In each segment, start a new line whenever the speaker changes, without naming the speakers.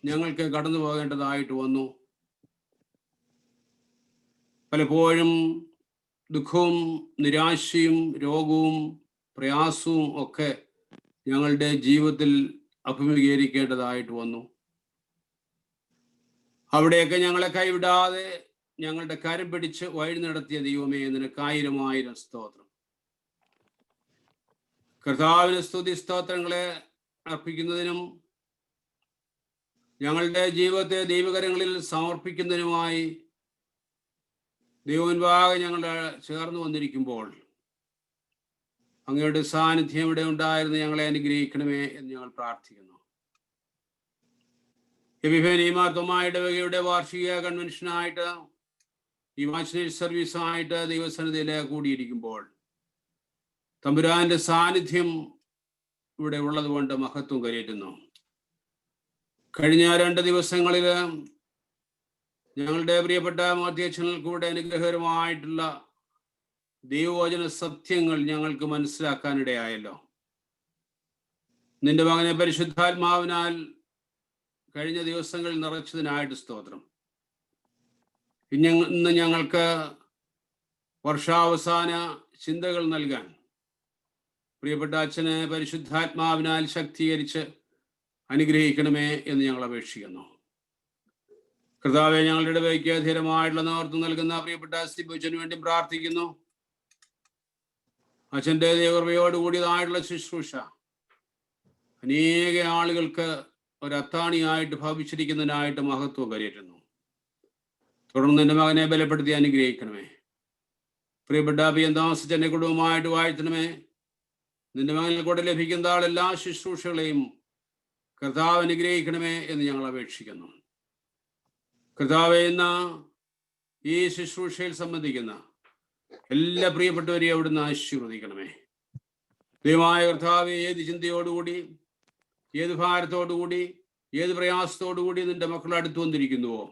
ഞങ്ങൾക്ക് കടന്നു പോകേണ്ടതായിട്ട് വന്നു. പലപ്പോഴും ദുഃഖവും നിരാശയും രോഗവും പ്രയാസവും ഒക്കെ ഞങ്ങളുടെ ജീവിതത്തിൽ അഭിമുഖീകരിക്കേണ്ടതായിട്ട് വന്നു. അവിടെയൊക്കെ ഞങ്ങളെ കൈവിടാതെ ഞങ്ങളുടെ കരം പിടിച്ച് വഴി നടത്തിയ ദൈവമേ, നിനക്ക് 1000 സ്തോത്രം. കർത്താവിന് സ്തുതി സ്തോത്രങ്ങളെ അർപ്പിക്കുന്നതിനും ഞങ്ങളുടെ ജീവിതത്തെ ദൈവകരങ്ങളിൽ സമർപ്പിക്കുന്നതിനുമായി ദൈവമുൻപാകെ ഞങ്ങൾ ചേർന്ന് വന്നിരിക്കുമ്പോൾ അങ്ങയുടെ സാന്നിധ്യം ഇവിടെ ഉണ്ടായിരുന്നു ഞങ്ങളെ അനുഗ്രഹിക്കണമേ എന്ന് ഞങ്ങൾ പ്രാർത്ഥിക്കുന്നു. എബിഫേനി മാർത്തോമാ ഇടവകയുടെ വാർഷിക കൺവെൻഷനായിട്ട് ഇവാഞ്ചനേറ്റ് സർവീസായിട്ട് ദൈവസന്നിധിയിൽ കൂടിയിരിക്കുമ്പോൾ തമ്പുരാന്റെ സാന്നിധ്യം ഇവിടെ ഉള്ളത് കൊണ്ട് മഹത്വം കരയറ്റുന്നു. കഴിഞ്ഞ 2 ദിവസങ്ങളിൽ ഞങ്ങളുടെ പ്രിയപ്പെട്ട അധ്യക്ഷനിൽ കൂടെ അനുഗ്രഹകരമായിട്ടുള്ള ദൈവവചന സത്യങ്ങൾ ഞങ്ങൾക്ക് മനസ്സിലാക്കാനിടയായല്ലോ. നിന്റെ മകനെ പരിശുദ്ധാത്മാവിനാൽ കഴിഞ്ഞ ദിവസങ്ങളിൽ നിറച്ചതിനായിട്ട് സ്തോത്രം. ഇന്ന് ഞങ്ങൾക്ക് വർഷാവസാന ചിന്തകൾ നൽകാൻ പ്രിയപ്പെട്ട അച്ഛനെ പരിശുദ്ധാത്മാവിനാൽ ശക്തീകരിച്ച് അനുഗ്രഹിക്കണമേ എന്ന് ഞങ്ങൾ അപേക്ഷിക്കുന്നു. കർത്താവെ, ഞങ്ങളുടെ ഇടവയ്ക്ക് ധീരമായിട്ടുള്ള നേതൃത്വം നൽകുന്ന പ്രിയപ്പെട്ട സിബുച്ചന് വേണ്ടി പ്രാർത്ഥിക്കുന്നു. അച്ഛൻ്റെ ദൈവകൃപയോടുകൂടിയതായിട്ടുള്ള ശുശ്രൂഷ അനേക ആളുകൾക്ക് ഒരത്താണിയായിട്ട് ഭവിച്ചിരിക്കുന്നതിനായിട്ട് മഹത്വം കരയറ്റുന്നു. തുടർന്ന് എൻ്റെ മകനെ ബലപ്പെടുത്തി അനുഗ്രഹിക്കണമേ. പ്രിയപ്പെട്ട പിയന്താസച്ചൻ്റെ കുടുംബമായിട്ട് വാഴ്ത്തണമേ. നിന്റെ മകനിൽ കൂടെ ലഭിക്കുന്ന എല്ലാ ശുശ്രൂഷകളെയും കർത്താവ് അനുഗ്രഹിക്കണമേ എന്ന് ഞങ്ങൾ അപേക്ഷിക്കുന്നു. കർത്താവെ, ഇന്ന് ഈ ശുശ്രൂഷയിൽ സംബന്ധിക്കുന്ന എല്ലാ പ്രിയപ്പെട്ടവരെയും അവിടുന്ന് ആശീർവദിക്കണമേ. ദൈവമായ കർത്താവെ, ഏത് ചിന്തയോടുകൂടി, ഏത് ഭാരത്തോടുകൂടി, ഏത് പ്രയാസത്തോടുകൂടി നിന്റെ മക്കൾ അടുത്തു വന്നിരിക്കുന്നുവോ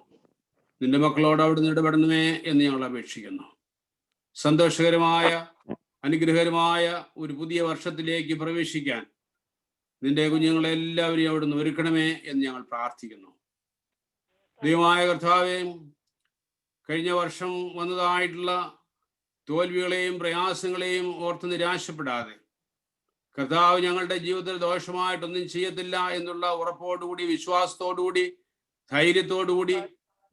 നിന്റെ മക്കളോട് അവിടുന്ന് ഇടപെടണമേ എന്ന് ഞങ്ങൾ അപേക്ഷിക്കുന്നു. സന്തോഷകരമായ അനുഗ്രഹകരമായ ഒരു പുതിയ വർഷത്തിലേക്ക് പ്രവേശിക്കാൻ നിന്റെ കുഞ്ഞുങ്ങളെ എല്ലാവരെയും അവിടുന്ന് ഒരുക്കണമേ എന്ന് ഞങ്ങൾ പ്രാർത്ഥിക്കുന്നു. ദൈവമായ കർത്താവേ, കഴിഞ്ഞ വർഷം വന്നതായിട്ടുള്ള തോൽവികളെയും പ്രയാസങ്ങളെയും ഓർത്ത് നിരാശപ്പെടാതെ കർത്താവ് ഞങ്ങളുടെ ജീവിതത്തിൽ ദോഷമായിട്ടൊന്നും ചെയ്യത്തില്ല എന്നുള്ള ഉറപ്പോടുകൂടി, വിശ്വാസത്തോടുകൂടി, ധൈര്യത്തോടുകൂടി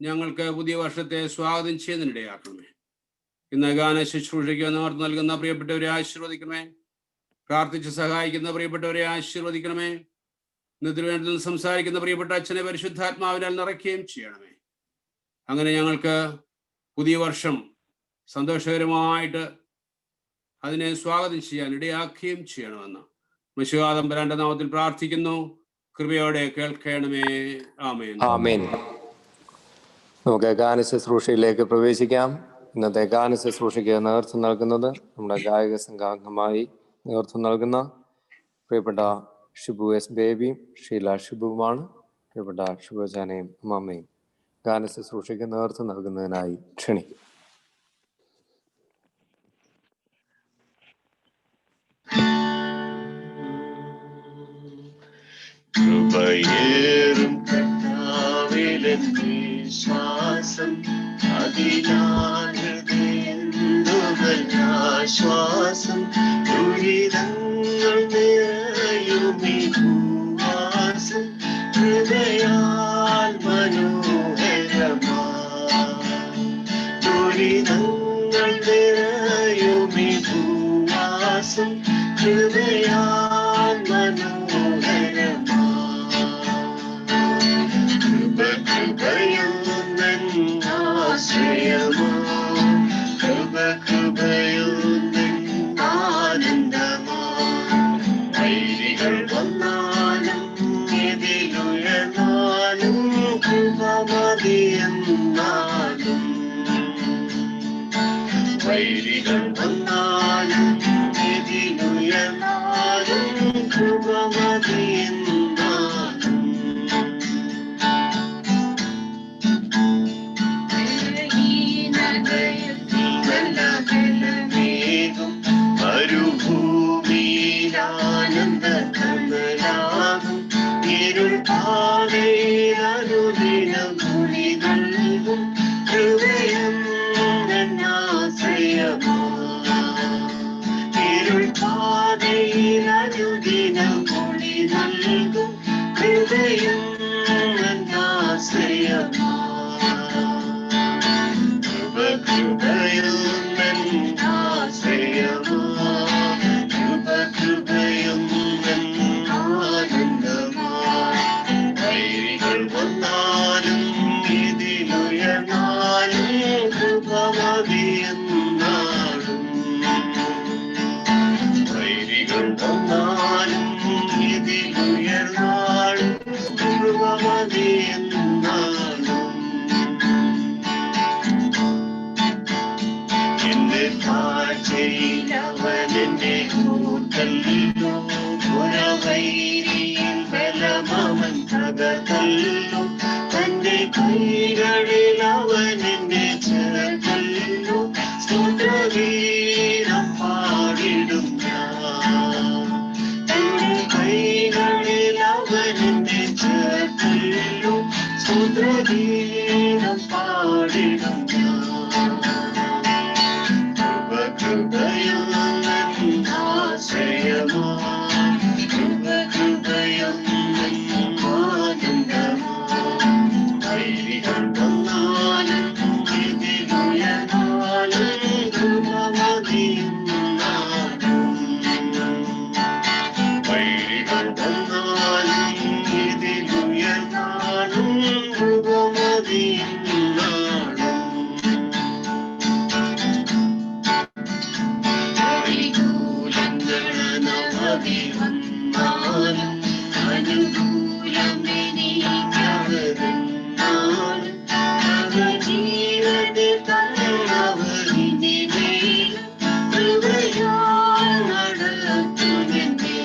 ഞങ്ങൾക്ക് പുതിയ വർഷത്തെ സ്വാഗതം ചെയ്യുന്നതിനിടയാക്കണമേ. ഇന്ന് ഗാന ശുശ്രൂഷയ്ക്ക് നേതൃത്വം നൽകുന്ന പ്രിയപ്പെട്ടവരെ ആശീർവദിക്കണമേ. പ്രാർത്ഥിച്ച് സഹായിക്കുന്ന പ്രിയപ്പെട്ടവരെ ആശീർവദിക്കണമേ. ഇന്നത്തിന് വേണ്ടി സംസാരിക്കുന്ന പ്രിയപ്പെട്ട അച്ഛനെ പരിശുദ്ധാത്മാവിനാൽ നിറയ്ക്കുകയും ചെയ്യണമേ. അങ്ങനെ ഞങ്ങൾക്ക് പുതിയ വർഷം സന്തോഷകരമായിട്ട് അതിനെ സ്വാഗതം ചെയ്യാൻ ഇടയാക്കുകയും ചെയ്യണമെന്ന് മിശിഹാതമ്പുരാന്റെ നാമത്തിൽ പ്രാർത്ഥിക്കുന്നു. കൃപയോടെ കേൾക്കണമേ. ആമേൻ.
ആമേൻ. നമുക്ക് ഗാന ശുശ്രൂഷയിലേക്ക് പ്രവേശിക്കാം. ഇന്നത്തെ ഗാന ശുശ്രൂഷയ്ക്ക് നേതൃത്വം നൽകുന്നത് നമ്മുടെ ഗായക സംഘാംഗമായി നേതൃത്വം നൽകുന്ന പ്രിയപ്പെട്ട ഷിബു എസ് ബേബിയും ഷീല ഷിബുവുമാണ്. പ്രിയപ്പെട്ട ഷിബുജാനയും അമ്മയും ഗാന ശുശ്രൂഷയ്ക്ക് നേതൃത്വം നൽകുന്നതിനായി ക്ഷണിക്കും.
കൃപയേറും കർത്താവിലെന്റെ ശ്വാസം, അതിനാശ്വാസം, ദുരിതങ്ങൾ നിറയുമീ ഭൂവാസം, ഹൃദയാൽ മനോഹരമാ, ദുരിതങ്ങൾ നിറയുമീ ഭൂവാസം, ഹൃദയാൽ മനോഹരമാ, കൃപയുമെന്നാശ്രയമോ, കൃപയുമെന്നാനന്ദമോ, വൈരികൾ വന്നാലും എതിലുയർന്നാലും കൃപമതിയെന്നാലും, വൈരികൾ വന്നാലും എതിലുയർന്നാലും കൃപമതിയെന്നാലും, മരുഭൂമിയിലാനന്ദ കമലാകും ഇരുൾ പാതയിലാ കൃപയും എന്നാശ്രയമാ കൃപയും എന്നാശ്രയമാ കൃപയും എന്നാനന്ദമാ വൈരികൾ വന്നാലും ഇതിലുയർന്നാലും കൃപ മതിയെന്നാളും വൈരികൾ വന്നാലും ഇതിലുയർന്നാലും കൃപ മതിയെന്നാളും എന്റെ താഴ്ചയിൽ അവനെന്നെ കൂട്ടല്ലോ പുറവൈരിയിൽ ബലമവൻ തകർത്തല്ലോ തന്റെ കൈകളിൽ അവൻ എന്നെ ചേർത്തല്ലോ സ്തോത്രഗീതം പാടിടും ഞാൻ തന്റെ കൈകളിൽ അവൻ എന്നെ ചേർത്തല്ലോ സ്തോത്രഗീതം പാടിടും ഞാൻ കൃപയും ആശ്രയമാ കൃപയും ആനന്ദമാ വൈരികൾ വന്നാലും ഇതിലുയർന്നാലും കൃപ മതിയെന്നാലും വൈരികൾ വന്നാലും ഇതിലുയർന്നാലും കൃപ മതിയെന്നാലും അനുകൂലങ്ങളനവധി വന്നാലും അനുകൂലമെനിക്കവരെന്നാലും അവജീവനെ തന്നവരിനെ കൃപയാൽ നടത്തുമെന്നെ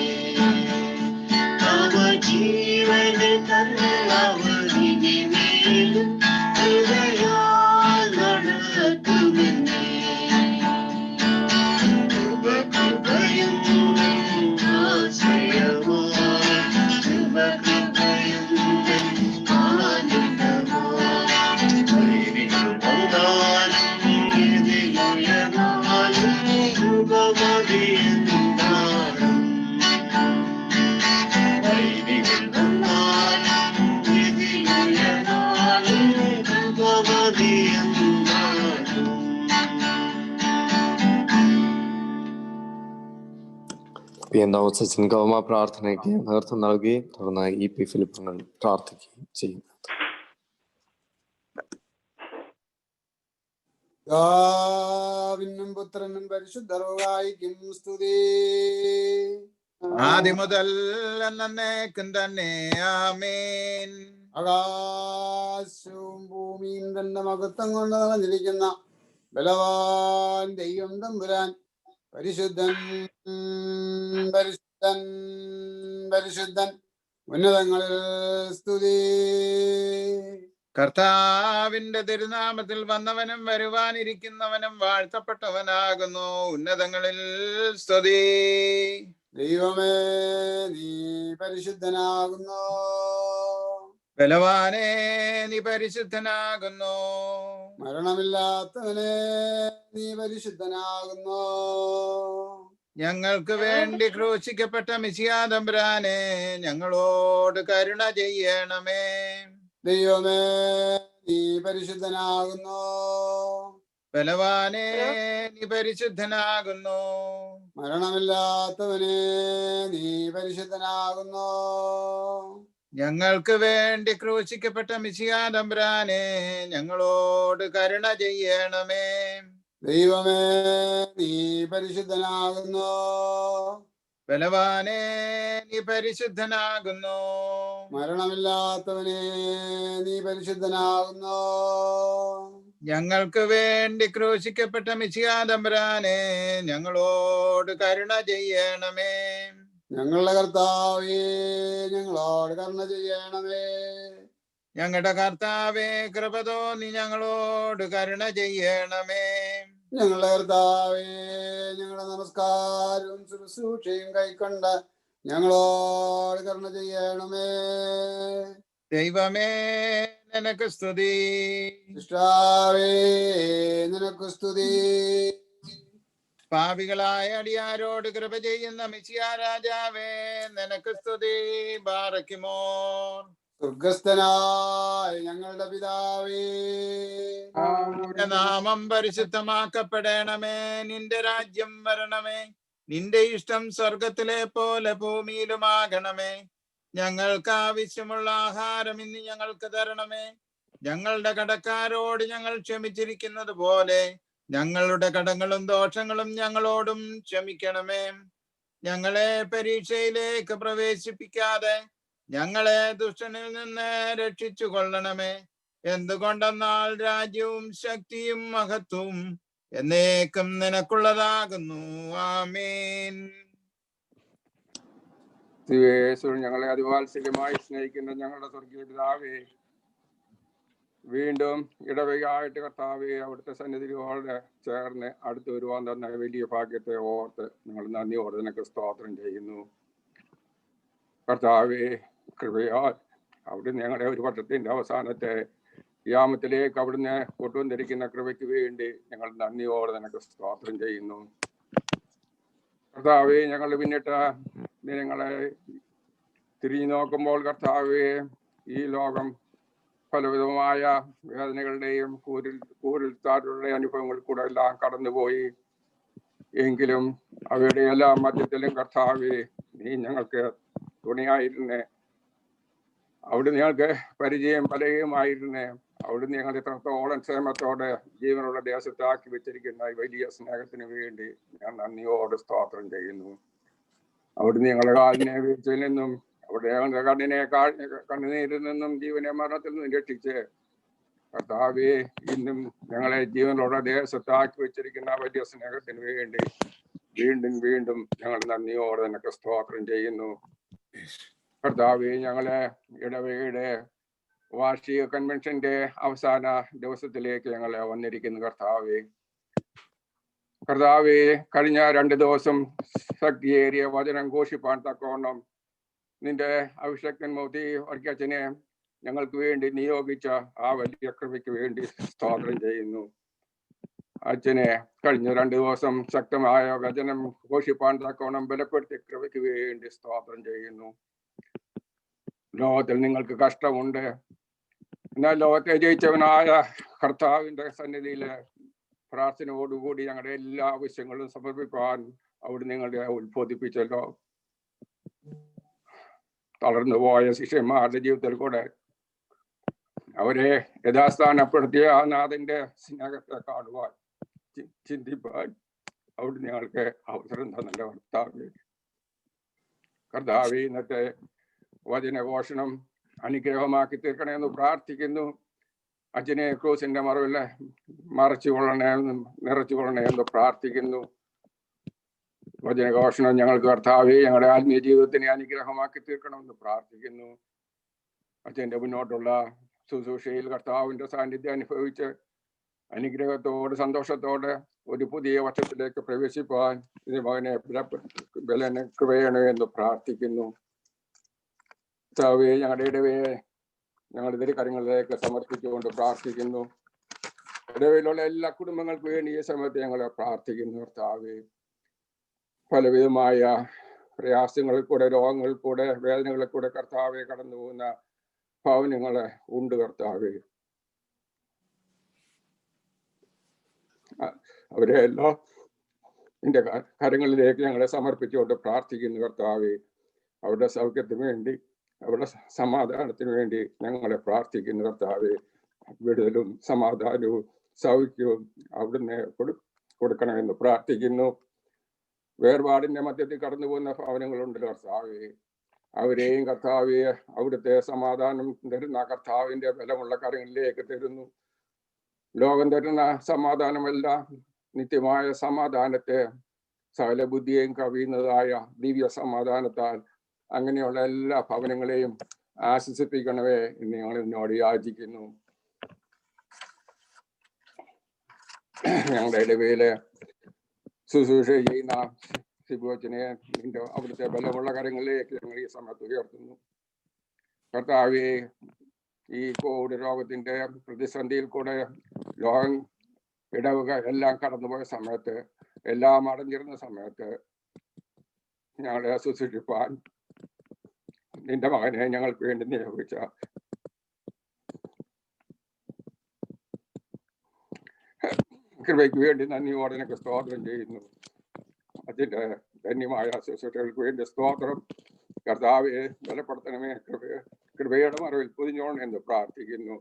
അവജീവനെ തന്നവരിനെ കൃപയാൽ നടത്തുമെന്നെ കൃപയും ആശ്രയമാ കൃപയും ആനന്ദമാ വൈരികൾ വന്നാലും ഇതിലുയർന്നാലും കൃപ മതിയെന്നാലും വൈരികൾ വന്നാലും ഇതിലുയർന്നാലും കൃപ മതിയെന്നാലും
പിതാവ് ഗൗമ പ്രാർത്ഥനയ്ക്ക് നേതൃത്വം നൽകുകയും തുടർന്ന് EP ഫിലിപ്പങ്ങൾ പ്രാർത്ഥിക്കുകയും ചെയ്യും.
പിതാവിനും പുത്രനും പരിശുദ്ധർവായിക്കും സ്തുതി
ആദ്യം മുതൽ എന്നേക്കും തന്നെ ആമേൻ.
ആകാശവും ഭൂമിയും തന്റെ മഹത്വം കൊണ്ട് നിറഞ്ഞിരിക്കുന്ന ബലവാൻ ദൈവം തമ്പുരാൻ പരിശുദ്ധൻ പരിശുദ്ധൻ പരിശുദ്ധൻ ഉന്നതങ്ങളിൽ സ്തുതി.
കർത്താവിന്റെ തിരുനാമത്തിൽ വന്നവനും വരുവാനിരിക്കുന്നവനും വാഴ്ത്തപ്പെട്ടവനാകുന്നു. ഉന്നതങ്ങളിൽ സ്തുതി.
ദൈവമേ നീ പരിശുദ്ധനാകുന്നു.
ബലവാനേ നീ പരിശുദ്ധനാകുന്നു.
മരണമില്ലാത്തവനെ നീ പരിശുദ്ധനാകുന്നു.
ഞങ്ങൾക്ക് വേണ്ടി ക്രൂശിക്കപ്പെട്ട മിശിഹാ തമ്പുരാനെ ഞങ്ങളോട് കരുണ ചെയ്യണമേ.
ദൈവമേ നീ പരിശുദ്ധനാകുന്നു.
ബലവാനേ നീ പരിശുദ്ധനാകുന്നു.
മരണമില്ലാത്തവനെ നീ പരിശുദ്ധനാകുന്നു.
ഞങ്ങൾക്ക് വേണ്ടി ക്രൂശിക്കപ്പെട്ട മിശിഹാ തമ്പുരാനെ ഞങ്ങളോട് കരുണ ചെയ്യണമേ.
ദൈവമേ നീ പരിശുദ്ധനാകുന്നു.
ബലവാനേ നീ പരിശുദ്ധനാകുന്നു.
മരണമില്ലാത്തവനെ നീ പരിശുദ്ധനാകുന്നു.
ഞങ്ങൾക്ക് വേണ്ടി ക്രൂശിക്കപ്പെട്ട മിശിഹാ തമ്പുരാനെ ഞങ്ങളോട് കരുണ ചെയ്യണമേ.
ഞങ്ങളുടെ കർത്താവേ ഞങ്ങളോട് കരുണ ചെയ്യണമേ.
ഞങ്ങളുടെ കർത്താവേ കൃപ തോന്നി ഞങ്ങളോട് കരുണ ചെയ്യണമേ.
ഞങ്ങളുടെ കർത്താവേ ഞങ്ങളുടെ നമസ്കാരവും ശുശ്രൂഷയും കൈക്കൊണ്ട് ഞങ്ങളോട് കരുണ ചെയ്യണമേ.
ദൈവമേ നിനക്ക് സ്തുതി.
ഇഷ്ടാവേ നിനക്ക് സ്തുതി.
പാപികളായ അടിയാരോട് കൃപ ചെയ്യുന്ന മിശിഹാ രാജാവേ, നിനക്ക് സ്തുതി. ബാറക്കുമോർ.
സ്വർഗസ്ഥനായ ഞങ്ങളുടെ പിതാവേ,
നിന്റെ നാമം പരിശുദ്ധമാക്കപ്പെടണമേ. നിന്റെ രാജ്യം വരണമേ. നിന്റെ ഇഷ്ടം സ്വർഗത്തിലെ പോലെ ഭൂമിയിലുമാകണമേ. ഞങ്ങൾക്ക് ആവശ്യമുള്ള ആഹാരം ഇന്ന് ഞങ്ങൾക്ക് തരണമേ. ഞങ്ങളുടെ കടക്കാരോട് ഞങ്ങൾ ക്ഷമിച്ചിരിക്കുന്നത് പോലെ ഞങ്ങളുടെ കടങ്ങളും ദോഷങ്ങളും ഞങ്ങളോടും ക്ഷമിക്കണമേ. ഞങ്ങളെ പരീക്ഷയിലേക്ക് പ്രവേശിപ്പിക്കാതെ ഞങ്ങളെ ദുഷ്ടനിൽ നിന്ന് രക്ഷിച്ചു കൊള്ളണമേ. എന്തുകൊണ്ടെന്നാൽ രാജ്യവും ശക്തിയും മഹത്വവും എന്നേക്കും നിനക്കുള്ളതാകുന്നു. ആമേൻ.
ഞങ്ങളെ അതിവാത്സല്യമായി സ്നേഹിക്കുന്ന ഞങ്ങളുടെ സ്വർഗീയ പിതാവേ, വീണ്ടും ഇടവകയായിട്ട് കർത്താവെ അവിടുത്തെ സന്നിധിയോടെ ചേർന്ന് അടുത്ത് വരുവാൻ തന്ന വലിയ ഭാഗ്യത്തെ ഓർത്ത് ഞങ്ങൾ നന്ദിയോടെ നിനക്ക് സ്തോത്രം ചെയ്യുന്നു. കർത്താവെ, കൃപയാൽ അവിടുന്ന് ഞങ്ങളുടെ ഒരു വർഷത്തിന്റെ അവസാനത്തെ യാമത്തിലേക്ക് അവിടുന്ന് കൊണ്ടുവന്നിരിക്കുന്ന കൃപയ്ക്ക് വേണ്ടി ഞങ്ങൾ നന്ദിയോടെ നിനക്ക് സ്തോത്രം ചെയ്യുന്നു. കർത്താവെ, ഞങ്ങൾ പിന്നിട്ട ദിനങ്ങളെ തിരിഞ്ഞു നോക്കുമ്പോൾ കർത്താവെ, ഈ ലോകം പലവിധമായ വേദനകളുടെയും കൂരിൽത്താരുടെ അനുഭവങ്ങൾ കൂടെ എല്ലാം കടന്നുപോയി. എങ്കിലും അവയുടെ എല്ലാം മധ്യത്തിലും കർത്താവെ, നീ ഞങ്ങൾക്ക് തുണയായിരുന്നേ. അവിടുന്ന് ഞങ്ങൾക്ക് പരിചയം പലയുമായിരുന്നേ. അവിടുന്ന് ഞങ്ങൾ ഇത്രത്തോളം ക്ഷേമത്തോടെ ജീവനുള്ള ദേശത്താക്കി വെച്ചിരിക്കുന്ന ഈ വലിയ സ്നേഹത്തിന് വേണ്ടി ഞാൻ നന്ദിയോട് സ്തോത്രം ചെയ്യുന്നു. അവിടുന്ന് ഞങ്ങളുടെ കാലിനെ വീഴ്ചയിൽ നിന്നും അവിടെ ഞങ്ങളുടെ കണ്ണുനീരിൽ നിന്നും ജീവനെ മരണത്തിൽ നിന്നും രക്ഷിച്ച് കർത്താവെ, ഇന്നും ഞങ്ങളെ ജീവനുള്ള ദേശത്താക്കി വെച്ചിരിക്കുന്ന വലിയ സ്നേഹത്തിന് വേണ്ടി വീണ്ടും വീണ്ടും ഞങ്ങൾ നന്ദിയോടെ നിനക്ക് സ്തോത്രം ചെയ്യുന്നു. കർത്താവെ, ഞങ്ങളെ ഇടവകയുടെ വാർഷിക കൺവെൻഷന്റെ അവസാന ദിവസത്തിലേക്ക് ഞങ്ങളെ വന്നിരിക്കുന്നു. കർത്താവെ, കഴിഞ്ഞ 2 ദിവസം ശക്തിയേറിയ വചനം ഘോഷിപ്പാൻ തക്കവണ്ണം നിന്റെ അഭിഷക്തൻ മോദി വർഗച്ചനെ ഞങ്ങൾക്ക് വേണ്ടി നിയോഗിച്ച ആ വലിയ കൃപയ്ക്ക് വേണ്ടി സ്തോത്രം ചെയ്യുന്നു. അച്ഛനെ കഴിഞ്ഞ 2 ദിവസം ശക്തമായ വചനം ഘോഷിപ്പാൻ തക്കവണ്ണം ബലപ്പെടുത്തിയ കൃപയ്ക്ക് വേണ്ടി സ്തോത്രം ചെയ്യുന്നു. ലോകത്തിൽ നിങ്ങൾക്ക് കഷ്ടമുണ്ട്, എന്നാൽ ലോകത്തെ ജയിച്ചവനായ കർത്താവിന്റെ സന്നിധിയില് പ്രാർത്ഥനയോടുകൂടി ഞങ്ങളുടെ എല്ലാ ആവശ്യങ്ങളും സമർപ്പിക്കാൻ അവിടെ നിങ്ങളെ ഉത്ബോധിപ്പിച്ചല്ലോ. തളർന്നുപോയ ശിഷ്യന്മാരുടെ ജീവിതത്തിൽ കൂടെ അവരെ യഥാസ്ഥാനപ്പെടുത്തിയ ആ നാഥന്റെ സ്നേഹത്തെ കാണുവാൻ ചിന്തിപ്പാൻ അവിടെ ഞങ്ങൾക്ക് അവസരം തന്നല്ലോ. കർത്താവേ, ഇന്നത്തെ വചനഘോഷണം അനുഗ്രഹമാക്കി തീർക്കണമെന്ന് പ്രാർത്ഥിക്കുന്നു. അച്ഛനെ ക്രൂസിന്റെ മറവില് നിറച്ചുകൊള്ളണമെന്ന് പ്രാർത്ഥിക്കുന്നു. വചനഘോഷണം ഞങ്ങൾക്ക് കർത്താവെ ഞങ്ങളുടെ ആത്മീയ ജീവിതത്തിനെ അനുഗ്രഹമാക്കി തീർക്കണമെന്ന് പ്രാർത്ഥിക്കുന്നു. അച്ഛൻ്റെ മുന്നോട്ടുള്ള ശുശ്രൂഷയിൽ കർത്താവിന്റെ സാന്നിധ്യം അനുഭവിച്ച് അനുഗ്രഹത്തോടെ സന്തോഷത്തോടെ ഒരു പുതിയ വർഷത്തിലേക്ക് പ്രവേശിപ്പാൻ ഇത് മകനെ കൃപയണേ എന്ന് പ്രാർത്ഥിക്കുന്നു. കർത്താവെ, ഞങ്ങളുടെ ഇടവയെ ഞങ്ങളുടെ തിരുക്കരങ്ങളിലേക്ക് സമർപ്പിച്ചുകൊണ്ട് പ്രാർത്ഥിക്കുന്നു. ഇടവയിലുള്ള എല്ലാ കുടുംബങ്ങൾക്കും വേണ്ടി ഈ സമയത്ത് ഞങ്ങൾ പ്രാർത്ഥിക്കുന്നു. കർത്താവെ, പലവിധമായ പ്രയാസങ്ങളിൽ കൂടെ, രോഗങ്ങളിൽ കൂടെ, വേദനകളിൽ കൂടെ കർത്താവെ കടന്നു പോകുന്ന ഭവനങ്ങളെ ഉണ്ട്. കർത്താവെ, അവരെ എല്ലാം നിന്റെ കരങ്ങളിലേക്ക് ഞങ്ങളെ സമർപ്പിച്ചുകൊണ്ട് പ്രാർത്ഥിക്കുന്നു. കർത്താവെ, അവരുടെ സൗഖ്യത്തിന് വേണ്ടി, അവരുടെ സമാധാനത്തിന് വേണ്ടി ഞങ്ങളെ പ്രാർത്ഥിക്കുന്നു. കർത്താവെ, വിടുതലും സമാധാനവും സൗഖ്യവും അവിടുന്ന് കൊടുക്കണമെന്ന് പ്രാർത്ഥിക്കുന്നു. വേർപാടിന്റെ മധ്യത്തിൽ കടന്നു പോകുന്ന ഭവനങ്ങളുണ്ട് കർത്താവെ, അവരെയും കർത്താവെ അവിടുത്തെ സമാധാനം തരുന്ന കർത്താവിന്റെ ബലമുള്ള കാര്യങ്ങളിലേക്ക് തരുന്നു. ലോകം തരുന്ന സമാധാനമല്ല, നിത്യമായ സമാധാനത്തെ സകല ബുദ്ധിയെയും കവിയുന്നതായ ദിവ്യ സമാധാനത്താൽ അങ്ങനെയുള്ള എല്ലാ ഭവനങ്ങളെയും ആശ്വസിപ്പിക്കണമേ എന്ന് ഞങ്ങൾ എന്നോട് യാചിക്കുന്നു. ഞങ്ങളുടെ ഇടവയില് ശുശ്രൂഷ ചെയ്യുന്ന സിബുവച്ചനെ നിന്റെ അവിടുത്തെ ബലമുള്ള കാര്യങ്ങളിലേക്ക് ഞങ്ങൾ ഈ സമയത്ത് ഉയർത്തുന്നു. കർത്താവെ, ഈ കോവിഡ് രോഗത്തിന്റെ പ്രതിസന്ധിയിൽ കൂടെ ലോകം ഇടവക എല്ലാം കടന്നുപോയ സമയത്ത് എല്ലാം അടഞ്ഞിരുന്ന സമയത്ത് ഞങ്ങളെ ശുശ്രൂഷിപ്പാൻ നിന്റെ മകനെ ഞങ്ങൾക്ക് വേണ്ടി നിയോഗിച്ച കൃപയ്ക്ക് വേണ്ടി നന്ദിയോടെ എനിക്ക് സ്തോത്രം ചെയ്യുന്നു. അതിന്റെ ധന്യമായ ശുശ്രൂഷകൾക്ക് വേണ്ടി സ്തോത്രം. കർത്താവെ ബലപ്പെടുത്തണമേ, കൃപയുടെ മറവിൽ പൊതിഞ്ഞോണം എന്ന് പ്രാർത്ഥിക്കുന്നു.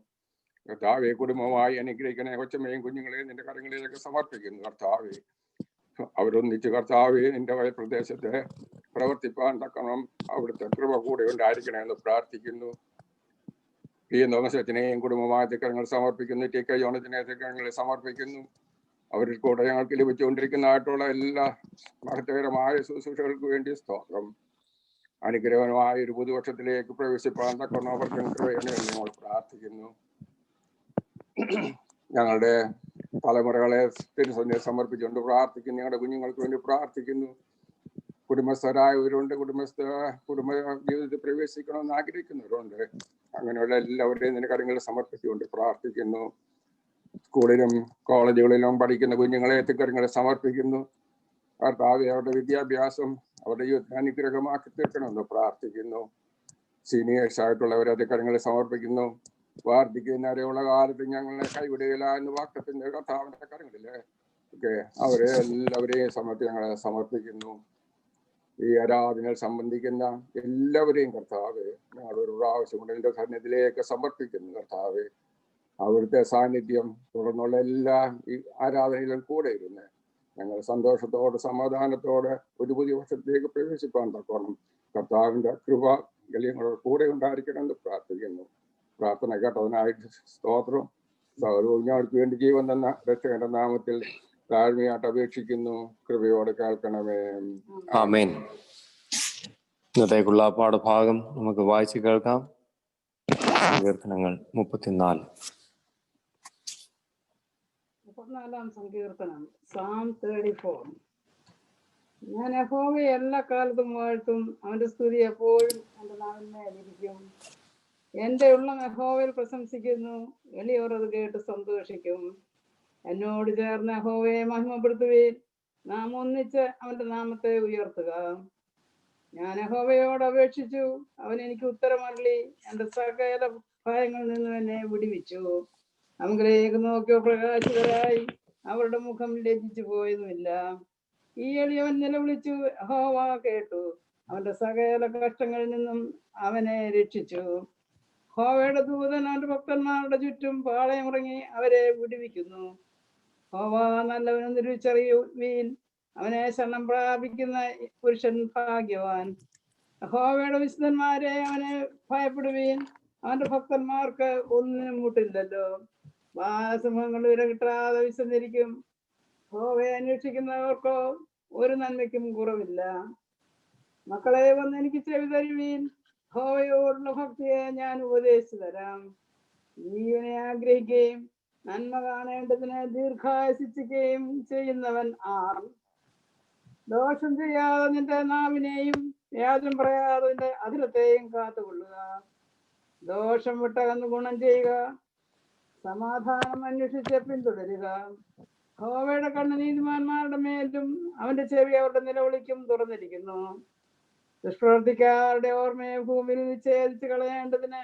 കർത്താവെ കുടുംബമായി അനുഗ്രഹിക്കണേ. കൊച്ചമ്മയും കുഞ്ഞുങ്ങളെയും നിന്റെ കരങ്ങളിലേക്ക് സമർപ്പിക്കുന്നു. കർത്താവെ അവരൊന്നിച്ച് കർത്താവെ നിന്റെ പ്രദേശത്തെ പ്രവർത്തിപ്പാൻ തക്കണം അവിടുത്തെ കൃപ കൂടെ ഉണ്ടായിരിക്കണേ എന്ന് പ്രാർത്ഥിക്കുന്നു. ഈ തോമസത്തിനെയും കുടുംബമായ തിക്കരങ്ങൾ സമർപ്പിക്കുന്നു. ടി കെ യോണത്തിനെ തിക്കരങ്ങളെ സമർപ്പിക്കുന്നു. അവരിൽ കൂടെ ഞങ്ങൾക്ക് ലഭിച്ചുകൊണ്ടിരിക്കുന്നതായിട്ടുള്ള എല്ലാ മഹത്തകരമായ ശുശ്രൂഷകൾക്ക് വേണ്ടി സ്തോത്രം. അനുഗ്രഹമായ ഒരു പുതുവർഷത്തിലേക്ക് പ്രവേശിപ്പാൻ തക്കണം അവർക്ക് കൃപയാണ് എന്ന് ഞങ്ങൾ പ്രാർത്ഥിക്കുന്നു. ഞങ്ങളുടെ തലമുറകളെ തിരുസന്നിധിയിൽ സമർപ്പിച്ചുകൊണ്ട് പ്രാർത്ഥിക്കുന്നു. ഞങ്ങളുടെ കുഞ്ഞുങ്ങൾക്ക് വേണ്ടി പ്രാർത്ഥിക്കുന്നു. കുടുംബസ്ഥരായവരുണ്ട്, കുടുംബ ജീവിതത്തിൽ പ്രവേശിക്കണമെന്ന് ആഗ്രഹിക്കുന്നവരുണ്ട്. അങ്ങനെയുള്ള എല്ലാവരുടെയും നിന്റെ കാര്യങ്ങളിൽ സമർപ്പിച്ചുകൊണ്ട് പ്രാർത്ഥിക്കുന്നു. സ്കൂളിലും കോളേജുകളിലും പഠിക്കുന്ന കുഞ്ഞുങ്ങളെ എത്തിക്കരങ്ങളെ സമർപ്പിക്കുന്നു. കർത്താവെ അവരുടെ വിദ്യാഭ്യാസം അവരുടെ യൂത്ത് അനുഗ്രഹമാക്കി തീർക്കണമെന്ന് പ്രാർത്ഥിക്കുന്നു. സീനിയേഴ്സ് ആയിട്ടുള്ളവരെ എത്തിക്കരങ്ങളെ സമർപ്പിക്കുന്നു. വാർദ്ധക്യനരെയുള്ള കാലത്ത് ഞങ്ങളെ കൈവിടുകയില്ല എന്ന് വാക്തത്തിന്റെ കർത്താവിന്റെ കരങ്ങളില് ഒക്കെ അവരെ എല്ലാവരെയും ഞങ്ങളെ സമർപ്പിക്കുന്നു. ഈ ആരാധനയിൽ സംബന്ധിക്കുന്ന എല്ലാവരെയും കർത്താവെ ഞങ്ങളൊരു പ്രാവശ്യം കൊണ്ട് നിന്റെ സന്നിധിയിലേക്ക് സമർപ്പിക്കുന്നു. കർത്താവെ അവിടുത്തെ സാന്നിധ്യം തുടർന്നുള്ള എല്ലാ ഈ ആരാധനയിലും കൂടെ ഇരുന്ന് ഞങ്ങൾ സന്തോഷത്തോടെ സമാധാനത്തോടെ ഒരു പുതിയ വർഷത്തിലേക്ക് പ്രവേശിപ്പാൻ തക്കോണം കർത്താവിന്റെ കൃപ ഞങ്ങളുടെ കൂടെ ഉണ്ടായിരിക്കണമെന്ന് പ്രാർത്ഥിക്കുന്നു. പ്രാർത്ഥന കേട്ടതിനായിട്ട് സ്തോത്രം. ഞങ്ങൾക്ക് വേണ്ടി ജീവൻ തന്ന രക്ഷകന്റെ നാമത്തിൽ താഴ്മയായിട്ട് അപേക്ഷിക്കുന്നു. കൃപയോടെ കേൾക്കണമേ.
ആമേൻ. ഇന്നത്തേക്കുള്ള പാഠഭാഗം നമുക്ക് വായിച്ചു കേൾക്കാം. സങ്കീർത്തനങ്ങൾ 34.
34 സങ്കീർത്തനം, Psalm 34. ഞാൻ യഹോവയെ എല്ലാ കാലത്തും വാഴ്ത്തും. അവന്റെ സ്തുതി എപ്പോഴും എന്റെ നാവിന്മേലിരിക്കും. എന്റെ ഉള്ളം യഹോവയിൽ പ്രശംസിക്കുന്നു. എളിയവർ അത് കേട്ട് സന്തോഷിക്കും. എന്നോട് ചേർന്ന് യഹോവയെ മഹിമപ്പെടുത്തുവീൻ. നാം ഒന്നിച്ച് അവന്റെ നാമത്തെ ഉയർത്തുക. ഞാൻ യഹോവയോട് അപേക്ഷിച്ചു, അവൻ എനിക്ക് ഉത്തരമരുളി. എന്റെ സകല ഭയങ്ങളിൽ നിന്നും എന്നെ വിടുവിച്ചു. അവങ്കിലേക്ക് നോക്കിയോ പ്രകാശിതരായി, അവരുടെ മുഖം ലജ്ജിച്ചു പോയതുമില്ല. ഈ എളിയവൻ നിലവിളിച്ചു, യഹോവ കേട്ടു. അവന്റെ സകല കഷ്ടങ്ങളിൽ നിന്നും അവനെ രക്ഷിച്ചു. യഹോവയുടെ ദൂതൻ അവന്റെ ഭക്തന്മാരുടെ ചുറ്റും പാളയമിറങ്ങി അവരെ വിടുവിക്കുന്നു. യഹോവ നല്ലവനും തിരിച്ചറിയുവീൻ. അവനെ ശരണം പ്രാപിക്കുന്ന പുരുഷൻ ഭാഗ്യവാൻ. യഹോവയുടെ വിശുദ്ധന്മാരെ അവനെ ഭയപ്പെടുവീൻ. അവന്റെ ഭക്തന്മാർക്ക് ഒന്നിനും മുട്ടില്ലല്ലോ. ബാലസിംഹങ്ങൾ ഇരകിട്ടാതെ വിശന്നിരിക്കും. യഹോവയെ അന്വേഷിക്കുന്നവർക്കോ ഒരു നന്മയ്ക്കും കുറവില്ല. മക്കളെ വന്ന് എനിക്ക് ചെവി തരുവീൻ. യഹോവയോടുള്ള ഭക്തിയെ ഞാൻ ഉപദേശിച്ചു തരാം. ജീവനെ ആഗ്രഹിക്കുകയും നന്മ കാണേണ്ടതിന് ദീർഘായുസിക്കുകയും ചെയ്യുന്നവൻ ആർ? ദോഷം ചെയ്യാതെ നിന്റെ നാവിനെയും വ്യാജം പറയാതെ നിന്റെ അധരത്തെയും കാത്തുകൊള്ളുക. ദോഷം വിട്ടകന്ന് ഗുണം ചെയ്യുക. സമാധാനം അന്വേഷിച്ച് പിന്തുടരുക. യഹോവയുടെ കണ്ണ് നീതിമാന്മാരുടെ മേലും അവന്റെ ചെവി അവരുടെ നിലവിളിക്കും തുറന്നിരിക്കുന്നു. ദുഷ്പ്രവർത്തിക്കാരുടെ ഓർമ്മയെ ഭൂമിയിൽ ഛേദിച്ച് കളയേണ്ടതിന്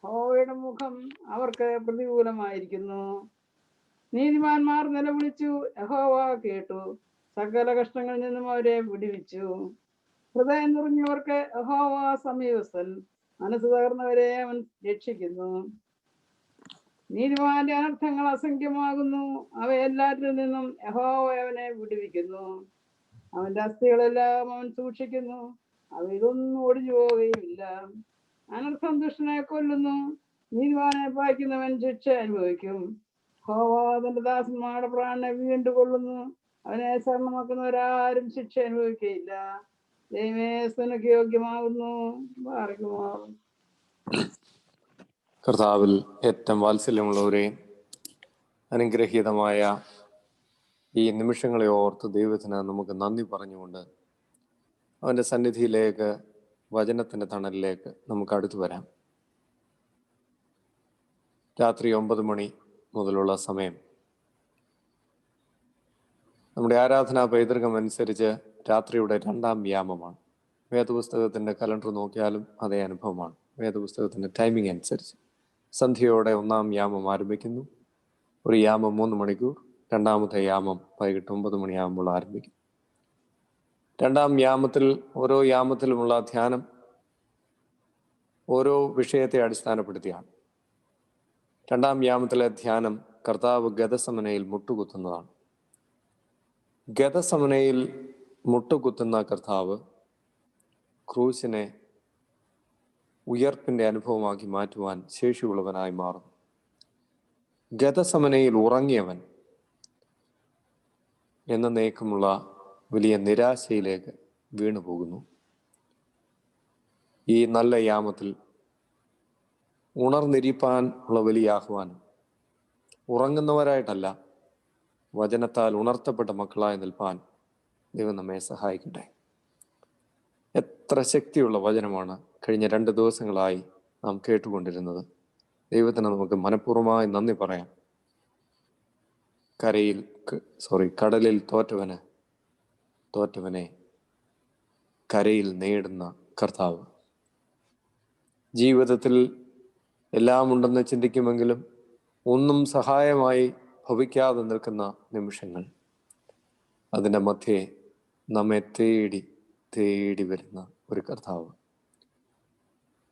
യഹോവയുടെ മുഖം അവർക്ക് പ്രതികൂലമായിരിക്കുന്നു. നീതിമാന്മാർ നിലവിളിച്ചു, യഹോവ കേട്ടു. സകല കഷ്ടങ്ങളിൽ നിന്നും അവരെ വിടുവിച്ചു. ഹൃദയം നിറഞ്ഞവർക്ക് യഹോവ സമീപസ്ഥൻ. മനസ്സ് തകർന്നവരെ അവൻ രക്ഷിക്കുന്നു. നീതിമാന്റെ അനർത്ഥങ്ങൾ അസംഖ്യമാകുന്നു. അവയെല്ലാറ്റിൽ നിന്നും യഹോവ അവനെ വിടുവിക്കുന്നു. അവന്റെ അസ്ഥികളെല്ലാം അവൻ സൂക്ഷിക്കുന്നു. അവയിലൊന്നും ഒടിഞ്ഞു പോവുകയുമില്ല. അനർത്ഥം ദുഷ്ടനെ കൊല്ലുന്നു. നീതിമാനെ പായിക്കുന്നവൻ ശിക്ഷ അനുഭവിക്കും. യഹോവ തന്റെ ദാസന്മാരുടെ പ്രാണനെ വീണ്ടും കൊള്ളുന്നു. അവനെ ശരണമാക്കുന്നവരാരും ശിക്ഷ അനുഭവിക്കുകയില്ല. ദൈവമേ, സ്തുതിക്ക് യോഗ്യമാകുന്നു. പാർക്കുമാറും.
കർത്താവിൽ ഏറ്റവും വാത്സല്യമുള്ളവരെ, അനുഗ്രഹീതമായ ഈ നിമിഷങ്ങളെ ഓർത്ത് ദൈവത്തിന് നമുക്ക് നന്ദി പറഞ്ഞുകൊണ്ട് അവൻ്റെ സന്നിധിയിലേക്ക്, വചനത്തിൻ്റെ തണലിലേക്ക് നമുക്ക് അടുത്തു വരാം. രാത്രി 9 മണി മുതലുള്ള സമയം നമ്മുടെ ആരാധനാ പൈതൃകം അനുസരിച്ച് രാത്രിയുടെ 2-ാം യാമമാണ്. വേദപുസ്തകത്തിൻ്റെ കലണ്ടർ നോക്കിയാലും അതേ അനുഭവമാണ്. വേദപുസ്തകത്തിൻ്റെ ടൈമിംഗ് അനുസരിച്ച് സന്ധ്യയോടെ 1-ാം യാമം ആരംഭിക്കുന്നു. ഒരു യാമം 3 മണിക്കൂർ, 2-ാമത്തെ യാമം വൈകിട്ട് 9 മണിയാകുമ്പോൾ ആരംഭിക്കും. 2-ാം യാമത്തിൽ ഓരോ യാമത്തിലുമുള്ള ധ്യാനം ഓരോ വിഷയത്തെ അടിസ്ഥാനപ്പെടുത്തിയാണ്. 2-ാം യാമത്തിലെ ധ്യാനം കർത്താവ് ഗദസമനയിൽ മുട്ടുകുത്തുന്നതാണ്. ഗദസമനയിൽ മുട്ടുകുത്തുന്ന കർത്താവ് ക്രൂശിനെ ഉയർപ്പിൻ്റെ അനുഭവമാക്കി മാറ്റുവാൻ ശേഷിയുള്ളവനായി മാറുന്നു. ഗദസമനയിൽ ഉറങ്ങിയവൻ എന്നേക്കുമുള്ള വലിയ നിരാശയിലേക്ക് വീണുപോകുന്നു. ഈ നല്ല യാമത്തിൽ ഉണർന്നിരിപ്പാൻ ഉള്ള വലിയ ആഹ്വാനം, ഉറങ്ങുന്നവരായിട്ടല്ല, വചനത്താൽ ഉണർത്തപ്പെട്ട മക്കളായി നിൽപ്പാൻ ദൈവം നമ്മെ സഹായിക്കട്ടെ. എത്ര ശക്തിയുള്ള വചനമാണ് കഴിഞ്ഞ 2 ദിവസങ്ങളായി നാം കേട്ടുകൊണ്ടിരുന്നത്. ദൈവത്തിന് നമുക്ക് മനഃപൂർവ്വമായി നന്ദി പറയാം. കടലിൽ തോറ്റവനെ കരയിൽ നേടുന്ന കർത്താവ്. ജീവിതത്തിൽ എല്ലാം ഉണ്ടെന്ന് ചിന്തിക്കുമെങ്കിലും ഒന്നും സഹായമായി ഭവിക്കാതെ നിൽക്കുന്ന നിമിഷങ്ങൾ, അതിൻ്റെ മധ്യേ നമ്മെ തേടി വരുന്ന ഒരു കർത്താവ്.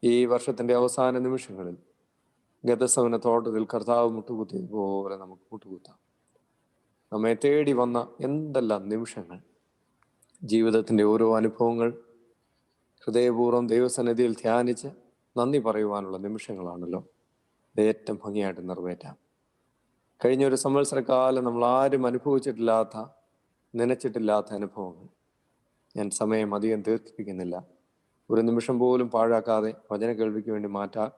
ഈ വർഷത്തിൻ്റെ അവസാന നിമിഷങ്ങളിൽ ഗദസമന തോട്ടത്തിൽ കർത്താവ് മുട്ടുകുത്തിയതുപോലെ നമുക്ക് മുട്ടുകുത്താം. നമ്മെ തേടി വന്ന എന്തെല്ലാം നിമിഷങ്ങൾ, ജീവിതത്തിൻ്റെ ഓരോ അനുഭവങ്ങൾ ഹൃദയപൂർവ്വം ദൈവസന്നിധിയിൽ ധ്യാനിച്ച് നന്ദി പറയുവാനുള്ള നിമിഷങ്ങളാണല്ലോ. ഇത് ഏറ്റവും ഭംഗിയായിട്ട് നിറവേറ്റാം. കഴിഞ്ഞൊരു സംവത്സരക്കാലം നമ്മൾ ആരും അനുഭവിച്ചിട്ടില്ലാത്ത, നനച്ചിട്ടില്ലാത്ത അനുഭവങ്ങൾ. ഞാൻ സമയം അധികം ദീർഘിപ്പിക്കുന്നില്ല. ഒരു നിമിഷം പോലും പാഴാക്കാതെ വചന കേൾവിക്ക് വേണ്ടി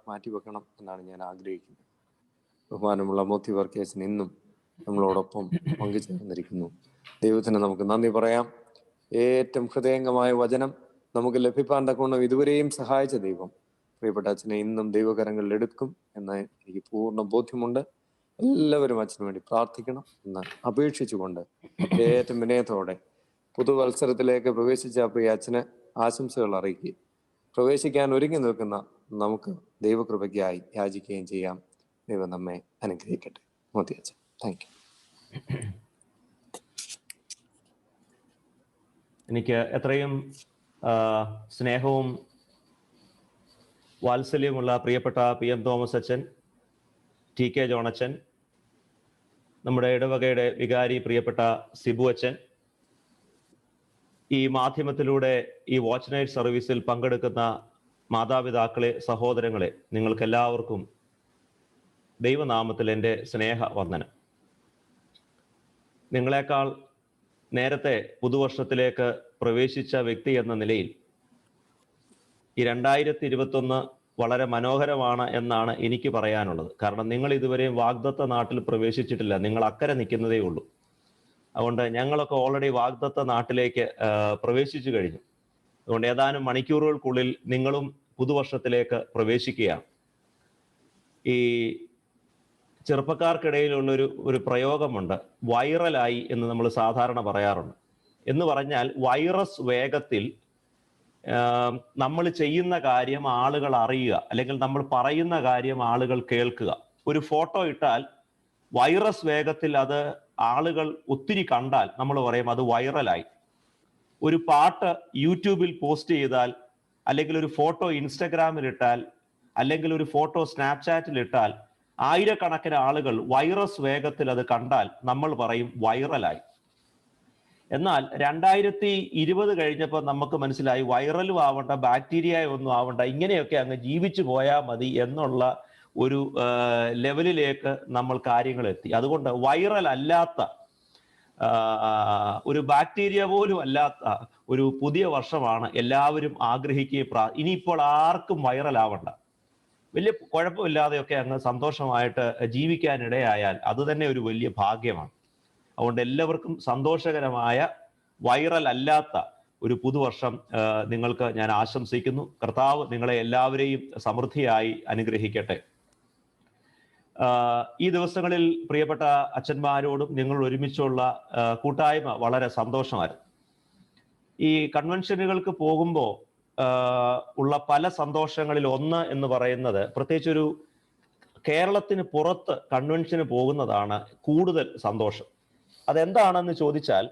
മാറ്റിവെക്കണം എന്നാണ് ഞാൻ ആഗ്രഹിക്കുന്നത്. ബഹുമാനമുള്ള മോത്തി വർക്കേഴ്സിന് ഇന്നും നമ്മളോടൊപ്പം പങ്കുചേർന്നിരിക്കുന്നു. ദൈവത്തിന് നമുക്ക് നന്ദി പറയാം. ഏറ്റവും ഹൃദയംഗമായ വചനം നമുക്ക് ലഭിപ്പാൻ തക്കവണ്ണം ഇതുവരെയും സഹായിച്ച ദൈവം പ്രിയപ്പെട്ട അച്ഛനെ ഇന്നും ദൈവകരങ്ങളിൽ എടുക്കും എന്ന് എനിക്ക് പൂർണ്ണ ബോധ്യമുണ്ട്. എല്ലാവരും അച്ഛന് വേണ്ടി പ്രാർത്ഥിക്കണം എന്ന് അപേക്ഷിച്ചുകൊണ്ട് ഏറ്റവും വിനയത്തോടെ പുതുവത്സരത്തിലേക്ക് പ്രവേശിച്ച പ്രിയ അച്ഛന് ആശംസകൾ അറിയിക്കുകയും പ്രവേശിക്കാൻ ഒരുങ്ങി നിൽക്കുന്ന നമുക്ക് ദൈവകൃപയ്ക്കായി യാചിക്കുകയും ചെയ്യാം. ദൈവം നമ്മെ അനുഗ്രഹിക്കട്ടെ. മോത്തി അച്ഛൻ, താങ്ക് യു.
എനിക്ക് എത്രയും സ്നേഹവും വാത്സല്യമുള്ള പ്രിയപ്പെട്ട PM തോമസ് അച്ഛൻ, TK ജോണച്ചൻ, നമ്മുടെ ഇടവകയുടെ വികാരി പ്രിയപ്പെട്ട സിബു അച്ഛൻ, ഈ മാധ്യമത്തിലൂടെ ഈ വാച്ച് നൈറ്റ് സർവീസിൽ പങ്കെടുക്കുന്ന മാതാപിതാക്കളെ, സഹോദരങ്ങളെ, നിങ്ങൾക്കെല്ലാവർക്കും ദൈവനാമത്തിൽ എൻ്റെ സ്നേഹ വന്ദനം. നിങ്ങളെക്കാൾ നേരത്തെ പുതുവർഷത്തിലേക്ക് പ്രവേശിച്ച വ്യക്തി എന്ന നിലയിൽ ഈ 2021 വളരെ മനോഹരമാണ് എന്നാണ് എനിക്ക് പറയാനുള്ളത്. കാരണം നിങ്ങൾ ഇതുവരെയും വാഗ്ദത്ത നാട്ടിൽ പ്രവേശിച്ചിട്ടില്ല, നിങ്ങൾ അക്കരെ നിൽക്കുന്നതേ ഉള്ളൂ. അതുകൊണ്ട് ഞങ്ങളൊക്കെ ഓൾറെഡി വാഗ്ദത്ത നാട്ടിലേക്ക് പ്രവേശിച്ചു കഴിഞ്ഞു. അതുകൊണ്ട് ഏതാനും മണിക്കൂറുകൾക്കുള്ളിൽ നിങ്ങളും പുതുവർഷത്തിലേക്ക് പ്രവേശിക്കുകയാണ്. ഈ ചെറുപ്പക്കാർക്കിടയിലുള്ളൊരു പ്രയോഗമുണ്ട്, വൈറലായി എന്ന് നമ്മൾ സാധാരണ പറയാറുണ്ട്. എന്ന് പറഞ്ഞാൽ വൈറസ് വേഗത്തിൽ നമ്മൾ ചെയ്യുന്ന കാര്യം ആളുകൾ അറിയുക, അല്ലെങ്കിൽ നമ്മൾ പറയുന്ന കാര്യം ആളുകൾ കേൾക്കുക. ഒരു ഫോട്ടോ ഇട്ടാൽ വൈറസ് വേഗത്തിൽ അത് ആളുകൾ ഒത്തിരി കണ്ടാൽ നമ്മൾ പറയും അത് വൈറലായി. ഒരു പാട്ട് യൂട്യൂബിൽ പോസ്റ്റ് ചെയ്താൽ, അല്ലെങ്കിൽ ഒരു ഫോട്ടോ ഇൻസ്റ്റഗ്രാമിൽ ഇട്ടാൽ, അല്ലെങ്കിൽ ഒരു ഫോട്ടോ സ്നാപ്ചാറ്റിൽ ഇട്ടാൽ ആയിരക്കണക്കിന് ആളുകൾ വൈറസ് വേഗത്തിൽ അത് കണ്ടാൽ നമ്മൾ പറയും വൈറലായി. എന്നാൽ 2020 കഴിഞ്ഞപ്പോൾ നമുക്ക് മനസ്സിലായി വൈറലും ആവണ്ട, ബാക്ടീരിയ ഒന്നും ആവണ്ട, ഇങ്ങനെയൊക്കെ അങ്ങ് ജീവിച്ചു പോയാൽ മതി എന്നുള്ള ഒരു ലെവലിലേക്ക് നമ്മൾ കാര്യങ്ങൾ എത്തി. അതുകൊണ്ട് വൈറൽ അല്ലാത്ത, ഒരു ബാക്ടീരിയ പോലും അല്ലാത്ത ഒരു പുതിയ വർഷമാണ് എല്ലാവരും ആഗ്രഹിക്കുകയും ഇനിയിപ്പോൾ ആർക്കും വൈറൽ ആവണ്ട, വലിയ കുഴപ്പമില്ലാതെയൊക്കെ അങ്ങ് സന്തോഷമായിട്ട് ജീവിക്കാനിടയായാൽ അത് തന്നെ ഒരു വലിയ ഭാഗ്യമാണ്. അതുകൊണ്ട് എല്ലാവർക്കും സന്തോഷകരമായ വൈറൽ അല്ലാത്ത ഒരു പുതുവർഷം നിങ്ങൾക്ക് ഞാൻ ആശംസിക്കുന്നു. കർത്താവ് നിങ്ങളെ എല്ലാവരെയും സമൃദ്ധിയായി അനുഗ്രഹിക്കട്ടെ. ഈ ദിവസങ്ങളിൽ പ്രിയപ്പെട്ട അച്ഛന്മാരോടും നിങ്ങൾ ഒരുമിച്ചുള്ള കൂട്ടായ്മ വളരെ സന്തോഷമായിരുന്നു. ഈ കൺവെൻഷനുകൾക്ക് പോകുമ്പോൾ ഉള്ള പല സന്തോഷങ്ങളിൽ ഒന്ന് എന്ന് പറയുന്നത്, പ്രത്യേകിച്ചൊരു കേരളത്തിന് പുറത്ത് കൺവെൻഷന് പോകുന്നതാണ് കൂടുതൽ സന്തോഷം. അതെന്താണെന്ന് ചോദിച്ചാൽ,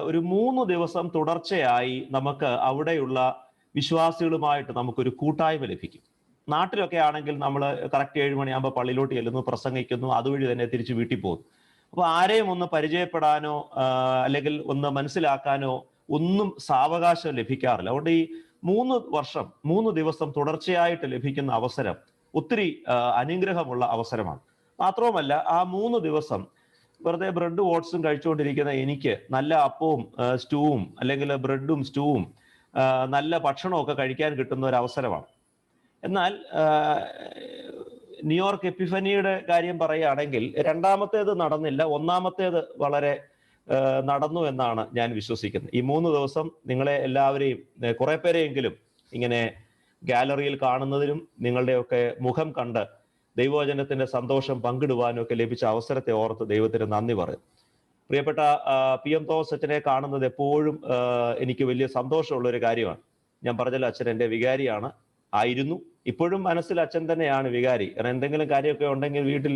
ഒരു 3 ദിവസം തുടർച്ചയായി നമുക്ക് അവിടെയുള്ള വിശ്വാസികളുമായിട്ട് നമുക്കൊരു കൂട്ടായ്മ ലഭിക്കും. നാട്ടിലൊക്കെ ആണെങ്കിൽ നമ്മൾ കറക്റ്റ് 7 മണിയാകുമ്പോൾ പള്ളിയിലോട്ട് ചെല്ലുന്നു, പ്രസംഗിക്കുന്നു, അതുവഴി തന്നെ തിരിച്ച് വീട്ടിൽ പോകുന്നു. അപ്പോൾ ആരെയും ഒന്ന് പരിചയപ്പെടാനോ അല്ലെങ്കിൽ ഒന്ന് മനസ്സിലാക്കാനോ ഒന്നും സാവകാശം ലഭിക്കാറില്ല. അതുകൊണ്ട് ഈ 3 ദിവസം തുടർച്ചയായിട്ട് ലഭിക്കുന്ന അവസരം ഒത്തിരി അനുഗ്രഹമുള്ള അവസരമാണ്. മാത്രവുമല്ല, ആ 3 ദിവസം വെറുതെ ബ്രെഡ് ഓട്സും കഴിച്ചുകൊണ്ടിരിക്കുന്ന എനിക്ക് നല്ല അപ്പവും സ്റ്റൂവും അല്ലെങ്കിൽ ബ്രെഡും സ്റ്റൂവും നല്ല ഭക്ഷണമൊക്കെ കഴിക്കാൻ കിട്ടുന്ന ഒരു അവസരമാണ്. എന്നാൽ ന്യൂയോർക്ക് എപ്പിഫനിയുടെ കാര്യം പറയുകയാണെങ്കിൽ, രണ്ടാമത്തേത് നടന്നില്ല, ഒന്നാമത്തേത് വളരെ നടന്നു എന്നാണ് ഞാൻ വിശ്വസിക്കുന്നത്. ഈ 3 ദിവസം നിങ്ങളെ എല്ലാവരെയും, കുറെ പേരെയെങ്കിലും ഇങ്ങനെ ഗാലറിയിൽ കാണുന്നതിനും നിങ്ങളുടെയൊക്കെ മുഖം കണ്ട് ദൈവവചനത്തിന്റെ സന്തോഷം പങ്കിടുവാനും ഒക്കെ ലഭിച്ച അവസരത്തെ ഓർത്ത് ദൈവത്തിന് നന്ദി പറയും. പ്രിയപ്പെട്ട PM തോമസ് അച്ഛനെ കാണുന്നത് എപ്പോഴും എനിക്ക് വലിയ സന്തോഷമുള്ള ഒരു കാര്യമാണ്. ഞാൻ പറഞ്ഞല്ലോ, അച്ഛൻ എൻ്റെ വികാരിയാണ്, ആയിരുന്നു, ഇപ്പോഴും മനസ്സിൽ അച്ഛൻ തന്നെയാണ് വികാരി. കാരണം എന്തെങ്കിലും കാര്യമൊക്കെ ഉണ്ടെങ്കിൽ വീട്ടിൽ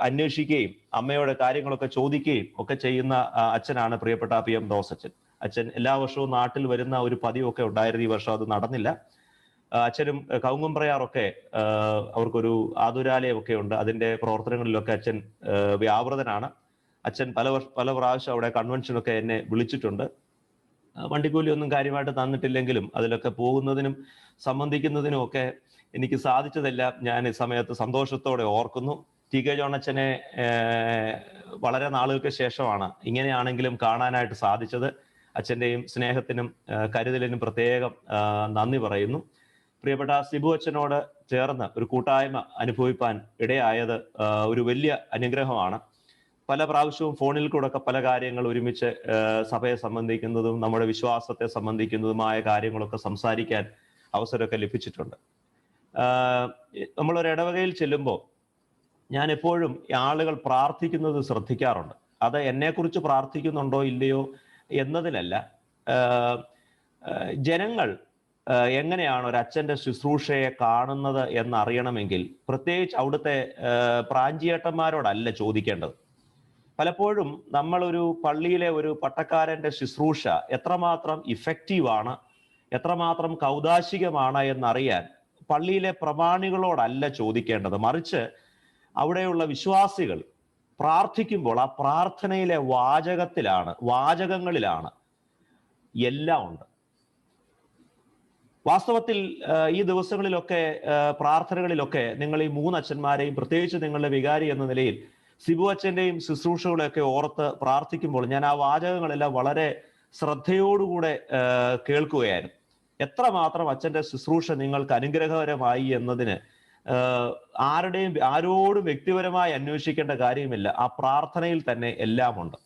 അന്വേഷിക്കുകയും അമ്മയോട് കാര്യങ്ങളൊക്കെ ചോദിക്കുകയും ഒക്കെ ചെയ്യുന്ന അച്ഛനാണ് പ്രിയപ്പെട്ട PM തോമസ് അച്ഛൻ. അച്ഛൻ എല്ലാ വർഷവും നാട്ടിൽ വരുന്ന ഒരു പതിവൊക്കെ ഉണ്ടായിരുന്നു. ഈ വർഷം അത് നടന്നില്ല. അച്ഛനും കൗങ്ങുംപ്രയാറൊക്കെ അവർക്കൊരു ആതുരാലയമൊക്കെ ഉണ്ട്. അതിന്റെ പ്രവർത്തനങ്ങളിലൊക്കെ അച്ഛൻ വ്യാപൃതനാണ്. അച്ഛൻ പല പ്രാവശ്യം അവിടെ കൺവെൻഷനൊക്കെ എന്നെ വിളിച്ചിട്ടുണ്ട്. വണ്ടിക്കൂലി ഒന്നും കാര്യമായിട്ട് തന്നിട്ടില്ലെങ്കിലും അതിലൊക്കെ പോകുന്നതിനും സംബന്ധിക്കുന്നതിനും ഒക്കെ എനിക്ക് സാധിച്ചതെല്ലാം ഞാൻ ഈ സമയത്ത് സന്തോഷത്തോടെ ഓർക്കുന്നു. TK ജോൺ അച്ഛനെ വളരെ നാളുകൾക്ക് ശേഷമാണ് ഇങ്ങനെയാണെങ്കിലും കാണാനായിട്ട് സാധിച്ചത്. അച്ഛൻ്റെയും സ്നേഹത്തിനും കരുതലിനും പ്രത്യേകം നന്ദി പറയുന്നു. പ്രിയപ്പെട്ട സിബു അച്ഛനോട് ചേർന്ന് ഒരു കൂട്ടായ്മ അനുഭവിപ്പാൻ ഇടയായത് ഒരു വലിയ അനുഗ്രഹമാണ്. പല പ്രാവശ്യവും ഫോണിൽ കൂടെ ഒക്കെ പല കാര്യങ്ങൾ ഒരുമിച്ച് സഭയെ സംബന്ധിക്കുന്നതും നമ്മുടെ വിശ്വാസത്തെ സംബന്ധിക്കുന്നതുമായ കാര്യങ്ങളൊക്കെ സംസാരിക്കാൻ അവസരമൊക്കെ ലഭിച്ചിട്ടുണ്ട്. നമ്മളൊരു ഇടവകയിൽ ചെല്ലുമ്പോൾ ഞാൻ എപ്പോഴും ആളുകൾ പ്രാർത്ഥിക്കുന്നത് ശ്രദ്ധിക്കാറുണ്ട്. അത് എന്നെക്കുറിച്ച് പ്രാർത്ഥിക്കുന്നുണ്ടോ ഇല്ലയോ എന്നതിലല്ല, ജനങ്ങൾ എങ്ങനെയാണ് ഒരു അച്ഛൻ്റെ ശുശ്രൂഷയെ കാണുന്നത് എന്നറിയണമെങ്കിൽ പ്രത്യേകിച്ച് അവിടുത്തെ പ്രാഞ്ചിയേട്ടന്മാരോടല്ല ചോദിക്കേണ്ടത്. പലപ്പോഴും നമ്മളൊരു പള്ളിയിലെ ഒരു പട്ടക്കാരൻ്റെ ശുശ്രൂഷ എത്രമാത്രം ഇഫക്റ്റീവാണ്, എത്രമാത്രം കൗദാശികമാണ് എന്നറിയാൻ പള്ളിയിലെ പ്രമാണികളോടല്ല ചോദിക്കേണ്ടത്. മറിച്ച് അവിടെയുള്ള വിശ്വാസികൾ പ്രാർത്ഥിക്കുമ്പോൾ ആ പ്രാർത്ഥനയിലെ വാചകങ്ങളിലാണ് എല്ലാം ഉണ്ട്. വാസ്തവത്തിൽ ഈ ദിവസങ്ങളിലൊക്കെ പ്രാർത്ഥനകളിലൊക്കെ നിങ്ങൾ ഈ 3 അച്ഛന്മാരെയും പ്രത്യേകിച്ച് നിങ്ങളുടെ വികാരി എന്ന നിലയിൽ സിബു അച്ഛൻ്റെയും ശുശ്രൂഷകളെയൊക്കെ ഓർത്ത് പ്രാർത്ഥിക്കുമ്പോൾ ഞാൻ ആ വാചകങ്ങളെല്ലാം വളരെ ശ്രദ്ധയോടുകൂടെ കേൾക്കുകയായിരുന്നു. എത്രമാത്രം അച്ഛൻ്റെ ശുശ്രൂഷ നിങ്ങൾക്ക് അനുഗ്രഹകരമായി എന്നതിന് ആരോടും വ്യക്തിപരമായി അന്വേഷിക്കേണ്ട കാര്യമില്ല. ആ പ്രാർത്ഥനയിൽ തന്നെ എല്ലാം ഉണ്ട്.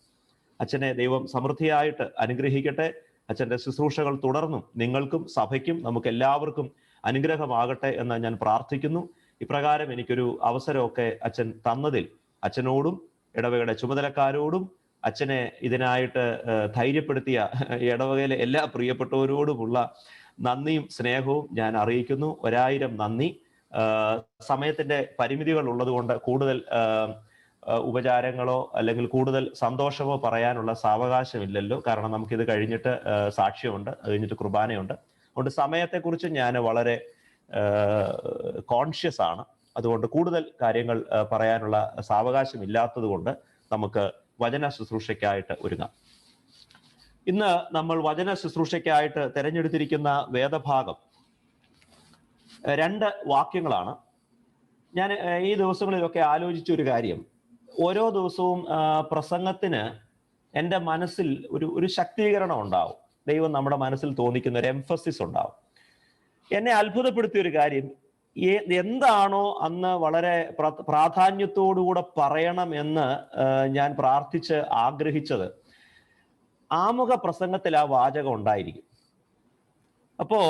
അച്ഛനെ ദൈവം സമൃദ്ധിയായിട്ട് അനുഗ്രഹിക്കട്ടെ. അച്ഛൻ്റെ ശുശ്രൂഷകൾ തുടർന്നും നിങ്ങൾക്കും സഭയ്ക്കും നമുക്ക് എല്ലാവർക്കും അനുഗ്രഹമാകട്ടെ എന്ന് ഞാൻ പ്രാർത്ഥിക്കുന്നു. ഇപ്രകാരം എനിക്കൊരു അവസരമൊക്കെ അച്ഛൻ തന്നതിൽ അച്ഛനോടും ഇടവകയുടെ ചുമതലക്കാരോടും അച്ഛനെ ഇതിനായിട്ട് ധൈര്യപ്പെടുത്തിയ ഇടവകയിലെ എല്ലാ പ്രിയപ്പെട്ടവരോടുമുള്ള നന്ദിയും സ്നേഹവും ഞാൻ അറിയിക്കുന്നു. 1000 നന്ദി. സമയത്തിന്റെ പരിമിതികൾ ഉള്ളതുകൊണ്ട് കൂടുതൽ ഉപചാരങ്ങളോ അല്ലെങ്കിൽ കൂടുതൽ സന്തോഷമോ പറയാനുള്ള സാവകാശമില്ലല്ലോ. കാരണം നമുക്കിത് കഴിഞ്ഞിട്ട് സാക്ഷ്യമുണ്ട്, അത് കഴിഞ്ഞിട്ട് കുർബാനയുണ്ട്. അതുകൊണ്ട് സമയത്തെക്കുറിച്ച് ഞാൻ വളരെ കോൺഷ്യസ് ആണ്. അതുകൊണ്ട് കൂടുതൽ കാര്യങ്ങൾ പറയാനുള്ള സാവകാശമില്ലാത്തത് കൊണ്ട് നമുക്ക് വചന ശുശ്രൂഷയ്ക്കായിട്ട് ഒരുങ്ങാം. ഇന്ന് നമ്മൾ വചന ശുശ്രൂഷയ്ക്കായിട്ട് തിരഞ്ഞെടുത്തിരിക്കുന്ന വേദഭാഗം 2 വാക്യങ്ങളാണ്. ഞാൻ ഈ ദിവസങ്ങളിലൊക്കെ ആലോചിച്ച ഒരു കാര്യം, ഓരോ ദിവസവും പ്രസംഗത്തിന് എൻ്റെ മനസ്സിൽ ഒരു ശക്തീകരണം ഉണ്ടാവും. ദൈവം നമ്മുടെ മനസ്സിൽ തോന്നിക്കുന്ന ഒരു എംഫസിസ് ഉണ്ടാവും. എന്നെ അത്ഭുതപ്പെടുത്തിയ ഒരു കാര്യം, എന്താണോ അന്ന് വളരെ പ്രാധാന്യത്തോടുകൂടെ പറയണം എന്ന് ഞാൻ പ്രാർത്ഥിച്ച് ആഗ്രഹിച്ചത്, ആമുഖ പ്രസംഗത്തിൽ ആ വാചകം ഉണ്ടായിരിക്കും. അപ്പോ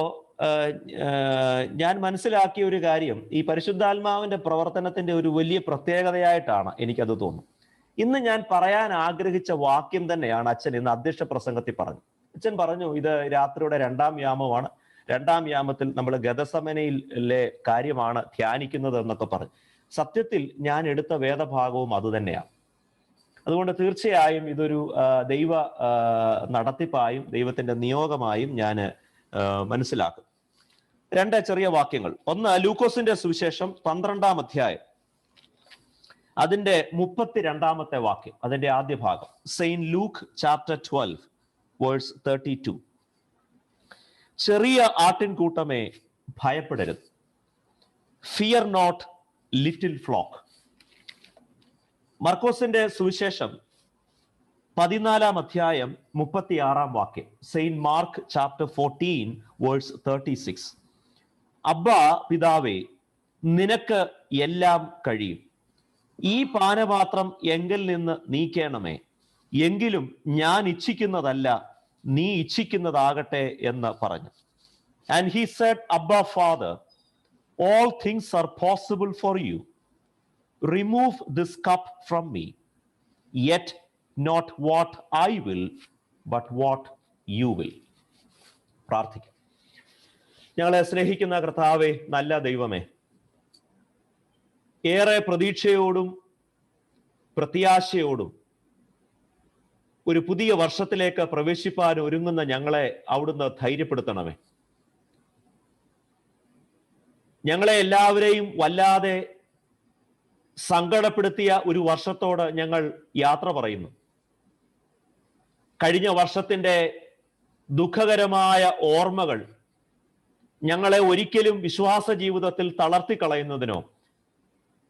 ഞാൻ മനസ്സിലാക്കിയ ഒരു കാര്യം, ഈ പരിശുദ്ധാത്മാവിന്റെ പ്രവർത്തനത്തിന്റെ ഒരു വലിയ പ്രത്യേകതയായിട്ടാണ് എനിക്കത് തോന്നുന്നത്. ഇന്ന് ഞാൻ പറയാൻ ആഗ്രഹിച്ച വാക്യം തന്നെയാണ് അച്ഛൻ ഇന്ന് അധ്യക്ഷ പ്രസംഗത്തിൽ പറഞ്ഞു. അച്ഛൻ പറഞ്ഞു ഇത് രാത്രിയുടെ 2-ാം യാമമാണ്, 2-ാം യാമത്തിൽ നമ്മൾ ഗദസമനയിലെ കാര്യമാണ് ധ്യാനിക്കുന്നത് എന്നൊക്കെ പറഞ്ഞു. സത്യത്തിൽ ഞാൻ എടുത്ത വേദഭാഗവും അതുതന്നെയാണ്. അതുകൊണ്ട് തീർച്ചയായും ഇതൊരു ദൈവ നടത്തിപ്പായും ദൈവത്തിന്റെ നിയോഗമായും ഞാൻ മനസ്സിലാക്കും. 2 ചെറിയ വാക്യങ്ങൾ. ഒന്ന്, ലൂക്കോസിന്റെ സുവിശേഷം 12-ാം അധ്യായം അതിന്റെ 32-ാമത്തെ വാക്യം, അതിന്റെ ആദ്യ ഭാഗം. Saint Luke chapter 12 verse 32. ചെറിയ ആട്ടിൻകൂട്ടമേ ഭയപ്പെടരുത്, ഫിയർ നോട്ട് ലിറ്റിൽ ഫ്ലോക്ക്. മർക്കോസിന്റെ സുവിശേഷം 14-ാം അധ്യായം 36-ാം വാക്യം. Saint Mark chapter 14 verse 36. അബ്ബാ പിതാവേ, നിനക്ക് എല്ലാം കഴിയും, ഈ പാനപാത്രം എങ്കിൽ നിന്ന് നീക്കേണമേ, എങ്കിലും ഞാൻ ഇച്ഛിക്കുന്നതല്ല നീ ഇച്ഛിക്കുന്നതാകട്ടെ എന്ന് പറഞ്ഞു. ആൻഡ് ഹി സെഡ്, അബ്ബാ father, all things are possible for you. Remove this cup from me, yet not what I will, but what you will. പ്രാർത്ഥിക്കാം. ഞങ്ങളെ സ്നേഹിക്കുന്ന കർത്താവേ, നല്ല ദൈവമേ, ഏറെ പ്രതീക്ഷയോടും പ്രത്യാശയോടും ഒരു പുതിയ വർഷത്തിലേക്ക് പ്രവേശിപ്പാൻ ഒരുങ്ങുന്ന ഞങ്ങളെ അവിടുന്ന് ധൈര്യപ്പെടുത്തണമേ. ഞങ്ങളെ എല്ലാവരെയും വല്ലാതെ സങ്കടപ്പെടുത്തിയ ഒരു വർഷത്തോട് ഞങ്ങൾ യാത്ര പറയുന്നു. കഴിഞ്ഞ വർഷത്തിന്റെ ദുഃഖകരമായ ഓർമ്മകൾ ഞങ്ങളെ ഒരിക്കലും വിശ്വാസ ജീവിതത്തിൽ തളർത്തിക്കളയുന്നതിനോ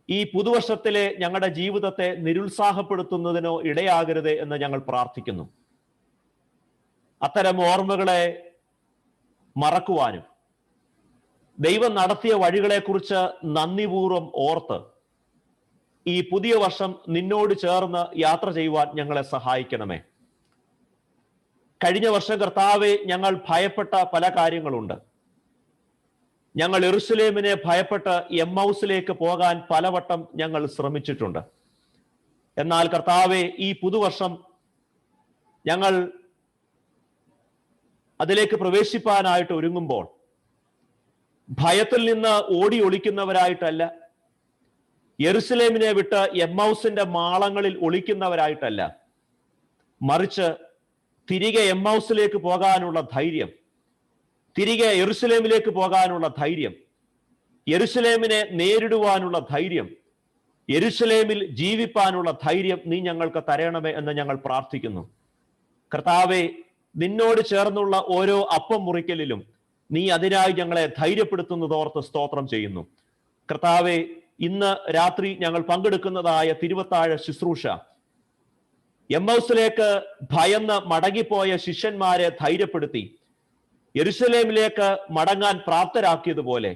ഈ പുതുവർഷത്തിലെ ഞങ്ങളുടെ ജീവിതത്തെ നിരുത്സാഹപ്പെടുത്തുന്നതിനോ ഇടയാകരുത് എന്ന് ഞങ്ങൾ പ്രാർത്ഥിക്കുന്നു. അത്തരം ഓർമ്മകളെ മറക്കുവാനും ദൈവം നടത്തിയ വഴികളെക്കുറിച്ച് നന്ദിപൂർവ്വം ഓർത്ത് ഈ പുതിയ വർഷം നിന്നോട് ചേർന്ന് യാത്ര ചെയ്യുവാൻ ഞങ്ങളെ സഹായിക്കണമേ. കഴിഞ്ഞ വർഷം കർത്താവെ, ഞങ്ങൾ ഭയപ്പെട്ട പല കാര്യങ്ങളുണ്ട്. ഞങ്ങൾ യെരുശലേമിനെ ഭയപ്പെട്ട് എമ്മൗസിലേക്ക് പോകാൻ പലവട്ടം ഞങ്ങൾ ശ്രമിച്ചിട്ടുണ്ട്. എന്നാൽ കർത്താവെ, ഈ പുതുവർഷം ഞങ്ങൾ അതിലേക്ക് പ്രവേശിപ്പാനായിട്ട് ഒരുങ്ങുമ്പോൾ ഭയത്തിൽ നിന്ന് ഓടി ഒളിക്കുന്നവരായിട്ടല്ല, യെരുശലേമിനെ വിട്ട് എമ്മൗസിന്റെ മാളങ്ങളിൽ ഒളിക്കുന്നവരായിട്ടല്ല, മറിച്ച് തിരികെ എമ്മൗസിലേക്ക് പോകാനുള്ള ധൈര്യം, തിരികെ യെരുശലേമിലേക്ക് പോകാനുള്ള ധൈര്യം, യെരുശലേമിനെ നേരിടുവാനുള്ള ധൈര്യം, യെരുശലേമിൽ ജീവിപ്പാനുള്ള ധൈര്യം നീ ഞങ്ങൾക്ക് തരണമേ എന്ന് ഞങ്ങൾ പ്രാർത്ഥിക്കുന്നു. കർത്താവെ, നിന്നോട് ചേർന്നുള്ള ഓരോ അപ്പം മുറിക്കലിലും നീ അതിനായി ഞങ്ങളെ ധൈര്യപ്പെടുത്തുന്നതോർത്ത് സ്തോത്രം ചെയ്യുന്നു. കർത്താവെ, ഇന്ന് രാത്രി ഞങ്ങൾ പങ്കെടുക്കുന്നതായ തിരുവത്താഴ ശുശ്രൂഷ എമ്മൗസിലേക്ക് ഭയന്ന് മടങ്ങിപ്പോയ ശിഷ്യന്മാരെ ധൈര്യപ്പെടുത്തി യെരുശലേമിലേക്ക് മടങ്ങാൻ പ്രാപ്തരാക്കിയതുപോലെ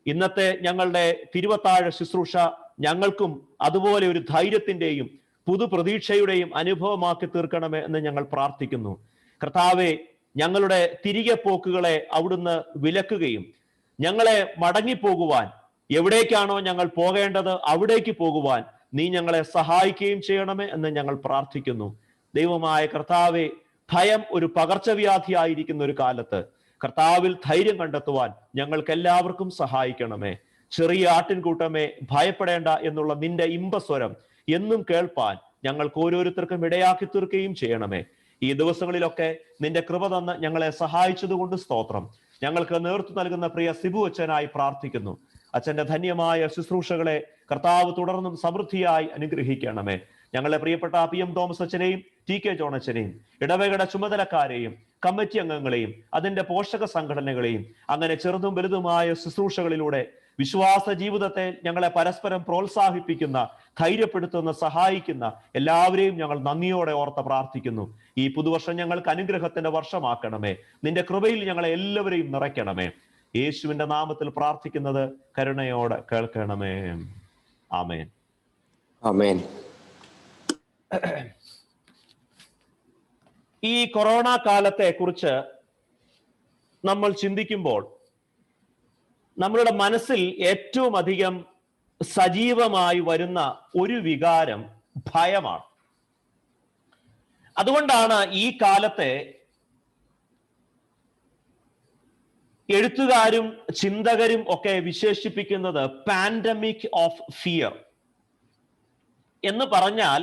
ഇന്നത്തെ ഞങ്ങളുടെ തിരുവത്താഴ ശുശ്രൂഷ ഞങ്ങൾക്കും അതുപോലെ ഒരു ധൈര്യത്തിന്റെയും പുതുപ്രതീക്ഷയുടെയും അനുഭവമാക്കി തീർക്കണമേ എന്ന് ഞങ്ങൾ പ്രാർത്ഥിക്കുന്നു. കർത്താവെ, ഞങ്ങളുടെ തിരികെ പോക്കുകളെ അവിടുന്ന് വിലക്കുകയും ഞങ്ങളെ മടങ്ങിപ്പോകുവാൻ, എവിടേക്കാണോ ഞങ്ങൾ പോകേണ്ടത് അവിടേക്ക് പോകുവാൻ നീ ഞങ്ങളെ സഹായിക്കുകയും ചെയ്യണമേ എന്ന് ഞങ്ങൾ പ്രാർത്ഥിക്കുന്നു. ദൈവമായ കർത്താവെ, ഭയം ഒരു പകർച്ചവ്യാധിയായിരിക്കുന്ന ഒരു കാലത്ത് കർത്താവിൽ ധൈര്യം കണ്ടെത്തുവാൻ ഞങ്ങൾക്ക് എല്ലാവർക്കും സഹായിക്കണമേ. ചെറിയ ആട്ടിൻകൂട്ടമേ, ഭയപ്പെടേണ്ട എന്നുള്ള നിന്റെ ഇമ്പസ്വരം എന്നും കേൾപ്പാൻ ഞങ്ങൾക്ക് ഓരോരുത്തർക്കും ഇടയാക്കി തീർക്കുകയും ചെയ്യണമേ. ഈ ദിവസങ്ങളിലൊക്കെ നിന്റെ കൃപ തന്ന് ഞങ്ങളെ സഹായിച്ചതുകൊണ്ട് സ്തോത്രം. ഞങ്ങൾക്ക് നേതൃത്വം നൽകുന്ന പ്രിയ സിബു അച്ഛനായി പ്രാർത്ഥിക്കുന്നു. അച്ഛന്റെ ധന്യമായ ശുശ്രൂഷകളെ കർത്താവ് തുടർന്നും സമൃദ്ധിയായി അനുഗ്രഹിക്കണമേ. ഞങ്ങളെ പ്രിയപ്പെട്ട PM തോമസ് അച്ഛനെയും TK ജോൺ അച്ഛനെയും ഇടവകയുടെ ചുമതലക്കാരെയും കമ്മിറ്റി അംഗങ്ങളെയും അതിന്റെ പോഷക സംഘടനകളെയും അങ്ങനെ ചെറുതും വലുതുമായ ശുശ്രൂഷകളിലൂടെ വിശ്വാസ ജീവിതത്തെ ഞങ്ങളെ പരസ്പരം പ്രോത്സാഹിപ്പിക്കുന്ന, ധൈര്യപ്പെടുത്തുന്ന, സഹായിക്കുന്ന എല്ലാവരെയും ഞങ്ങൾ നന്ദിയോടെ ഓർത്ത് പ്രാർത്ഥിക്കുന്നു. ഈ പുതുവർഷം ഞങ്ങൾക്ക് അനുഗ്രഹത്തിന്റെ വർഷമാക്കണമേ. നിന്റെ കൃപയിൽ ഞങ്ങളെ എല്ലാവരെയും നിറയ്ക്കണമേ. യേശുവിന്റെ നാമത്തിൽ പ്രാർത്ഥിക്കുന്നത് കരുണയോടെ കേൾക്കണമേ. ആമേൻ.
ആമേൻ.
ഈ കൊറോണ കാലത്തെ കുറിച്ച് നമ്മൾ ചിന്തിക്കുമ്പോൾ നമ്മളുടെ മനസ്സിൽ ഏറ്റവും അധികം സജീവമായി വരുന്ന ഒരു വികാരം ഭയമാണ്. അതുകൊണ്ടാണ് ഈ കാലത്തെ എഴുത്തുകാരും ചിന്തകരും ഒക്കെ വിശേഷിപ്പിക്കുന്നത് പാൻഡമിക് ഓഫ് ഫിയർ എന്ന് പറഞ്ഞാൽ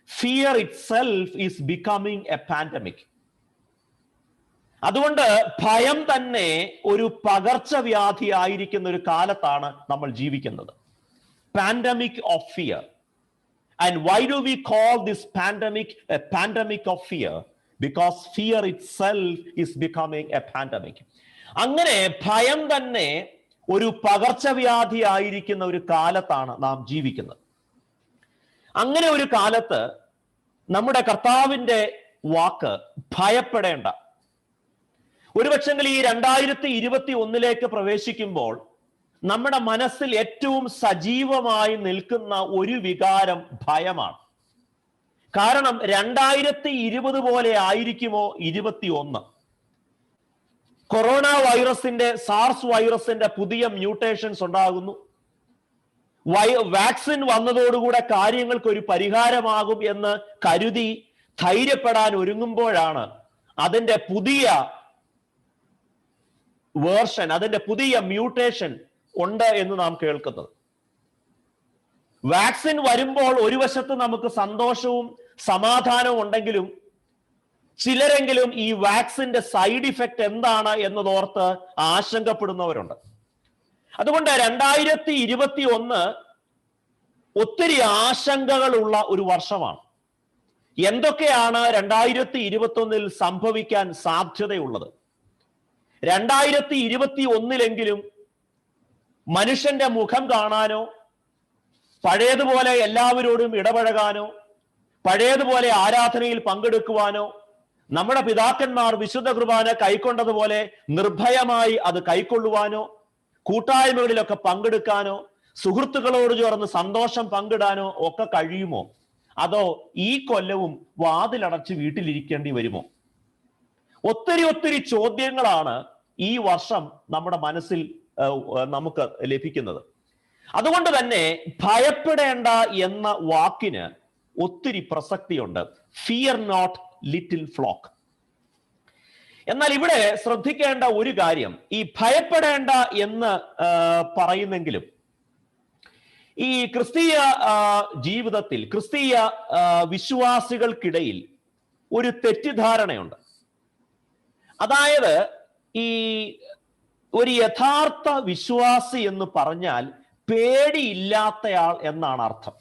fear it self is becoming A pandemic. അതുകൊണ്ട് ഭയം തന്നെ ഒരു പകർച്ചവ്യാധി ആയിരിക്കുന്ന ഒരു കാലത്താണ് നമ്മൾ ജീവിക്കുന്നത്. Pandemic of fear. And Y do we call this pandemic A pandemic of fear? Because fear it self is becoming A pandemic. അങ്ങനെ ഭയം തന്നെ ഒരു പകർച്ചവ്യാധി ആയിരിക്കുന്ന ഒരു കാലത്താണ് നാം ജീവിക്കുന്നത്. അങ്ങനെ ഒരു കാലത്ത് നമ്മുടെ കർത്താവിന്റെ വാക്ക് ഭയപ്പെടേണ്ട. ഒരുപക്ഷെങ്കിൽ ഈ 2021 പ്രവേശിക്കുമ്പോൾ നമ്മുടെ മനസ്സിൽ ഏറ്റവും സജീവമായി നിൽക്കുന്ന ഒരു വികാരം ഭയമാണ്. കാരണം 2020 പോലെ ആയിരിക്കുമോ 21? കൊറോണ വൈറസിന്റെ, സാർസ് വൈറസിന്റെ പുതിയ മ്യൂട്ടേഷൻസ് ഉണ്ടാകുന്നു. വാക്സിൻ വന്നതോടുകൂടെ കാര്യങ്ങൾക്ക് ഒരു പരിഹാരമാകും എന്ന് കരുതി ധൈര്യപ്പെടാൻ ഒരുങ്ങുമ്പോഴാണ് അതിന്റെ പുതിയ വേർഷൻ, അതിന്റെ പുതിയ മ്യൂട്ടേഷൻ ഉണ്ട് എന്ന് നാം കേൾക്കുന്നത്. വാക്സിൻ വരുമ്പോൾ ഒരു വശത്ത് നമുക്ക് സന്തോഷവും സമാധാനവും ഉണ്ടെങ്കിലും ചിലരെങ്കിലും ഈ വാക്സിന്റെ സൈഡ് ഇഫക്റ്റ് എന്താണ് എന്നതോർത്ത് ആശങ്കപ്പെടുന്നവരുണ്ട്. അതുകൊണ്ട് 2021 ഒത്തിരി ആശങ്കകളുള്ള ഒരു വർഷമാണ്. എന്തൊക്കെയാണ് 2021 സംഭവിക്കാൻ സാധ്യതയുള്ളത്? 2021 മനുഷ്യന്റെ മുഖം കാണാനോ, പഴയതുപോലെ എല്ലാവരോടും ഇടപഴകാനോ, പഴയതുപോലെ ആരാധനയിൽ പങ്കെടുക്കുവാനോ, നമ്മുടെ പിതാക്കന്മാർ വിശുദ്ധ കുർബാന കൈക്കൊണ്ടതുപോലെ നിർഭയമായി അത് കൈക്കൊള്ളുവാനോ, കൂട്ടായ്മകളിലൊക്കെ പങ്കെടുക്കാനോ, സുഹൃത്തുക്കളോട് ചേർന്ന് സന്തോഷം പങ്കിടാനോ ഒക്കെ കഴിയുമോ? അതോ ഈ കൊല്ലവും വാതിലടച്ച് വീട്ടിലിരിക്കേണ്ടി വരുമോ? ഒത്തിരി ചോദ്യങ്ങളാണ് ഈ വർഷം നമ്മുടെ മനസ്സിൽ നമുക്ക് ലഭിക്കുന്നത്. അതുകൊണ്ട് തന്നെ ഭയപ്പെടേണ്ട എന്ന വാക്കിന് ഒത്തിരി പ്രസക്തിയുണ്ട്. Fear not little flock. എന്നാൽ ഇവിടെ ശ്രദ്ധിക്കേണ്ട ഒരു കാര്യം, ഈ ഭയപ്പെടേണ്ട എന്ന് പറയുന്നെങ്കിലും ഈ ക്രിസ്തീയ ജീവിതത്തിൽ, ക്രിസ്തീയ വിശ്വാസികൾക്കിടയിൽ ഒരു തെറ്റിദ്ധാരണയുണ്ട്. അതായത് ഈ ഒരു യഥാർത്ഥ വിശ്വാസി എന്ന് പറഞ്ഞാൽ പേടിയില്ലാത്തയാൾ എന്നാണ് അർത്ഥം.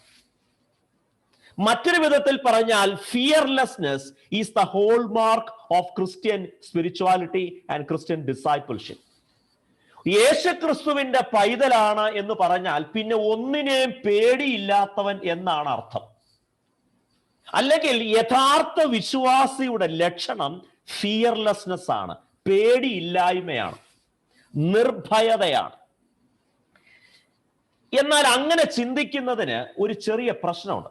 മറ്റൊരു വിധത്തിൽ പറഞ്ഞാൽ fearlessness is the whole mark of Christian spirituality and Christian discipleship. യേശുക്രിസ്തുവിന്റെ പൈതലാണ് എന്ന് പറഞ്ഞാൽ പിന്നെ ഒന്നിനെയും പേടിയില്ലാത്തവൻ എന്നാണ് അർത്ഥം. അല്ലെങ്കിൽ യഥാർത്ഥ വിശ്വാസിയുടെ ലക്ഷണം ഫിയർലെസ്നെസ് ആണ്, പേടിയില്ലായ്മയാണ്, നിർഭയതയാണ്. എന്നാൽ അങ്ങനെ ചിന്തിക്കുന്നതിന് ഒരു ചെറിയ പ്രശ്നമുണ്ട്.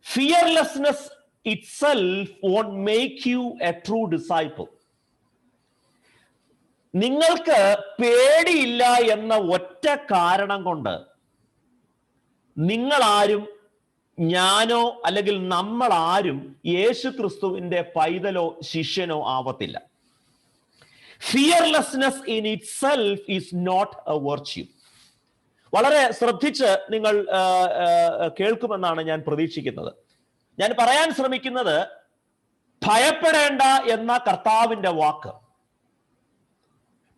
Fearlessness itself won't make you a true disciple. നിങ്ങൾക്ക് പേടിയില്ല എന്ന ഒറ്റ കാരണം കൊണ്ട് നിങ്ങളാരും, ഞാനോ അല്ലെങ്കിൽ നമ്മൾ ആരും യേശു ക്രിസ്തുവിന്റെ പൈതലോ ശിഷ്യനോ ആവത്തില്ല. Fearlessness in itself is not a virtue. വളരെ ശ്രദ്ധിച്ച് നിങ്ങൾ കേൾക്കുമെന്നാണ് ഞാൻ പ്രതീക്ഷിക്കുന്നത്. ഞാൻ പറയാൻ ശ്രമിക്കുന്നത്, ഭയപ്പെടേണ്ട എന്ന കർത്താവിന്റെ വാക്ക്,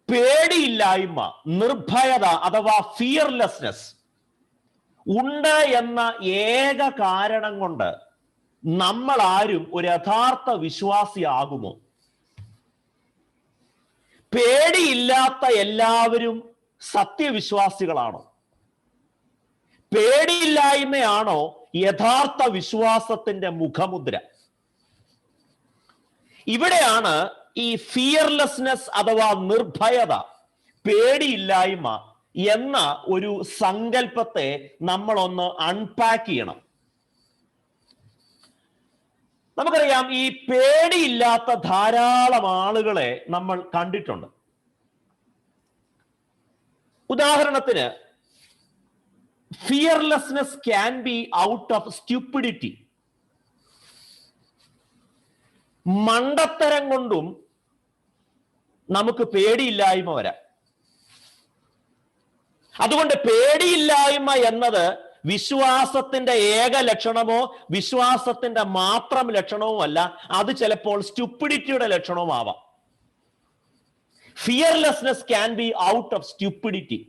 പേടിയില്ലായ്മ, നിർഭയത അഥവാ ഫിയർലെസ്നെസ് ഉണ്ട് എന്ന ഏക കാരണം കൊണ്ട് നമ്മൾ ആരും ഒരു യഥാർത്ഥ വിശ്വാസിയാകുമോ? പേടിയില്ലാത്ത എല്ലാവരും സത്യവിശ്വാസികളാണോ? പേടിയില്ലായ്മയാണോ യഥാർത്ഥ വിശ്വാസത്തിന്റെ മുഖമുദ്ര? ഇവിടെയാണ് ഈ ഫിയർലെസ്നെസ് അഥവാ നിർഭയത, പേടിയില്ലായ്മ എന്ന ഒരു സങ്കല്പത്തെ നമ്മളൊന്ന് അൺപാക്ക് ചെയ്യണം. നമുക്കറിയാം, ഈ പേടിയില്ലാത്ത ധാരാളം ആളുകളെ നമ്മൾ കണ്ടിട്ടുണ്ട്. ഉദാഹരണത്തിന്, fearlessness can be out of stupidity. മണ്ടത്തരം കൊണ്ടും നമുക്ക് പേടിയില്ലായ്മ വരാം. അതുകൊണ്ട് പേടിയില്ലായ്മ എന്നത് വിശ്വാസത്തിന്റെ ഏക ലക്ഷണമോ വിശ്വാസത്തിന്റെ മാത്രം ലക്ഷണവുമല്ല, അത് ചിലപ്പോൾ സ്റ്റുപ്പിഡിറ്റിയുടെ ലക്ഷണവുമാവാം. Fearlessness can be out of stupidity.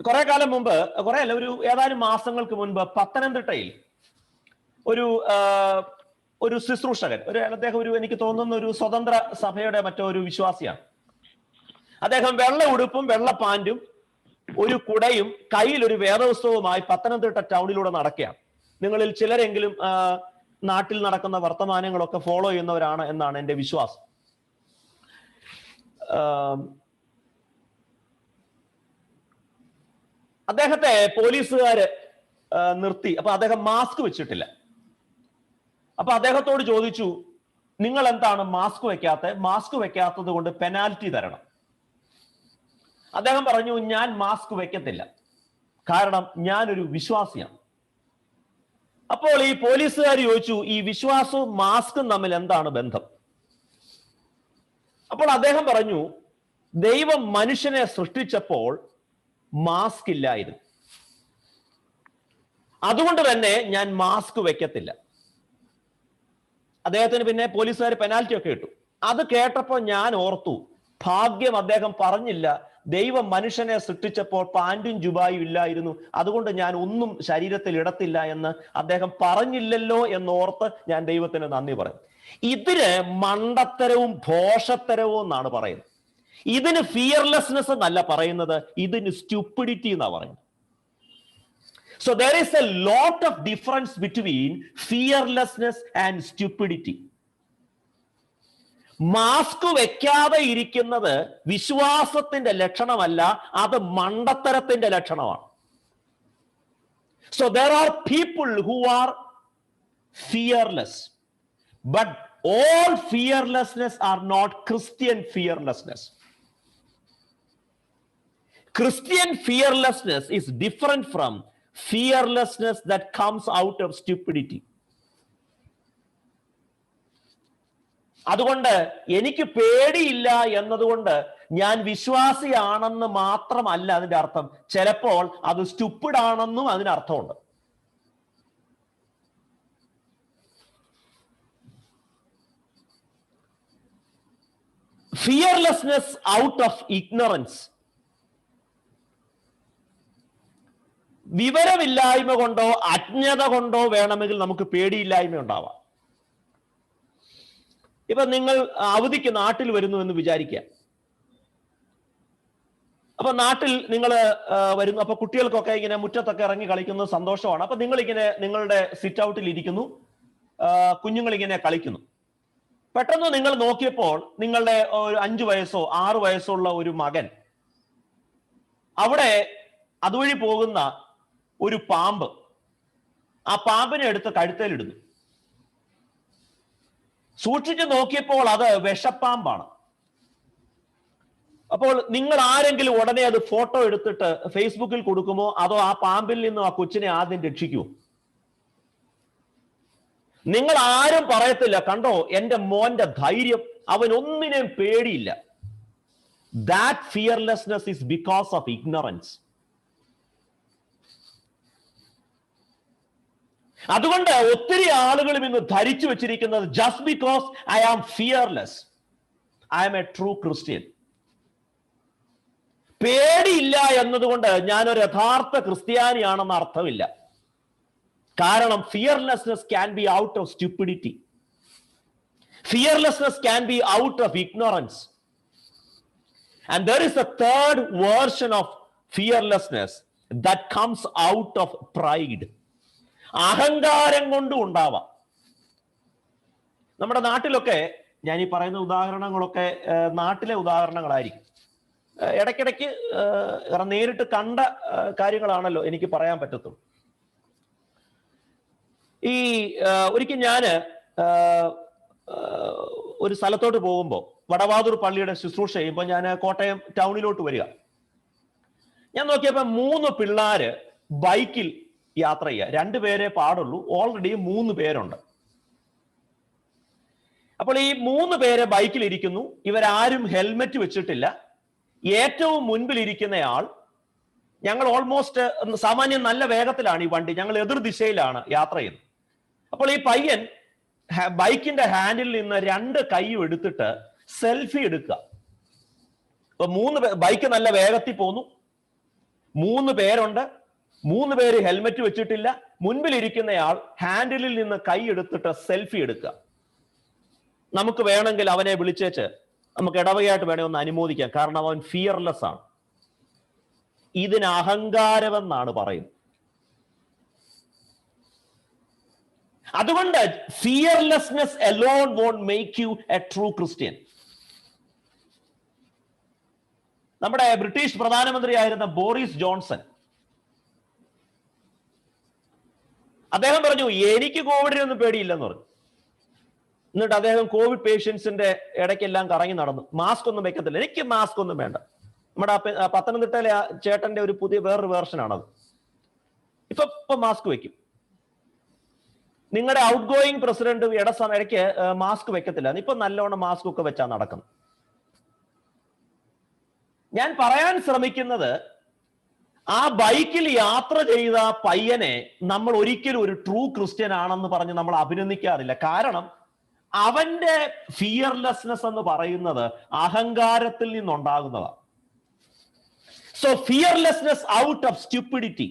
കുറെ കാലം മുമ്പ്, കുറെ അല്ല, ഒരു ഏതാനും മാസങ്ങൾക്ക് മുൻപ് പത്തനംതിട്ടയിൽ ഒരു ശുശ്രൂഷകൻ, അദ്ദേഹം എനിക്ക് തോന്നുന്ന ഒരു സ്വതന്ത്ര സഭയുടെ മറ്റൊരു വിശ്വാസിയാണ്. അദ്ദേഹം വെള്ള ഉടുപ്പും വെള്ള പാന്റും ഒരു കുടയും കയ്യിൽ ഒരു വേദപുസ്തകവുമായി പത്തനംതിട്ട ടൗണിലൂടെ നടക്കുകയാണ്. നിങ്ങളിൽ ചിലരെങ്കിലും നാട്ടിൽ നടക്കുന്ന വർത്തമാനങ്ങളൊക്കെ ഫോളോ ചെയ്യുന്നവരാണ് എന്നാണ് എൻ്റെ വിശ്വാസം. അദ്ദേഹത്തെ പോലീസുകാര് നിർത്തി. അപ്പൊ അദ്ദേഹം മാസ്ക് വെച്ചിട്ടില്ല. അപ്പൊ അദ്ദേഹത്തോട് ചോദിച്ചു, നിങ്ങൾ എന്താണ് മാസ്ക് വെക്കാത്തത്? മാസ്ക് വെക്കാത്തത് കൊണ്ട് പെനാൽറ്റി തരണം. അദ്ദേഹം പറഞ്ഞു, ഞാൻ മാസ്ക് വെക്കത്തില്ല, കാരണം ഞാനൊരു വിശ്വാസിയാണ്. അപ്പോൾ ഈ പോലീസുകാർ ചോദിച്ചു, ഈ വിശ്വാസവും മാസ്കും തമ്മിൽ എന്താണ് ബന്ധം? അപ്പോൾ അദ്ദേഹം പറഞ്ഞു, ദൈവം മനുഷ്യനെ സൃഷ്ടിച്ചപ്പോൾ മാസ്ക് ഇല്ലായിരുന്നു, അതുകൊണ്ട് തന്നെ ഞാൻ മാസ്ക് വെക്കത്തില്ല. അദ്ദേഹത്തിന് പിന്നെ പോലീസുകാർ പെനാൽറ്റി ഒക്കെ ഇട്ടു. അത് കേട്ടപ്പോൾ ഞാൻ ഓർത്തു, ഭാഗ്യം അദ്ദേഹം പറഞ്ഞില്ല, ദൈവം മനുഷ്യനെ സൃഷ്ടിച്ചപ്പോൾ പാൻറ്റും ജുബായും ഇല്ലായിരുന്നു, അതുകൊണ്ട് ഞാൻ ഒന്നും ശരീരത്തിൽ ഇടത്തില്ല എന്ന് അദ്ദേഹം പറഞ്ഞില്ലല്ലോ എന്നോർത്ത് ഞാൻ ദൈവത്തിന് നന്ദി പറയും. ഇതിന് മണ്ടത്തരവും ഭോഷത്തരവും എന്നാണ് പറയുന്നത്. ഇതിന് ഫിയർലെസ്നെസ് എന്നല്ല പറയുന്നത്, ഇതിന് സ്റ്റുപ്പിഡിറ്റി എന്നാ പറയുന്നത്. So there is a lot of difference between fearlessness and stupidity. Mask വെക്കാതെ ഇരിക്കുന്നത് വിശ്വാസത്തിന്റെ ലക്ഷണമല്ല, അത് മണ്ടത്തരത്തിന്റെ ലക്ഷണമാണ്. So there are people who are fearless, but all fearlessness are not Christian fearlessness. Christian fearlessness is different from fearlessness that comes out of stupidity. അതുകൊണ്ട് എനിക്ക് പേടിയില്ല എന്നതുകൊണ്ട് ഞാൻ വിശ്വാസിയാണെന്ന് മാത്രമല്ല അതിന്റെ അർത്ഥം, ചിലപ്പോൾ അത് സ്റ്റുപ്പിഡ് ആണെന്നും അതിന് അർത്ഥമുണ്ട്. ഫിയർലെസ്നെസ് ഔട്ട് ഓഫ് ഇഗ്നറൻസ്, വിവരമില്ലായ്മ കൊണ്ടോ അജ്ഞത കൊണ്ടോ വേണമെങ്കിൽ നമുക്ക് പേടിയില്ലായ്മ ഉണ്ടാവാം. ഇപ്പൊ നിങ്ങൾ അവധിക്ക് നാട്ടിൽ വരുന്നു എന്ന് വിചാരിക്കുക. അപ്പൊ നാട്ടിൽ നിങ്ങൾ വരുന്നു, അപ്പൊ കുട്ടികൾക്കൊക്കെ ഇങ്ങനെ മുറ്റത്തൊക്കെ ഇറങ്ങി കളിക്കുന്നത് സന്തോഷമാണ്. അപ്പൊ നിങ്ങളിങ്ങനെ നിങ്ങളുടെ സിറ്റ് ഔട്ടിൽ ഇരിക്കുന്നു, കുഞ്ഞുങ്ങൾ ഇങ്ങനെ കളിക്കുന്നു. പെട്ടെന്ന് നിങ്ങൾ നോക്കിയപ്പോൾ നിങ്ങളുടെ 5 വയസ്സോ 6 വയസ്സോ ഉള്ള ഒരു മകൻ അവിടെ അതുവഴി പോകുന്ന ഒരു പാമ്പ്, ആ പാമ്പിനെ എടുത്ത് കഴുത്തേലിടുന്നു. സൂക്ഷിച്ചു നോക്കിയപ്പോൾ അത് വിഷപ്പാമ്പാണ്. അപ്പോൾ നിങ്ങൾ ആരെങ്കിലും ഉടനെ അത് ഫോട്ടോ എടുത്തിട്ട് ഫേസ്ബുക്കിൽ കൊടുക്കുമോ, അതോ ആ പാമ്പിൽ നിന്നും ആ കൊച്ചിനെ ആദ്യം രക്ഷിക്കുമോ? നിങ്ങൾ ആരും പറയത്തില്ല, കണ്ടോ എന്റെ മോന്റെ ധൈര്യം, അവൻ ഒന്നിനെയും പേടിയില്ല. That fearlessness is because of ignorance. അതുകൊണ്ട് ഒത്തിരി ആളുകളും ഇന്ന് ധരിച്ചു വെച്ചിരിക്കുന്നത്, just because I am fearless I am a true Christian. പേടിയില്ല എന്നതുകൊണ്ട് ഞാനൊരു യഥാർത്ഥ ക്രിസ്ത്യാനിയാണെന്ന് അർത്ഥമില്ല. കാരണം fearlessness can be out of stupidity, fearlessness can be out of ignorance, and there is a third version of fearlessness that comes out of pride. അഹങ്കാരം കൊണ്ടും ഉണ്ടാവാം. നമ്മുടെ നാട്ടിലൊക്കെ ഞാൻ ഈ പറയുന്ന ഉദാഹരണങ്ങളൊക്കെ നാട്ടിലെ ഉദാഹരണങ്ങളായിരിക്കും. ഇടയ്ക്കിടയ്ക്ക് നേരിട്ട് കണ്ട കാര്യങ്ങളാണല്ലോ എനിക്ക് പറയാൻ പറ്റത്തുള്ളൂ. ഒരിക്കൽ ഞാന് ഒരു സ്ഥലത്തോട്ട് പോകുമ്പോൾ വടവാതൂർ പള്ളിയുടെ ശുശ്രൂഷ ചെയ്യുമ്പോൾ ഞാൻ കോട്ടയം ടൗണിലോട്ട് വരിക. ഞാൻ നോക്കിയപ്പോൾ 3 പിള്ളേര് ബൈക്കിൽ യാത്ര ചെയ്യുക. 2 പേരെ പാടുള്ളൂ, ഓൾറെഡി 3 പേരുണ്ട്. അപ്പോൾ ഈ 3 പേര് ബൈക്കിൽ ഇരിക്കുന്നു. ഇവരാരും ഹെൽമെറ്റ് വെച്ചിട്ടില്ല. ഏറ്റവും മുൻപിൽ ഇരിക്കുന്നയാൾ, ഞങ്ങൾ ഓൾമോസ്റ്റ് സാമാന്യം നല്ല വേഗത്തിലാണ് ഈ വണ്ടി, ഞങ്ങൾ എതിർ ദിശയിലാണ് യാത്ര ചെയ്യുന്നത്. അപ്പോൾ ഈ പയ്യൻ ബൈക്കിന്റെ ഹാൻഡിൽ നിന്ന് 2 കൈയും എടുത്തിട്ട് സെൽഫി എടുക്കുക. അപ്പൊ 3 ബൈക്ക് നല്ല വേഗത്തിൽ പോന്നു, 3 പേരുണ്ട്, 3 പേര് ഹെൽമെറ്റ് വെച്ചിട്ടില്ല. മുൻപിലിരിക്കുന്നയാൾ ഹാൻഡിലിൽ നിന്ന് കൈ എടുത്തിട്ട് സെൽഫി എടുക്കുക. നമുക്ക് വേണമെങ്കിൽ അവനെ വിളിച്ചേച്ച് നമുക്ക് ഇടവകയായിട്ട് വേണേ ഒന്ന് അനുമോദിക്കാം, കാരണം അവൻ ഫിയർലെസ് ആണ്. ഇതിന് അഹങ്കാരമെന്നാണ് പറയുന്നത്. അതുകൊണ്ട് fearlessness alone won't make you a true Christian. നമ്മുടെ ബ്രിട്ടീഷ് പ്രധാനമന്ത്രിയായിരുന്ന ബോറിസ് ജോൺസൺ, അദ്ദേഹം പറഞ്ഞു എനിക്ക് കോവിഡിനൊന്നും പേടിയില്ലെന്ന് പറഞ്ഞു. എന്നിട്ട് അദ്ദേഹം കോവിഡ് പേഷ്യൻസിന്റെ ഇടയ്ക്കെല്ലാം കറങ്ങി നടന്നു. മാസ്ക് ഒന്നും വെക്കത്തില്ല, എനിക്ക് മാസ്ക് ഒന്നും വേണ്ട. നമ്മുടെ പത്തനംതിട്ടയിലെ ചേട്ടന്റെ ഒരു പുതിയ വേറൊരു വേർഷനാണത്. ഇപ്പൊ മാസ്ക് വെക്കും. നിങ്ങളുടെ ഔട്ട് ഗോയിങ് പ്രസിഡന്റ് ഇടയ്ക്ക് മാസ്ക് വെക്കത്തില്ല, ഇപ്പൊ നല്ലോണം മാസ്ക് ഒക്കെ വെച്ചാ നടക്കുന്നത്. ഞാൻ പറയാൻ ശ്രമിക്കുന്നത്, ആ ബൈക്കിൽ യാത്ര ചെയ്ത പയ്യനെ നമ്മൾ ഒരിക്കലും ഒരു ട്രൂ ക്രിസ്ത്യൻ ആണെന്ന് പറഞ്ഞ് നമ്മൾ അഭിനന്ദിക്കാറില്ല. കാരണം അവന്റെ ഫിയർലെസ്നെസ് എന്ന് പറയുന്നത് അഹങ്കാരത്തിൽ നിന്നുണ്ടാകുന്നതാണ്. So fearlessness out of stupidity,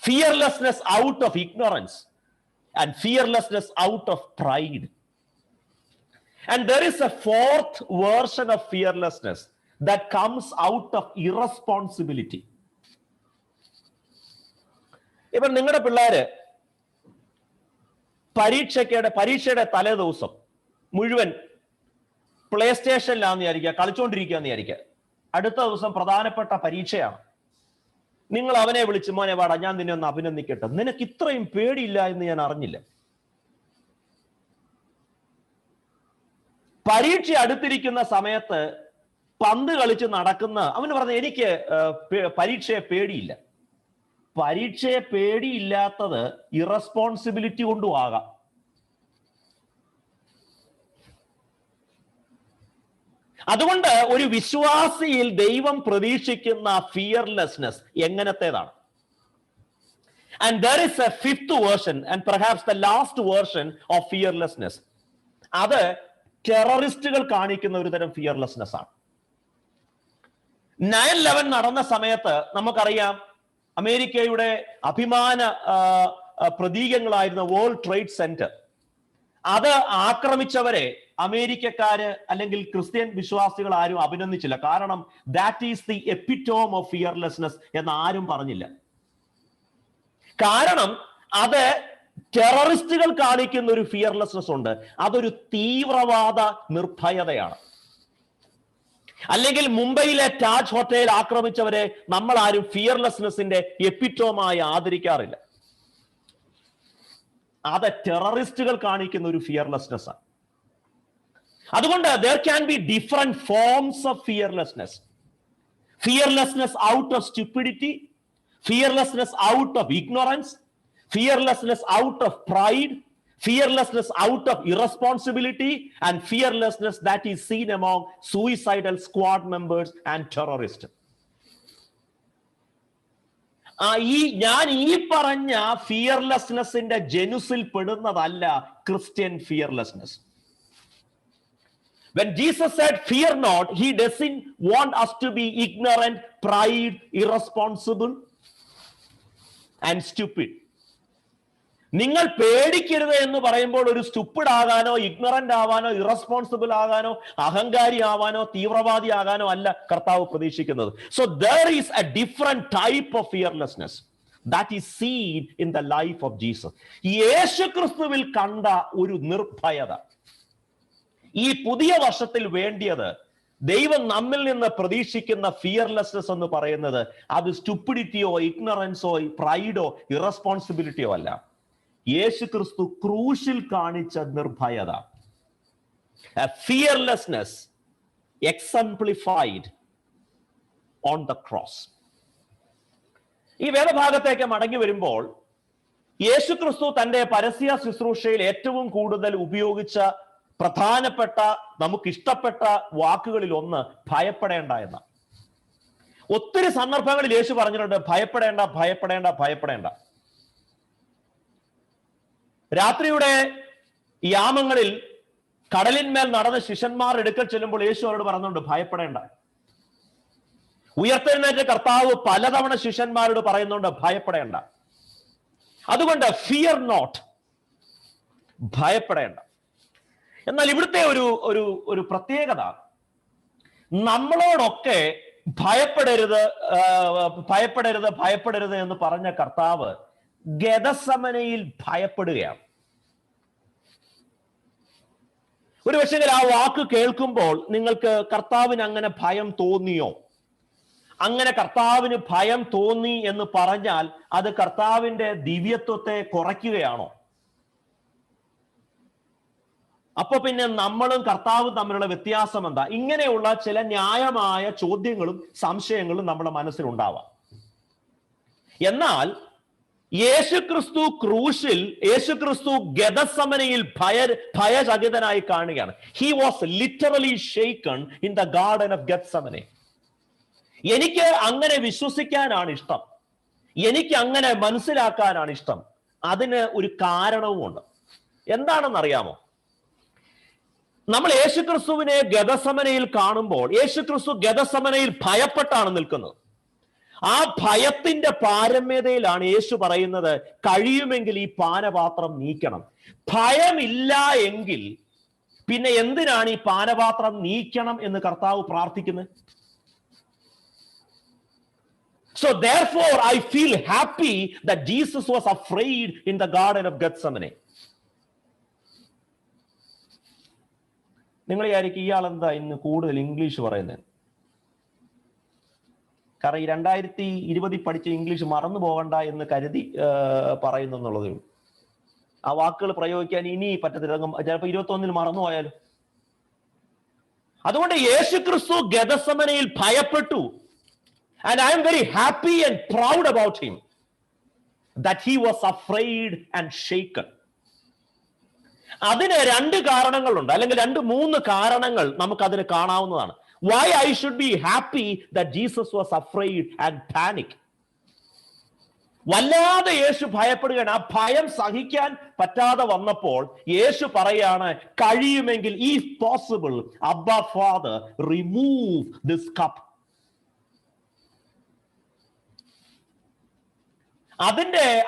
fearlessness out of ignorance, and fearlessness out of pride. And there is a 4th version of fearlessness that comes out of irresponsibility. ഇപ്പൊ നിങ്ങളുടെ പിള്ളേര് പരീക്ഷയുടെ തലേ ദിവസം മുഴുവൻ പ്ലേ സ്റ്റേഷനിലാന്ന് വിചാരിക്കുക, കളിച്ചോണ്ടിരിക്കുകയെന്ന് വിചാരിക്കുക. അടുത്ത ദിവസം പ്രധാനപ്പെട്ട പരീക്ഷയാണ്. നിങ്ങൾ അവനെ വിളിച്ച്, മോനെ വാടാ, ഞാൻ നിന്നെ ഒന്ന് അഭിനന്ദിക്കട്ടെ, നിനക്ക് ഇത്രയും പേടിയില്ല എന്ന് ഞാൻ അറിഞ്ഞില്ല. പരീക്ഷ അടുത്തിരിക്കുന്ന സമയത്ത് പന്ത് കളിച്ച് നടക്കുന്ന അവന് പറഞ്ഞു, എനിക്ക് പരീക്ഷയെ പേടിയില്ല. പരീക്ഷയെ പേടിയില്ലാത്തത് ഇറസ്പോൺസിബിലിറ്റി കൊണ്ടും ആകാം. അതുകൊണ്ട് ഒരു വിശ്വാസിയിൽ ദൈവം പ്രതീക്ഷിക്കുന്ന fearlessness എങ്ങനത്തേതാണ്? And there is a 5th version and perhaps the last version of fearlessness. അത് ടെററിസ്റ്റുകൾ കാണിക്കുന്ന ഒരു തരം ഫിയർലെസ്നെസ് ആണ്. 9/11 നടന്ന സമയത്ത് നമുക്കറിയാം, അമേരിക്കയുടെ അഭിമാന പ്രതീകങ്ങളായിരുന്ന വേൾഡ് ട്രേഡ് സെന്റർ, അത് ആക്രമിച്ചവരെ അമേരിക്കക്കാര് അല്ലെങ്കിൽ ക്രിസ്ത്യൻ വിശ്വാസികൾ ആരും അഭിനന്ദിച്ചില്ല. കാരണം that is the എപ്പിറ്റോം of fearlessness എന്ന് ആരും പറഞ്ഞില്ല. കാരണം അത് ടെററിസ്റ്റുകൾ കാണിക്കുന്ന ഒരു ഫിയർലെസ്നെസ് ഉണ്ട്. അതൊരു തീവ്രവാദ നിർഭയതയാണ്. അല്ലെങ്കിൽ മുംബൈയിലെ താജ് ഹോട്ടൽ ആക്രമിച്ചവരെ നമ്മൾ ആരും ഫിയർലെസ്നെസിന്റെ എപ്പിറ്റോമായി ആദരിക്കാറില്ല. അത് ടെററിസ്റ്റുകൾ കാണിക്കുന്ന ഒരു ഫിയർലെസ്നെസ് ആണ്. അതുകൊണ്ട് there can be different forms of fearlessness. Fearlessness out of stupidity, fearlessness out of ignorance, fearlessness out of pride, fearlessness out of irresponsibility, and fearlessness that is seen among suicidal squad members and terrorists. ഞാൻ ഈ പറഞ്ഞ ഫിയർലെസ്നെസിന്റെ ജനുസിൽ പെടുന്നതല്ല Christian fearlessness. When Jesus said, fear not, he doesn't want us to be ignorant, pride, irresponsible, and stupid. നിങ്ങൾ പേടിക്കരുത് എന്ന് പറയുമ്പോൾ ഒരു സ്റ്റുപ്പിഡ് ആകാനോ ഇഗ്നറന്റ് ആവാനോ ഇറസ്പോൺസിബിൾ ആകാനോ അഹങ്കാരി ആവാനോ തീവ്രവാദി ആകാനോ അല്ല കർത്താവ് പ്രതീക്ഷിക്കുന്നത്. So there is a different type of fearlessness that is seen in the life of Jesus. യേശുക്രിസ്തുവിൽ കണ്ട ഒരു നിർഭയത ഈ പുതിയ വർഷത്തിൽ വേണ്ടിയത്. ദൈവം നമ്മിൽ നിന്ന് പ്രതീക്ഷിക്കുന്ന ഫിയർലെസ്നെസ് എന്ന് പറയുന്നത് അത് സ്റ്റുപ്പിഡിറ്റിയോ ഇഗ്നറൻസോ പ്രൈഡോ ഇറസ്പോൺസിബിലിറ്റിയോ അല്ല. യേശുക്രിസ്തു ക്രൂശിൽ കാണിച്ച നിർഭയത. a fearlessness exemplified on the cross. ഈ വേദഭാഗത്തേക്ക് മടങ്ങി വരുമ്പോൾ യേശുക്രിസ്തു തന്റെ പരസ്യ ശുശ്രൂഷയിൽ ഏറ്റവും കൂടുതൽ ഉപയോഗിച്ച പ്രധാനപ്പെട്ട നമുക്ക് ഇഷ്ടപ്പെട്ട വാക്കുകളിൽ ഒന്ന് ഭയപ്പെടേണ്ട എന്ന. ഒത്തിരി സന്ദർഭങ്ങളിൽ യേശു പറഞ്ഞിട്ടുണ്ട് ഭയപ്പെടേണ്ട, ഭയപ്പെടേണ്ട, ഭയപ്പെടേണ്ട. രാത്രിയുടെ യാമങ്ങളിൽ കടലിന്മേൽ നടന്ന ശിഷ്യന്മാർ എടുക്കൽ ചെല്ലുമ്പോൾ യേശു അവരോട് പറഞ്ഞുകൊണ്ട് ഭയപ്പെടേണ്ട. ഉയർത്തെഴുന്നേറ്റ കർത്താവ് പലതവണ ശിഷ്യന്മാരോട് പറയുന്നുണ്ട് ഭയപ്പെടേണ്ട. അതുകൊണ്ട് ഫിയർ നോട്ട്, ഭയപ്പെടേണ്ട. എന്നാൽ ഇവിടുത്തെ ഒരു പ്രത്യേകത, നമ്മളോടൊക്കെ ഭയപ്പെടരുത് ഭയപ്പെടരുത് ഭയപ്പെടരുത് എന്ന് പറഞ്ഞ കർത്താവ് ഗെഥസമനയിൽ ഭയപ്പെടുകയാണ്. ഒരു പക്ഷേ ആ വാക്ക് കേൾക്കുമ്പോൾ നിങ്ങൾക്ക് കർത്താവിന് അങ്ങനെ ഭയം തോന്നിയോ? അങ്ങനെ കർത്താവിന് ഭയം തോന്നി എന്ന് പറഞ്ഞാൽ അത് കർത്താവിന്റെ ദിവ്യത്വത്തെ കുറയ്ക്കുകയാണോ? അപ്പൊ പിന്നെ നമ്മളും കർത്താവും തമ്മിലുള്ള വ്യത്യാസം എന്താ? ഇങ്ങനെയുള്ള ചില ന്യായമായ ചോദ്യങ്ങളും സംശയങ്ങളും നമ്മുടെ മനസ്സിലുണ്ടാവാം. എന്നാൽ യേശുക്രിസ്തു ക്രൂശിൽ, യേശുക്രിസ്തു ഗെഥസമനയിൽ ഭയചകിതനായി കാണുകയാണ്. He was literally shaken in the garden of Gethsemane. എനിക്ക് അങ്ങനെ വിശ്വസിക്കാനാണ് ഇഷ്ടം, എനിക്ക് അങ്ങനെ മനസ്സിലാക്കാനാണ് ഇഷ്ടം. അതിന് ഒരു കാരണവുമുണ്ട്. എന്താണെന്നറിയാമോ? നമ്മൾ യേശുക്രിസ്തുവിനെ ഗെഥസമനയിൽ കാണുമ്പോൾ യേശുക്രിസ്തു ഗെഥസമനയിൽ ഭയപ്പെട്ടാണ് നിൽക്കുന്നത്. ആ ഭയത്തിന്റെ പാരമ്യതയിലാണ് യേശു പറയുന്നത് കഴിയുമെങ്കിൽ ഈ പാനപാത്രം നീക്കണം. ഭയമില്ല എങ്കിൽ പിന്നെ എന്തിനാണ് ഈ പാനപാത്രം നീക്കണം എന്ന് കർത്താവ് പ്രാർത്ഥിക്കുന്നത്? So therefore I feel happy that Jesus was afraid in the garden of Gethsemane. നിങ്ങൾ വിചാരിക്കും ഇയാൾ എന്താ ഇന്ന് കൂടുതൽ ഇംഗ്ലീഷ് പറയുന്നത്? കാരണം ഈ 2020 പഠിച്ച ഇംഗ്ലീഷ് മറന്നു പോകണ്ട എന്ന് കരുതി പറയുന്നു എന്നുള്ളതേ ഉള്ളൂ. ആ വാക്കുകൾ പ്രയോഗിക്കാൻ ഇനി പറ്റത്തില്ല, ചിലപ്പോൾ 21 മറന്നു പോയാലും. അതുകൊണ്ട് യേശുക്രിസ്തു ഗെഥസമനയിൽ ഭയപ്പെട്ടു. And I am very happy and proud about him that he was afraid and shaken. അതിന് രണ്ട് കാരണങ്ങളുണ്ട്, അല്ലെങ്കിൽ 2-3 കാരണങ്ങൾ നമുക്കതിന് കാണാവുന്നതാണ്. Why I should be happy that Jesus was afraid and panic. വല്ലാതെ യേശു ഭയപ്പെടുകയാണ്. ആ ഭയം സഹിക്കാൻ പറ്റാതെ വന്നപ്പോൾ യേശു പറയാണ് കഴിയുമെങ്കിൽ if possible Abba Father remove this cup.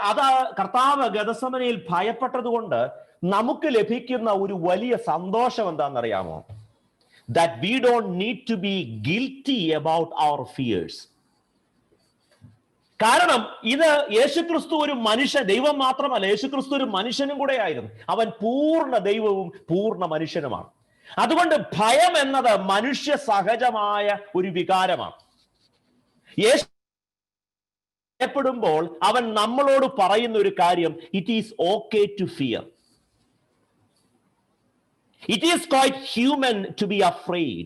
അതാ കർത്താവ് ഗെഥസമനയിൽ ഭയപ്പെട്ടത് കൊണ്ട് നമുക്ക് ലഭിക്കുന്ന ഒരു വലിയ സന്തോഷം എന്താണെന്നറിയാമോ? That we don't need to be guilty about our fears. കാരണം ഇത് യേശുക്രിസ്തു ഒരു ദൈവം മാത്രമല്ല, യേശുക്രിസ്തു ഒരു മനുഷ്യനും കൂടെ ആയിരുന്നു. അവൻ പൂർണ്ണ ദൈവവും പൂർണ്ണ മനുഷ്യനുമാണ്. അതുകൊണ്ട് ഭയം എന്നത് മനുഷ്യ സഹജമായ ഒരു വികാരമാണ്. യേശു ഭയപ്പെടുമ്പോൾ അവൻ നമ്മളോട് പറയുന്ന ഒരു കാര്യം, it is okay to fear. It is quite human to be afraid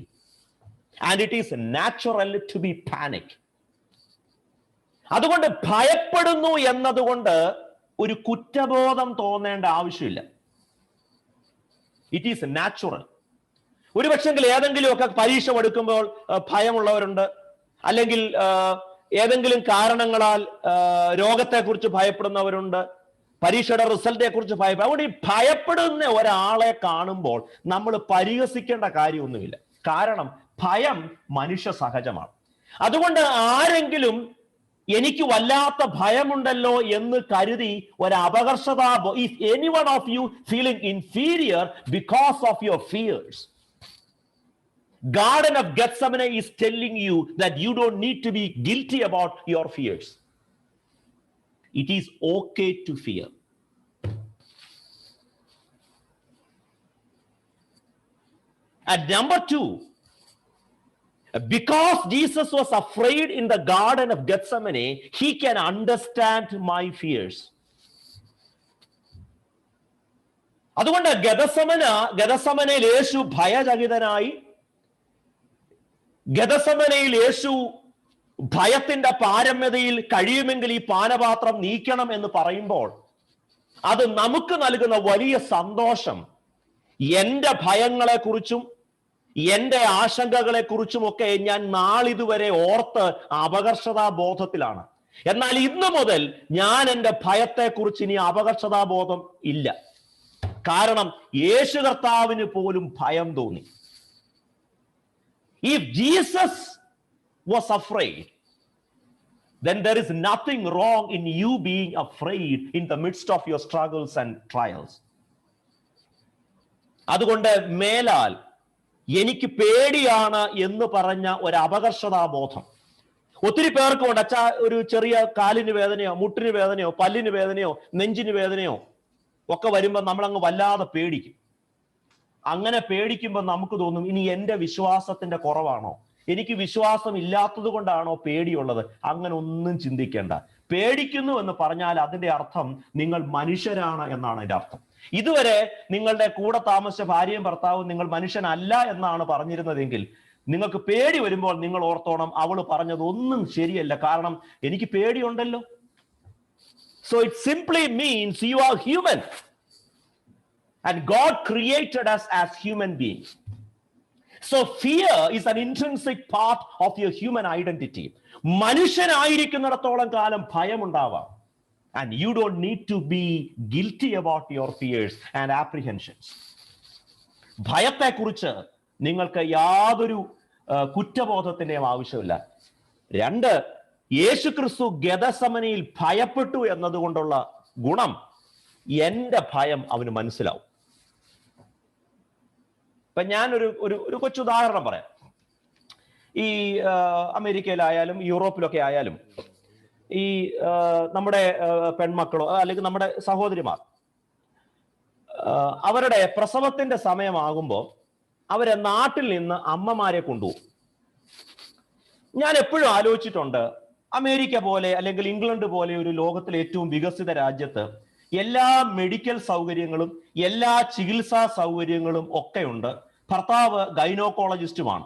and it is natural to be panic. അതുകൊണ്ട് ഭയപ്പെടുന്നു എന്നതുകൊണ്ട് ഒരു കുറ്റബോധം തോന്നേണ്ട ആവശ്യമില്ല. It is natural. ഒരുപക്ഷെങ്കിൽ ഏതെങ്കിലുമൊക്കെ പരീക്ഷ എടുക്കുമ്പോൾ ഭയമുള്ളവരുണ്ട്, അല്ലെങ്കിൽ ഏതെങ്കിലും കാരണങ്ങളാൽ രോഗത്തെക്കുറിച്ച് ഭയപ്പെടുന്നവരുണ്ട്, പരീക്ഷയുടെ റിസൾട്ടിനെ കുറിച്ച് ഭയപ്പെടും. അതുകൊണ്ട് ഈ ഭയപ്പെടുന്ന ഒരാളെ കാണുമ്പോൾ നമ്മൾ പരിഹസിക്കേണ്ട കാര്യമൊന്നുമില്ല. കാരണം ഭയം മനുഷ്യ സഹജമാണ്. അതുകൊണ്ട് ആരെങ്കിലും എനിക്ക് വല്ലാത്ത ഭയമുണ്ടല്ലോ എന്ന് കരുതി ഒരു അപകർഷത, if any one of you feeling inferior because of your fears, Garden of Gethsemane is telling you that you don't need to be guilty about your fears. It is okay to fear. And number 2, because Jesus was afraid in the Garden of Gethsemane, he can understand my fears. അതുകൊണ്ട് ഗദസമനയിൽ യേശു ഭയചകിതനായി, ഗദസമനയിൽ യേശു ഭയത്തിന്റെ പാരമ്യതയിൽ കഴിയുമെങ്കിൽ ഈ പാനപാത്രം നീക്കണം എന്ന് പറയുമ്പോൾ അത് നമുക്ക് നൽകുന്ന വലിയ സന്തോഷം എന്റെ ഭയങ്ങളെക്കുറിച്ചും എന്റെ ആശങ്കകളെക്കുറിച്ചും ഒക്കെ ഞാൻ നാളിതുവരെ ഓർത്ത് അപകർഷതാബോധത്തിലാണ്. എന്നാൽ ഇന്നു മുതൽ ഞാൻ എന്റെ ഭയത്തെക്കുറിച്ച് ഇനി അപകർഷതാബോധം ഇല്ല. കാരണം യേശു കർത്താവിന് പോലും ഭയം തോന്നി. If Jesus was afraid, then there is nothing wrong in you being afraid in the midst of your struggles and trials. അതുകൊണ്ട് മേലാൽ എനിക്ക് പേടിയാണ് എന്ന് പറഞ്ഞ ഒരു അപകർഷതാബോധം ഒത്തിരി പേർക്കുണ്ട്. അച്ഛാ, ഒരു ചെറിയ കാലിന് വേദനയോ മുട്ടിന് വേദനയോ പല്ലിന് വേദനയോ നെഞ്ചിന് വേദനയോ ഒക്കെ വരുമ്പോൾ നമ്മളങ്ങ് വല്ലാതെ പേടിക്കും. അങ്ങനെ പേടിക്കുമ്പോൾ നമുക്ക് തോന്നും, ഇനി എന്റെ വിശ്വാസത്തിന്റെ കുറവാണോ, എനിക്ക് വിശ്വാസം ഇല്ലാത്തത് കൊണ്ടാണോ പേടിയുള്ളത്? അങ്ങനെ ഒന്നും ചിന്തിക്കേണ്ട. പേടിക്കുന്നു എന്ന് പറഞ്ഞാൽ അതിന്റെ അർത്ഥം നിങ്ങൾ മനുഷ്യരാണ് എന്നാണ് അതിന്റെ അർത്ഥം. ഇതുവരെ നിങ്ങളുടെ കൂടെ താമസിച്ച ഭാര്യയും ഭർത്താവും നിങ്ങൾ മനുഷ്യനല്ല എന്നാണ് പറഞ്ഞിരുന്നതെങ്കിൽ നിങ്ങൾക്ക് പേടി വരുമ്പോൾ നിങ്ങൾ ഓർത്തോണം, അവള് പറഞ്ഞത് ഒന്നും ശരിയല്ല, കാരണം എനിക്ക് പേടിയുണ്ടല്ലോ. So it simply means you are human and God created us as human beings. So fear is an intrinsic part of your human identity. മനുഷ്യനായിരിക്കുന്നിടത്തോളം കാലം ഭയമുണ്ടാവാം. And you don't need to be guilty about your fears and apprehensions. ഭയത്തെക്കുറിച്ച് നിങ്ങൾക്ക് യാതൊരു കുറ്റബോധത്തിന്റെയും ആവശ്യമില്ല. 2, യേശുക്രിസ്തു ഗദസമനയിൽ ഭയപ്പെട്ടു എന്നതുകൊണ്ടുള്ള ഗുണം, എന്റെ ഭയം അവന് മനസ്സിലാവും. ഇപ്പൊ ഞാൻ ഒരു കൊച്ചുദാഹരണം പറയാം. ഈ അമേരിക്കയിലായാലും യൂറോപ്പിലൊക്കെ ആയാലും ഈ നമ്മുടെ പെൺമക്കളോ അല്ലെങ്കിൽ നമ്മുടെ സഹോദരിമാർ അവരുടെ പ്രസവത്തിന്റെ സമയമാകുമ്പോൾ അവരെ നാട്ടിൽ നിന്ന് അമ്മമാരെ കൊണ്ടുപോകും. ഞാൻ എപ്പോഴും ആലോചിച്ചിട്ടുണ്ട്, അമേരിക്ക പോലെ അല്ലെങ്കിൽ ഇംഗ്ലണ്ട് പോലെ ഒരു ലോകത്തിലെ ഏറ്റവും വികസിത രാജ്യത്ത് എല്ലാ മെഡിക്കൽ സൗകര്യങ്ങളും എല്ലാ ചികിത്സാ സൗകര്യങ്ങളും ഒക്കെ ഉണ്ട്. ഭർത്താവ് ഗൈനോക്കോളജിസ്റ്റുമാണ്.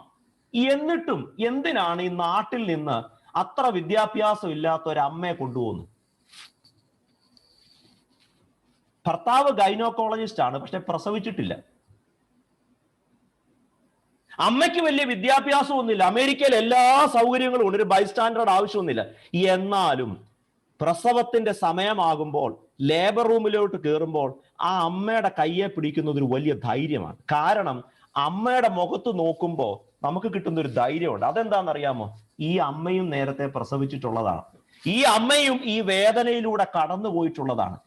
എന്നിട്ടും എന്തിനാണ് ഈ നാട്ടിൽ നിന്ന് അത്ര വിദ്യാഭ്യാസം ഇല്ലാത്ത ഒരു അമ്മയെ കൊണ്ടുപോകുന്നത്? ഭർത്താവ് ഗൈനോക്കോളജിസ്റ്റ് ആണ്, പക്ഷെ പ്രസവിച്ചിട്ടില്ല. അമ്മയ്ക്ക് വലിയ വിദ്യാഭ്യാസം ഒന്നുമില്ല, അമേരിക്കയിൽ എല്ലാ സൗകര്യങ്ങളും ഉണ്ട്, ഒരു ബൈസ്റ്റാൻഡേർഡ് ആവശ്യമൊന്നുമില്ല. എന്നാലും പ്രസവത്തിന്റെ സമയമാകുമ്പോൾ ലേബർ റൂമിലോട്ട് കയറുമ്പോൾ ആ അമ്മയുടെ കയ്യെ പിടിക്കുന്നത് ഒരു വലിയ ധൈര്യമാണ്. കാരണം അമ്മയുടെ മുഖത്ത് നോക്കുമ്പോൾ നമുക്ക് കിട്ടുന്ന ഒരു ധൈര്യമുണ്ട്. അതെന്താണെന്നറിയാമോ? ഈ അമ്മയും നേരത്തെ പ്രസവിച്ചിട്ടുള്ളതാണ്, ഈ അമ്മയും ഈ വേദനയിലൂടെ കടന്നു പോയിട്ടുള്ളതാണ്.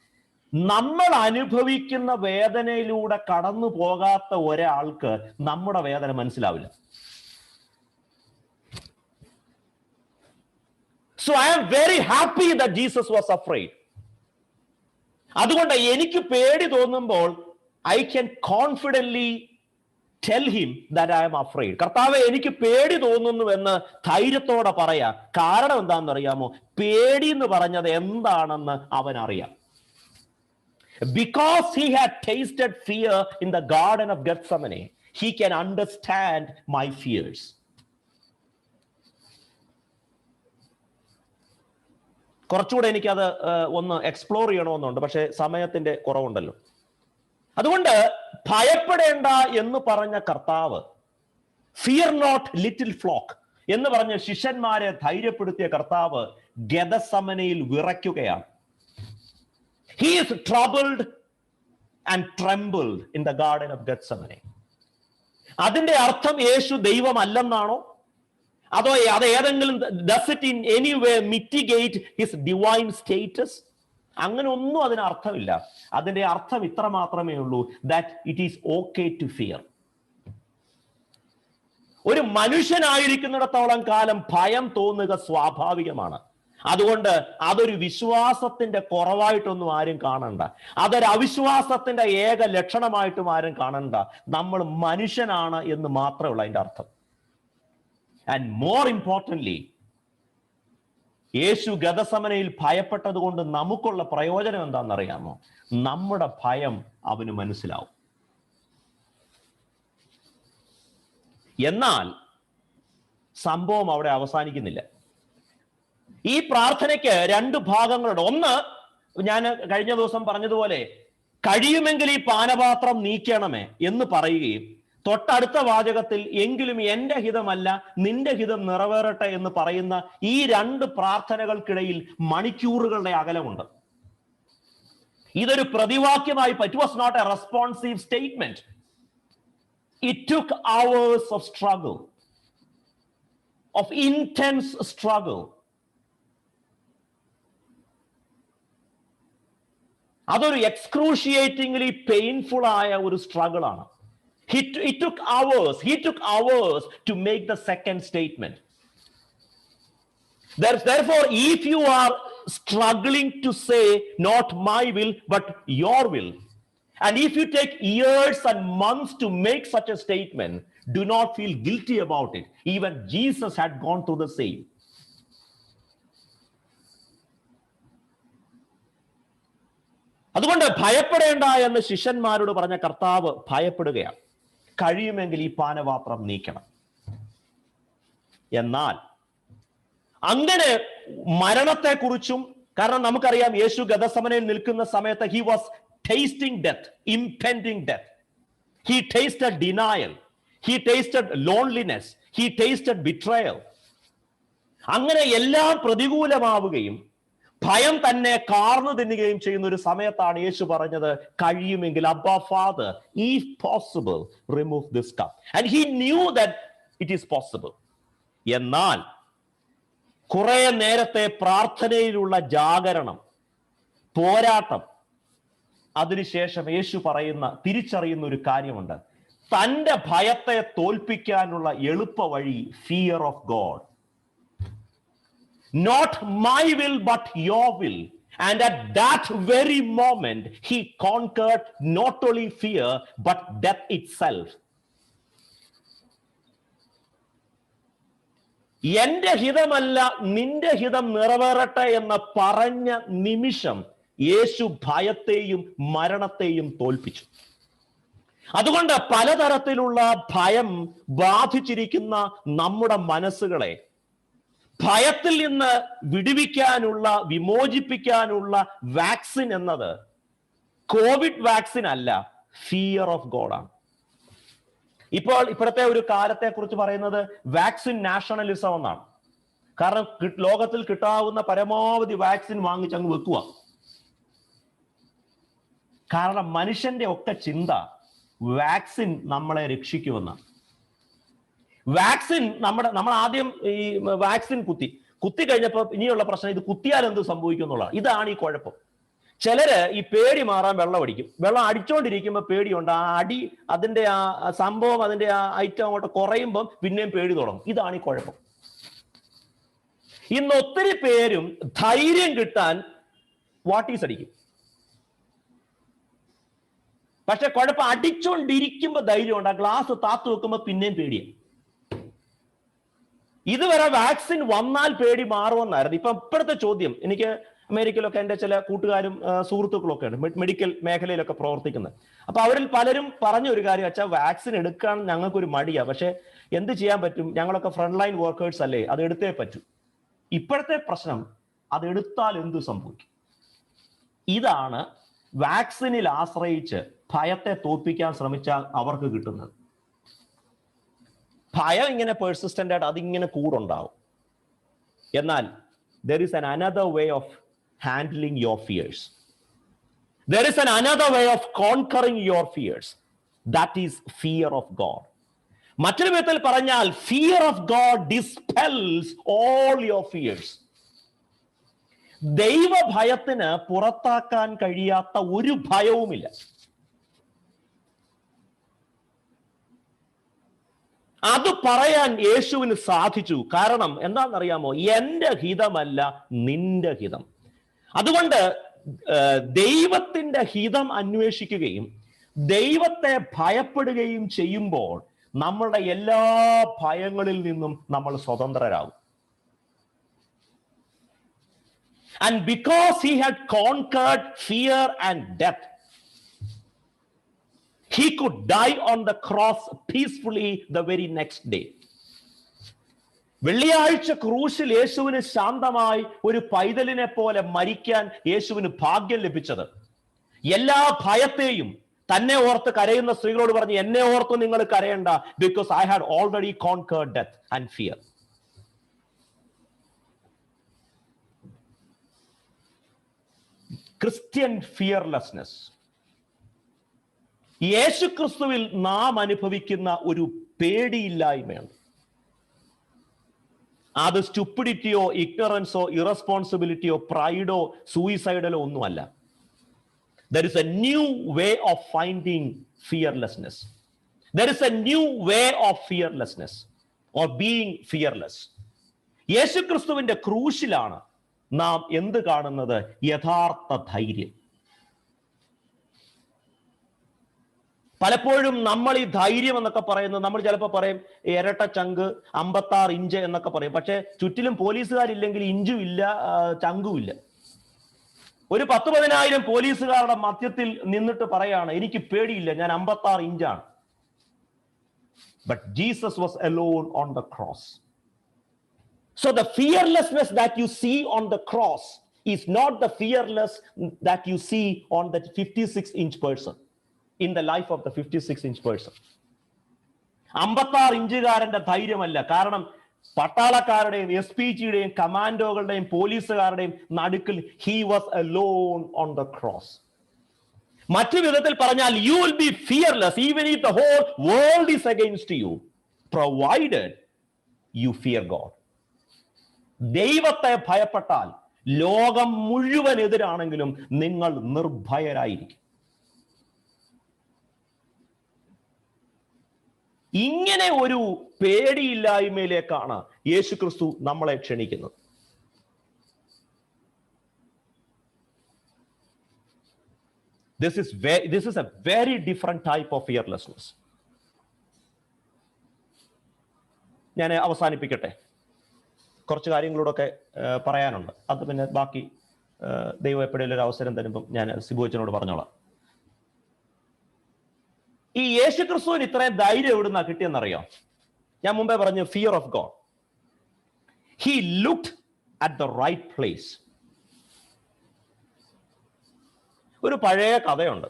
നമ്മൾ അനുഭവിക്കുന്ന വേദനയിലൂടെ കടന്നു പോകാത്ത ഒരാൾക്ക് നമ്മുടെ വേദന മനസ്സിലാവില്ല. So I am very happy that Jesus was afraid. അതുകൊണ്ട് എനിക്ക് പേടി തോന്നുമ്പോൾ I can confidently tell him that I am afraid. കർത്താവേ, എനിക്ക് പേടി തോന്നുന്നുവെന്ന് ധൈര്യത്തോടെ പറയാ. കാരണം എന്താണെന്ന് അറിയാമോ? പേടി എന്ന് പറഞ്ഞത് എന്താണെന്ന് അവൻ അറിയാം. Because he had tasted fear in the Garden of Gethsemane, he can understand my fears. കുറച്ചുകൂടെ എനിക്കത് ഒന്ന് എക്സ്പ്ലോർ ചെയ്യണമെന്നുണ്ട്, പക്ഷെ സമയത്തിന്റെ കുറവുണ്ടല്ലോ. അതുകൊണ്ട് ഭയപ്പെടേണ്ട എന്ന് പറഞ്ഞ കർത്താവ്, ഫിയർ നോട്ട് ലിറ്റിൽ ഫ്ലോക്ക് എന്ന് പറഞ്ഞ ശിഷ്യന്മാരെ ധൈര്യപ്പെടുത്തിയ കർത്താവ് ഗദസമനയിൽ വിറയ്ക്കുകയാണ്. He is troubled and trembled in the Garden of Gethsemane. അതിന്റെ അർത്ഥം യേശു ദൈവമല്ലെന്നാണോ? അതോ അത് ഏതെങ്കിലും does it in any way mitigate his divine status? അങ്ങനെ ഒന്നും അതിന് അർത്ഥമില്ല. അതിന്റെ അർത്ഥം ഇത്ര മാത്രമേ ഉള്ളൂ, that it is okay to fear. ഒരു മനുഷ്യനായിരിക്കുന്നിടത്തോളം കാലം ഭയം തോന്നുക സ്വാഭാവികമാണ്. അതുകൊണ്ട് അതൊരു വിശ്വാസത്തിന്റെ കുറവായിട്ടൊന്നും ആരും കാണണ്ട, അതൊരു അവിശ്വാസത്തിന്റെ ഏക ലക്ഷണമായിട്ടും ആരും കാണണ്ട. നമ്മൾ മനുഷ്യനാണ് എന്ന് മാത്രമേ ഉള്ളൂ അതിന്റെ അർത്ഥം. And more importantly, യേശു ഗദസമനയിൽ ഭയപ്പെട്ടത് കൊണ്ട് നമുക്കുള്ള പ്രയോജനം എന്താണെന്നറിയാമോ? നമ്മുടെ ഭയം അവന് മനസ്സിലാവും. എന്നാൽ സംഭവം അവിടെ അവസാനിക്കുന്നില്ല. ഈ പ്രാർത്ഥനയ്ക്ക് രണ്ട് ഭാഗങ്ങളുണ്ട്. ഒന്ന്, ഞാൻ കഴിഞ്ഞ ദിവസം പറഞ്ഞതുപോലെ കഴിയുമെങ്കിൽ ഈ പാനപാത്രം നീക്കണമേ എന്ന് പറയുകയും തൊട്ടടുത്ത വാചകത്തിൽ എങ്കിലും എന്റെ ഹിതമല്ല നിന്റെ ഹിതം നിറവേറട്ടെ എന്ന് പറയുന്ന ഈ രണ്ട് പ്രാർത്ഥനകൾക്കിടയിൽ മണിക്കൂറുകളുടെ അകലമുണ്ട്. ഇതൊരു പ്രതിവാക്യമായി it was not a responsive statement. It took hours of struggle, of intense struggle. അതൊരു എക്സ്ക്രൂഷിയേറ്റിംഗ്ലി പെയിൻഫുൾ ആയ ഒരു സ്ട്രഗിൾ ആണ്. It took hours. He took hours to make the second statement. Therefore, if you are struggling to say not my will but your will, and if you take years and months to make such a statement, do not feel guilty about it. Even Jesus had gone through the same. അതുകൊണ്ട് ഭയപ്പെടേണ്ട എന്ന് ശിഷ്യന്മാരോട് പറഞ്ഞ കർത്താവ് ഭയപ്പെടുകയാണ്. കഴിയുമെങ്കിൽ ഈ പാനപാത്രം നീക്കണം. എന്നാൽ അങ്ങനെ മരണത്തെക്കുറിച്ചും, കാരണം നമുക്കറിയാം യേശു ഗദസമനയിൽ നിൽക്കുന്ന സമയത്ത് he was tasting death, impending death. He tasted denial. He tasted loneliness. He tasted betrayal. അങ്ങനെ എല്ലാം പ്രതികൂലമാവുകയും ഭയം തന്നെ കാർന്നു തിന്നുകയും ചെയ്യുന്ന ഒരു സമയത്താണ് യേശു പറഞ്ഞത്, കഴിയുമെങ്കിൽ അബ്ബാ father, if possible, remove this cup. And he knew that it is possible. എന്നാൽ കുറെ നേരത്തെ പ്രാർത്ഥനയിലുള്ള ജാഗരണം, പോരാട്ടം, അതിനുശേഷം യേശു തിരിച്ചറിയുന്ന ഒരു കാര്യമുണ്ട്. തന്റെ ഭയത്തെ തോൽപ്പിക്കാനുള്ള എളുപ്പ വഴി fear of God. Not my will but your will. And at that very moment he conquered not only fear but death itself. എന്റെ ഹിതമല്ല നിന്റെ ഹിതം നിറവേറട്ടെ എന്ന് പറഞ്ഞ നിമിഷം യേശു ഭയത്തെയും മരണത്തെയും തോൽപ്പിച്ചു. അതുകൊണ്ട് പലതരത്തിലുള്ള ഭയം ബാധിച്ചിരിക്കുന്ന നമ്മുടെ മനസ്സുകളെ ഭയത്തിൽ നിന്ന് വിടുവിക്കാനുള്ള, വിമോചിപ്പിക്കാനുള്ള വാക്സിൻ എന്നത് കോവിഡ് വാക്സിൻ അല്ല, ഫിയർ ഓഫ് ഗോഡ് ആണ്. ഇപ്പോഴത്തെ ഒരു കാലത്തെ കുറിച്ച് പറയുന്നത് വാക്സിൻ നാഷണലിസം എന്നാണ്. കാരണം ലോകത്തിൽ കിട്ടാവുന്ന പരമാവധി വാക്സിൻ വാങ്ങിച്ചങ്ങ് വെക്കുക. കാരണം മനുഷ്യന്റെ ഒക്കെ ചിന്ത വാക്സിൻ നമ്മളെ രക്ഷിക്കുമെന്നാണ്. വാക്സിൻ നമ്മൾ ആദ്യം ഈ വാക്സിൻ കുത്തി കഴിഞ്ഞപ്പോൾ ഇനിയുള്ള പ്രശ്നം ഇത് കുത്തിയാൽ എന്ത് സംഭവിക്കും എന്നുള്ളതാണ്. ഇതാണ് ഈ കുഴപ്പം. ചിലര് ഈ പേടി മാറാൻ വെള്ളം അടിക്കും. വെള്ളം അടിച്ചോണ്ടിരിക്കുമ്പോൾ പേടിയുണ്ട്. അതിന്റെ ആ സംഭവം, അതിന്റെ ആ ഐറ്റം അങ്ങോട്ട് കുറയുമ്പം പിന്നെയും പേടി തുടങ്ങും. ഇതാണ് ഈ കുഴപ്പം. ഇന്ന് ഒത്തിരി പേരും ധൈര്യം കിട്ടാൻ വാട്ടീസ് അടിക്കും. പക്ഷെ കുഴപ്പം അടിച്ചോണ്ടിരിക്കുമ്പോ ധൈര്യമുണ്ട്. ആ ഗ്ലാസ് താത്തു വെക്കുമ്പോ പിന്നെയും പേടിയാണ്. ഇതുവരെ വാക്സിൻ വന്നാൽ പേടി മാറുമെന്നായിരുന്നു. ഇപ്പൊ ഇപ്പോഴത്തെ ചോദ്യം, എനിക്ക് അമേരിക്കയിലൊക്കെ എൻ്റെ ചില കൂട്ടുകാരും സുഹൃത്തുക്കളൊക്കെ ഉണ്ട് മെഡിക്കൽ മേഖലയിലൊക്കെ പ്രവർത്തിക്കുന്നത്. അപ്പൊ അവരിൽ പലരും പറഞ്ഞ ഒരു കാര്യം വെച്ചാൽ വാക്സിൻ എടുക്കാൻ ഞങ്ങൾക്കൊരു മടിയാ, പക്ഷെ എന്ത് ചെയ്യാൻ പറ്റും, ഞങ്ങളൊക്കെ ഫ്രണ്ട് ലൈൻ വർക്കേഴ്സ് അല്ലേ, അത് എടുത്തേ പറ്റൂ. ഇപ്പോഴത്തെ പ്രശ്നം അതെടുത്താൽ എന്ത് സംഭവിക്കും? ഇതാണ് വാക്സിനിൽ ആശ്രയിച്ച് ഭയത്തെ തോൽപ്പിക്കാൻ ശ്രമിച്ചാൽ അവർക്ക് കിട്ടുന്നത്. ഭയം ഇങ്ങനെ പെർസിസ്റ്റന്റ് ആയിട്ട് അതിങ്ങനെ കൂടുണ്ടാവും. എന്നാൽ there is an another way of handling your fears. There is an another way of conquering your fears. That is fear of God. മറ്റൊരു വിധത്തിൽ പറഞ്ഞാൽ fear of God dispels all your fears. ദൈവഭയത്തിന് പുറത്താക്കാൻ കഴിയാത്ത ഒരു ഭയവുമില്ല. അത് പറയാൻ യേശുവിന് സാധിച്ചു. കാരണം എന്താണെന്നറിയാമോ? എന്റെ ഹിതമല്ല നിന്റെ ഹിതം. അതുകൊണ്ട് ദൈവത്തിന്റെ ഹിതം അന്വേഷിക്കുകയും ദൈവത്തെ ഭയപ്പെടുകയും ചെയ്യുമ്പോൾ നമ്മളുടെ എല്ലാ ഭയങ്ങളിൽ നിന്നും നമ്മൾ സ്വതന്ത്രരാകും. And because he had conquered fear and death, he could die on the cross peacefully the very next day. വെള്ളിയാഴ്ച ക്രൂശിൽ യേശുവിന് ശാന്തമായി ഒരു പൈതലിനെ പോലെ മരിക്കാൻ യേശുവിന് ഭാഗ്യം ലഭിച്ചത് എല്ലാ ഭയത്തെയും തന്നെ ഓർത്ത് കരയുന്ന സ്ത്രീകളോട് പറഞ്ഞു, എന്നെ ഓർത്ത് നിങ്ങൾ കരയണ്ട, because I had already conquered death and fear. Christian fearlessness, യേശു ക്രിസ്തുവിൽ നാം അനുഭവിക്കുന്ന ഒരു പേടിയില്ലായ്മയാണ്. അത് സ്റ്റുപ്പിഡിറ്റിയോ ഇഗ്നറൻസോ ഇറസ്പോൺസിബിലിറ്റിയോ പ്രൈഡോ സൂയിസൈഡലോ ഒന്നുമല്ല. There is a new way of finding fearlessness. There is a new way of fearlessness or being fearless. യേശു ക്രിസ്തുവിന്റെ ക്രൂശിലാണ് നാം എന്ത് കാണുന്നത്? യഥാർത്ഥ ധൈര്യം. പലപ്പോഴും നമ്മൾ ഈ ധൈര്യം എന്നൊക്കെ പറയുന്നത്, നമ്മൾ ചിലപ്പോൾ പറയും ഇരട്ട ചങ്ക്, 56 ഇഞ്ച് എന്നൊക്കെ പറയും. പക്ഷെ ചുറ്റിലും പോലീസുകാരില്ലെങ്കിൽ ഇഞ്ചും ഇല്ല, ചങ്കും ഇല്ല. ഒരു 10,000 പോലീസുകാരുടെ മധ്യത്തിൽ നിന്നിട്ട് പറയാണ്, എനിക്ക് പേടിയില്ല, ഞാൻ 56 ഇഞ്ചാണ്. But Jesus was alone on the cross. So the fearlessness that you see on the cross is not the fearless that you see on that 56-inch person, in the life of the 56-inch person. 56 ഇഞ്ചുകാരന്റെ ധൈര്യമല്ല. കാരണം പട്ടാളക്കാരുടെയും SPGയുടെയും കമാൻഡോകളുടെയും പോലീസുകാരുടെയും നടുക്കിൽ he was alone on the cross. മറ്റു വിധത്തിൽ പറഞ്ഞാൽ, you will be fearless even if the whole world is against you, provided you fear God. ദൈവത്തെ ഭയപ്പെട്ടാൽ ലോകം മുഴുവൻ എതിരാണെങ്കിലും നിങ്ങൾ നിർഭയരായിരിക്കും. ഇങ്ങനെ ഒരു പേടിയില്ലായ്മയിലേക്കാണ് യേശുക്രിസ്തു നമ്മളെ ക്ഷണിക്കുന്നത്. This is a very different type of fearlessness. ഞാൻ അവസാനിപ്പിക്കട്ടെ. കുറച്ച് കാര്യങ്ങളോടൊക്കെ പറയാനുണ്ട്. അത് പിന്നെ ബാക്കി ദൈവം എപ്പോഴെങ്കിലും ഒരു അവസരം തരുമ്പം ഞാൻ സിബുവച്ചനോട് പറഞ്ഞോളാം. ഈ യേശുക്രിസ്തുവിന് ഇത്രയും ധൈര്യം എവിടുന്നാ കിട്ടിയെന്നറിയോ? ഞാൻ മുമ്പേ പറഞ്ഞു, fear of God. He looked at the right place. ഒരു പഴയ കഥയുണ്ട്,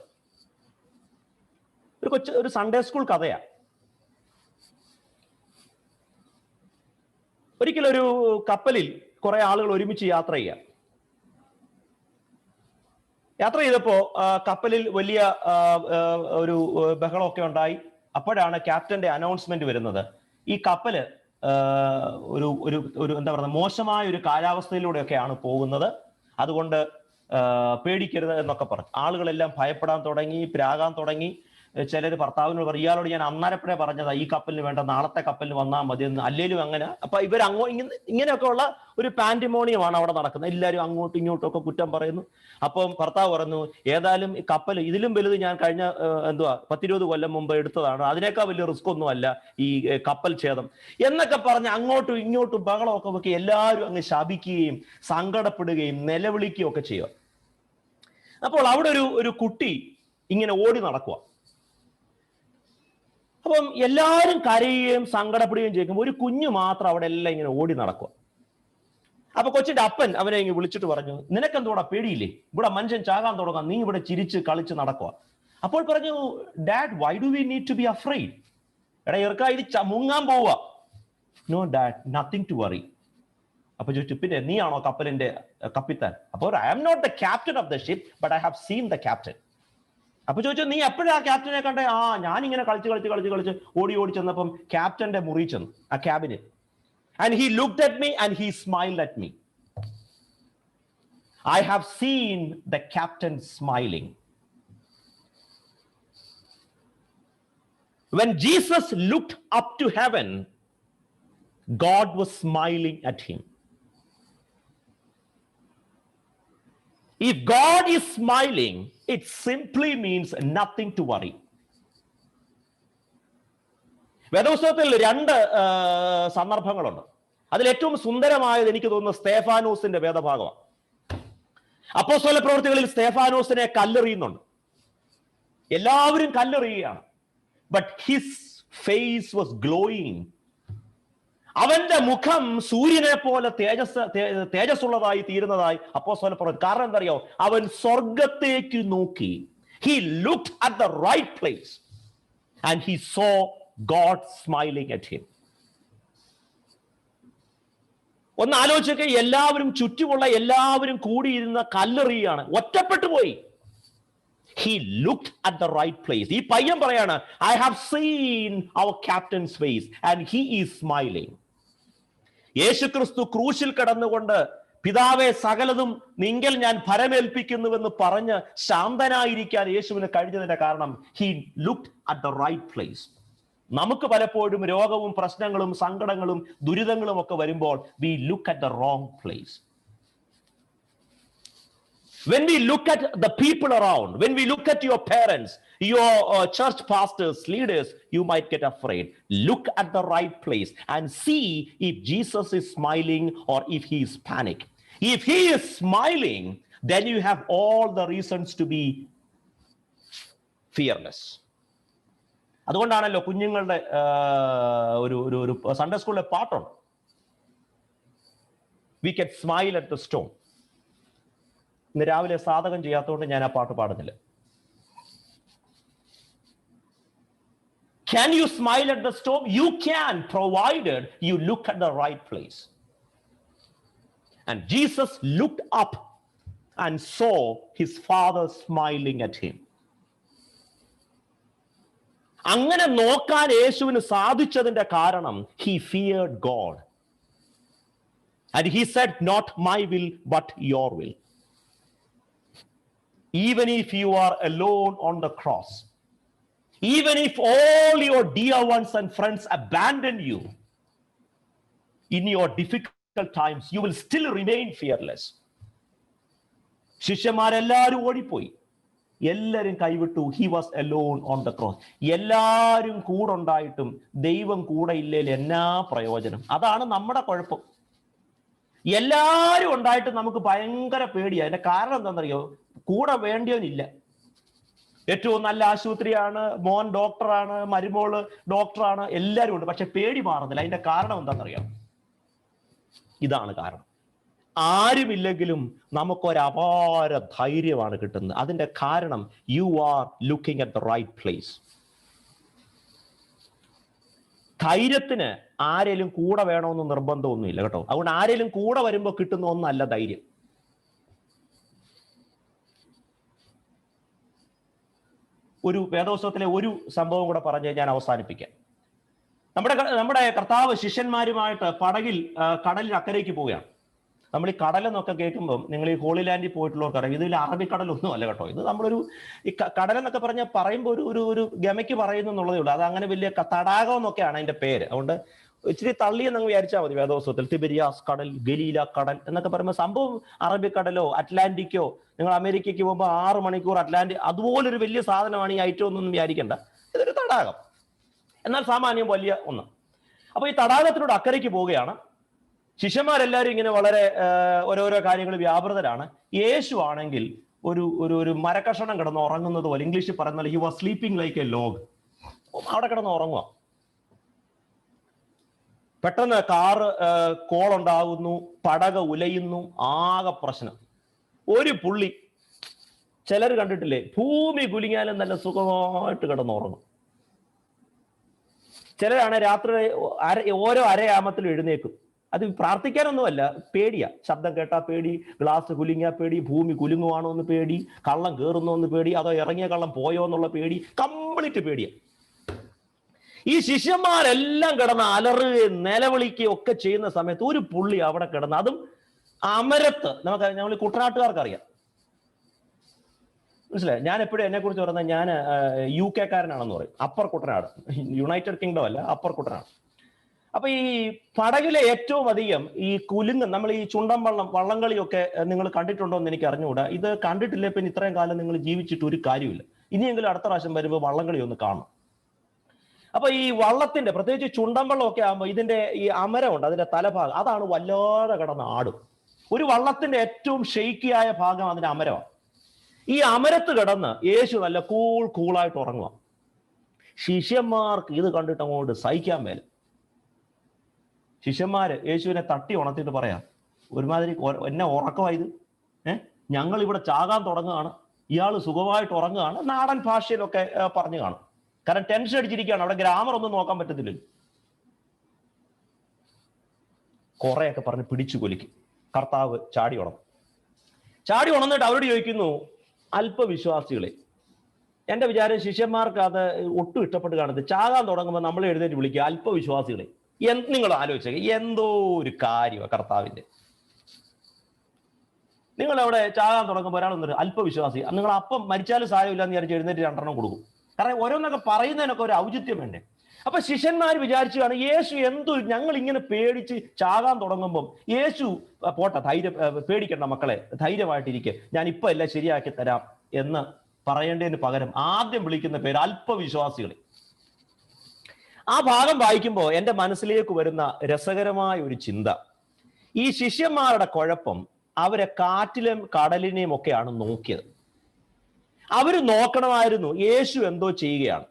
ഒരു സൺഡേ സ്കൂൾ കഥയാ. ഒരിക്കലൊരു കപ്പലിൽ കുറെ ആളുകൾ ഒരുമിച്ച് യാത്ര ചെയ്തപ്പോ കപ്പലിൽ വലിയ ഒരു ബഹളമൊക്കെ ഉണ്ടായി. അപ്പോഴാണ് ക്യാപ്റ്റന്റെ അനൗൺസ്മെന്റ് വരുന്നത്, ഈ കപ്പല് ഒരു എന്താ പറയുക, മോശമായ ഒരു കാലാവസ്ഥയിലൂടെയൊക്കെയാണ് പോകുന്നത്, അതുകൊണ്ട് പേടിക്കരുത് എന്നൊക്കെ പറഞ്ഞു. ആളുകളെല്ലാം ഭയപ്പെടാൻ തുടങ്ങി, പ്രാകാൻ തുടങ്ങി. ചിലർ ഭർത്താവിനോട് പറയും, ഇയാളോട് ഞാൻ അന്നേരപ്പോഴേ പറഞ്ഞതാ ഈ കപ്പലിന് വേണ്ട, നാളത്തെ കപ്പലിന് വന്നാൽ മതി എന്ന്. അല്ലേലും അങ്ങനെ. അപ്പൊ ഇവർ ഇങ്ങനെയൊക്കെ ഉള്ള ഒരു പാൻഡിമോണിയമാണ് അവിടെ നടക്കുന്നത്. എല്ലാവരും അങ്ങോട്ടും ഇങ്ങോട്ടും ഒക്കെ കുറ്റം പറയുന്നു. അപ്പം ഭർത്താവ് പറഞ്ഞു, ഏതായാലും ഈ കപ്പൽ ഇതിലും വലുത് ഞാൻ കഴിഞ്ഞ 10-20 കൊല്ലം മുമ്പ് എടുത്തതാണ്, അതിനേക്കാൾ വലിയ റിസ്ക് ഒന്നും അല്ല ഈ കപ്പൽ ഛേദം എന്നൊക്കെ പറഞ്ഞ് അങ്ങോട്ടും ഇങ്ങോട്ടും ബഹളമൊക്കെ വെക്കി എല്ലാവരും അങ്ങ് ശപിക്കുകയും സങ്കടപ്പെടുകയും നിലവിളിക്കുകയും ഒക്കെ ചെയ്യുക. അപ്പോൾ അവിടെ ഒരു കുട്ടി ഇങ്ങനെ ഓടി നടക്കുക. അപ്പം എല്ലാവരും കരയുകയും സങ്കടപ്പെടുകയും ചെയ്യുമ്പോൾ ഒരു കുഞ്ഞു മാത്രം അവിടെ എല്ലാം ഇങ്ങനെ ഓടി നടക്കുക. അപ്പൊ കൊച്ചിന്റെ അപ്പൻ അവനെ ഇങ്ങനെ വിളിച്ചിട്ട് പറഞ്ഞു, നിനക്കെന്തോടാ പേടിയില്ലേ? ഇവിടെ മനുഷ്യൻ ചാകാൻ തുടങ്ങാം, നീ ഇവിടെ ചിരിച്ച് കളിച്ച് നടക്കുക. അപ്പോൾ പറഞ്ഞു, dad, why do we need to be afraid? എടാ ഇറക്കാ, ഇത് മുങ്ങാൻ പോവുക. No dad, nothing to worry. അപ്പൊ ചോദിച്ചു, പിന്നെ നീയാണോ കപ്പലിന്റെ കപ്പിത്താൻ? അപ്പോൾ I am not the captain of the ship, but I have seen the captain. അപ്പൊ ചോദിച്ചു, നീ എപ്പോഴാ ക്യാപ്റ്റനെ കണ്ടേ? ഞാനിങ്ങനെ കളിച്ച് ഓടി ചെന്നപ്പം ക്യാപ്റ്റന്റെ മുറി ചെന്നു, ആ ക്യാബിന്. And he looked at me and he smiled at me. I have seen the captain smiling. When Jesus looked up to heaven, God was smiling at him. If God is smiling, it simply means nothing to worry. വേദപുസ്തകത്തിൽ 2 സന്ദർഭങ്ങളുണ്ട്. അതിൽ ഏറ്റവും സുന്ദരമായത് എനിക്ക് തോന്നുന്നു സ്തേഫാനോസിന്റെ വേദഭാഗമാണ്. അപ്പോസ്തല പ്രവൃത്തികളിൽ സ്തെഫാനോസിനെ കല്ലെറിയുന്നുണ്ട്, എല്ലാവരും കല്ലെറിയുകയാണ്. But his face was glowing. അവന്റെ മുഖം സൂര്യനെ പോലെ തേജസ്സുള്ളതായി തീരുന്നതായി അപ്പോസ്തല പ്രവൃത്തി. കാരണം എന്താ അറിയോ? അവൻ സ്വർഗത്തേക്ക് നോക്കി. He looked at the right place and he saw God smiling at him. ഒന്ന് ആലോചിച്ചൊക്കെ, എല്ലാവരും ചുറ്റുമുള്ള എല്ലാവരും കൂടിയിരുന്ന കല്ലെറിയാണ്, ഒറ്റപ്പെട്ടു പോയി. He looked at the right place. ഈ പയ്യൻ പറയാണ്, I have seen our captain's face and he is smiling. യേശുക്രിസ്തു ക്രൂശിൽ കിടന്നുകൊണ്ട് പിതാവെ സകലതും നിങ്കൽ ഞാൻ ഫലമേൽപ്പിക്കുന്നുവെന്ന് പറഞ്ഞ് ശാന്തനായിരിക്കാൻ യേശുവിന് കഴിഞ്ഞതിന്റെ കാരണം he looked at the right place. നമുക്ക് പലപ്പോഴും രോഗവും പ്രശ്നങ്ങളും സങ്കടങ്ങളും ദുരിതങ്ങളും ഒക്കെ വരുമ്പോൾ we look at the wrong place. When we look at the people around, when we look at your parents, your church pastors, leaders, you might get afraid. Look at the right place and see if Jesus is smiling or if he is panic. If he is smiling, then you have all the reasons to be fearless. അതുകൊണ്ടാണല്ലോ കുഞ്ഞുങ്ങളുടെ ഒരു Sunday സ്കൂളിലെ പാട്ടുണ്ട്, we can smile at the storm. ഇന്ന് രാവിലെ സാധകം ചെയ്യാത്തതുകൊണ്ട് ഞാൻ ആ പാട്ട് പാടുന്നില്ല. Can you smile at the storm? You can, provided you look at the right place. And Jesus looked up and saw his father smiling at him. അങ്ങനെ നോക്കാൻ യേശുവിന് സാധിച്ചതിന്റെ കാരണം he feared God. And he said, not my will but your will. Even if you are alone on the cross, even if all your dear ones and friends abandon you in your difficult times, you will still remain fearless. ശിഷ്യന്മാരെല്ലാവരും ഓടിപ്പോയി, എല്ലാവരും കൈവിട്ടു. He was alone on the cross. എല്ലാവരും കൂടെ ഉണ്ടായിട്ടും ദൈവം കൂടെ ഇല്ലേൽ എന്നാ പ്രയോജനം? അതാണ് നമ്മുടെ കുഴപ്പം. എല്ലാവരും ഉണ്ടായിട്ട് നമുക്ക് ഭയങ്കര പേടിയാണ്. അതിന്റെ കാരണം എന്താണെന്നറിയോ? കൂടെ വേണ്ടിയവനില്ല. ഏറ്റവും നല്ല ആശുപത്രിയാണ്, മോൻ ഡോക്ടറാണ്, മരുമോള് ഡോക്ടറാണ്, എല്ലാവരും ഉണ്ട്, പക്ഷെ പേടി മാറുന്നില്ല. അതിന്റെ കാരണം എന്താണെന്നറിയാം? ഇതാണ് കാരണം. ആരുമില്ലെങ്കിലും നമുക്കൊരപാര ധൈര്യമാണ് കിട്ടുന്നത്. അതിന്റെ കാരണം you are looking at the right place. ധൈര്യത്തിന് ആരെങ്കിലും കൂടെ വേണമെന്ന് നിർബന്ധമൊന്നുമില്ല കേട്ടോ. അതുകൊണ്ട് ആരെങ്കിലും കൂടെ വരുമ്പോൾ കിട്ടുന്ന ഒന്നല്ല ധൈര്യം. ഒരു വേദോത്സവത്തിലെ ഒരു സംഭവം കൂടെ പറഞ്ഞ് ഞാൻ അവസാനിപ്പിക്കാം. നമ്മുടെ കർത്താവ് ശിഷ്യന്മാരുമായിട്ട് പടകിൽ കടലിൽ അക്കരയ്ക്ക് പോവുകയാണ്. നമ്മൾ ഈ കടലെന്നൊക്കെ കേൾക്കുമ്പോൾ, നിങ്ങൾ ഈ ഹോളി ലാൻഡിൽ പോയിട്ടുള്ളവർക്ക് അറിയാം, ഇതിൽ അറബിക്കടലൊന്നും അല്ല കേട്ടോ. ഇത് നമ്മളൊരു ഈ കടലെന്നൊക്കെ പറയുമ്പോൾ ഒരു ഗമയ്ക്ക് പറയുന്നു എന്നുള്ളതേ ഉള്ളൂ. അത് അങ്ങനെ വലിയ തടാകം എന്നൊക്കെയാണ് അതിന്റെ പേര്. അതുകൊണ്ട് ഇച്ചിരി തള്ളിയെന്നങ്ങ് വിചാരിച്ചാൽ മതി. വേദോത്സവത്തിൽ തിബിരിയാസ് കടൽ, ഗലീല കടൽ എന്നൊക്കെ പറയുമ്പോൾ സംഭവം അറബിക്കടലോ അറ്റ്ലാന്റിക്കോ, നിങ്ങൾ അമേരിക്കയ്ക്ക് പോകുമ്പോൾ 6 മണിക്കൂർ അറ്റ്ലാന്റിക്, അതുപോലൊരു വലിയ സാധനമാണ് ഈ ഐറ്റം ഒന്നും വിചാരിക്കേണ്ട. ഇതൊരു തടാകം, എന്നാൽ സാമാന്യം വലിയ ഒന്ന്. അപ്പൊ ഈ തടാകത്തിലൂടെ അക്കരയ്ക്ക് പോവുകയാണ്. ശിഷ്യന്മാരെല്ലാവരും ഇങ്ങനെ വളരെ ഓരോരോ കാര്യങ്ങൾ വ്യാപൃതരാണ്. യേശു ആണെങ്കിൽ ഒരു മരക്കഷണം കിടന്ന് ഉറങ്ങുന്നത് പോലെ, ഇംഗ്ലീഷിൽ പറയുന്നത് he was sleeping like A log. അവിടെ കിടന്ന് ഉറങ്ങുക. പെട്ടെന്ന് കാറ് കോളുണ്ടാകുന്നു, പടക ഉലയുന്നു, ആകെ പ്രശ്നം. ഒരു പുള്ളി, ചിലർ കണ്ടിട്ടില്ലേ, ഭൂമി കുലുങ്ങിയാലും നല്ല സുഖമായിട്ട് കിടന്നുറങ്ങും. ചിലരാണ് രാത്രി ഓരോ അരയാമത്തിലും എഴുന്നേക്കും. അത് പ്രാർത്ഥിക്കാനൊന്നുമല്ല, പേടിയാ. ശബ്ദം കേട്ടാ പേടി, ഗ്ലാസ് കുലുങ്ങിയാ പേടി, ഭൂമി കുലുങ്ങുവാണോ എന്ന് പേടി, കള്ളം കയറുന്നോ എന്ന് പേടി, അതോ ഇറങ്ങിയ കള്ളം പോയോ എന്നുള്ള പേടി, കംപ്ലീറ്റ് പേടിയാ. ഈ ശിഷ്യന്മാരെല്ലാം കിടന്ന് അലറുകയും നിലവിളിക്കുകയും ഒക്കെ ചെയ്യുന്ന സമയത്ത് ഒരു പുള്ളി അവിടെ കിടന്ന്, അതും അമരത്ത്, നമ്മൾ കുട്ടനാട്ടുകാർക്ക് അറിയാം, മനസ്സിലായി. ഞാൻ എപ്പോഴും എന്നെ കുറിച്ച് പറയുന്നത് ഞാൻ UK കാരനാണെന്ന് പറയും. അപ്പർ കുട്ടനാട്, യുണൈറ്റഡ് കിങ്ഡം അല്ല, അപ്പർ കുട്ടനാട്. അപ്പൊ ഈ പടകിലെ ഏറ്റവും അധികം ഈ കുലുങ്ങ്, നമ്മൾ ഈ ചുണ്ടൻ വള്ളംകളിയൊക്കെ നിങ്ങൾ കണ്ടിട്ടുണ്ടോ എന്ന് എനിക്ക് അറിഞ്ഞുകൂടാ. ഇത് കണ്ടിട്ടില്ലേ പിന്നെ ഇത്രയും കാലം നിങ്ങൾ ജീവിച്ചിട്ട് ഒരു കാര്യമില്ല. ഇനിയെങ്കിലും അടുത്ത പ്രാവശ്യം വരുമ്പോൾ വള്ളംകളി ഒന്ന് കാണണം. അപ്പൊ ഈ വള്ളത്തിന്റെ, പ്രത്യേകിച്ച് ചുണ്ടൻ വള്ളം ഒക്കെ ആകുമ്പോൾ ഇതിന്റെ ഈ അമരമുണ്ട്, അതിന്റെ തലഭാഗം, അതാണ് വല്ലാതെ കിടന്ന് ആടും. ഒരു വള്ളത്തിന്റെ ഏറ്റവും ഷെയ്ക്കിയായ ഭാഗം അതിന്റെ അമരമാണ്. ഈ അമരത്ത് കിടന്ന് യേശു നല്ല കൂളായിട്ട് ഉറങ്ങുക. ശിഷ്യന്മാർക്ക് ഇത് കണ്ടിട്ട് അങ്ങോട്ട് സഹിക്കാൻ മേല. ശിഷ്യന്മാര് യേശുവിനെ തട്ടി ഉണർത്തിയിട്ട് പറയാം, ഒരുമാതിരി എന്നെ ഉറക്കമായത്, ഞങ്ങൾ ഇവിടെ ചാകാൻ തുടങ്ങുകയാണ്, ഇയാൾ സുഖമായിട്ട് ഉറങ്ങുകയാണ്. നാടൻ ഭാഷയിലൊക്കെ പറഞ്ഞു കാണും. കാരണം ടെൻഷൻ അടിച്ചിരിക്കുകയാണ്, അവിടെ ഗ്രാമർ ഒന്നും നോക്കാൻ പറ്റത്തില്ല. കുറെയൊക്കെ പറഞ്ഞ് പിടിച്ചു കൊലിക്കും. കർത്താവ് ചാടി ഉണർന്നിട്ട് അവരോട് ചോദിക്കുന്നു, അല്പവിശ്വാസികളെ. എന്റെ വിചാരം ശിഷ്യന്മാർക്ക് അത് ഒട്ടും ഇഷ്ടപ്പെട്ട് കാണുന്നത്. ചാകാൻ തുടങ്ങുമ്പോൾ നമ്മൾ എഴുന്നേറ്റ് വിളിക്കുക, അല്പവിശ്വാസികളെ. നിങ്ങൾ ആലോചിച്ചേ, എന്തോ ഒരു കാര്യമാണ് കർത്താവിന്റെ. നിങ്ങൾ അവിടെ ചാകാൻ തുടങ്ങുമ്പോൾ ഒരാളൊന്നും അല്പവിശ്വാസി, നിങ്ങൾ അപ്പം മരിച്ചാലും സാരമില്ല എന്ന് വിചാരിച്ച് എഴുന്നേറ്റ് 2 കൊടുക്കും. കാരണം ഓരോന്നൊക്കെ പറയുന്നതിനൊക്കെ ഒരു ഔചിത്യം വേണ്ടേ. അപ്പൊ ശിഷ്യന്മാർ വിചാരിച്ചാണ്, യേശു എന്തോ ഞങ്ങൾ ഇങ്ങനെ പേടിച്ച് ചാകാൻ തുടങ്ങുമ്പം യേശു പോട്ടെ, പേടിക്കണ്ട മക്കളെ, ധൈര്യമായിട്ടിരിക്കുക, ഞാൻ ഇപ്പൊ എല്ലാം ശരിയാക്കി തരാം എന്ന് പറയേണ്ടതിന് പകരം ആദ്യം വിളിക്കുന്ന പേര് അല്പവിശ്വാസികളെ. ആ ഭാഗം വായിക്കുമ്പോൾ എൻ്റെ മനസ്സിലേക്ക് വരുന്ന രസകരമായ ഒരു ചിന്ത, ഈ ശിഷ്യന്മാരുടെ കുഴപ്പം അവരെ കാറ്റിലും കടലിനെയും ഒക്കെയാണ് നോക്കിയത്. അവര് നോക്കണമായിരുന്നു യേശു എന്തോ ചെയ്യുകയാണ്.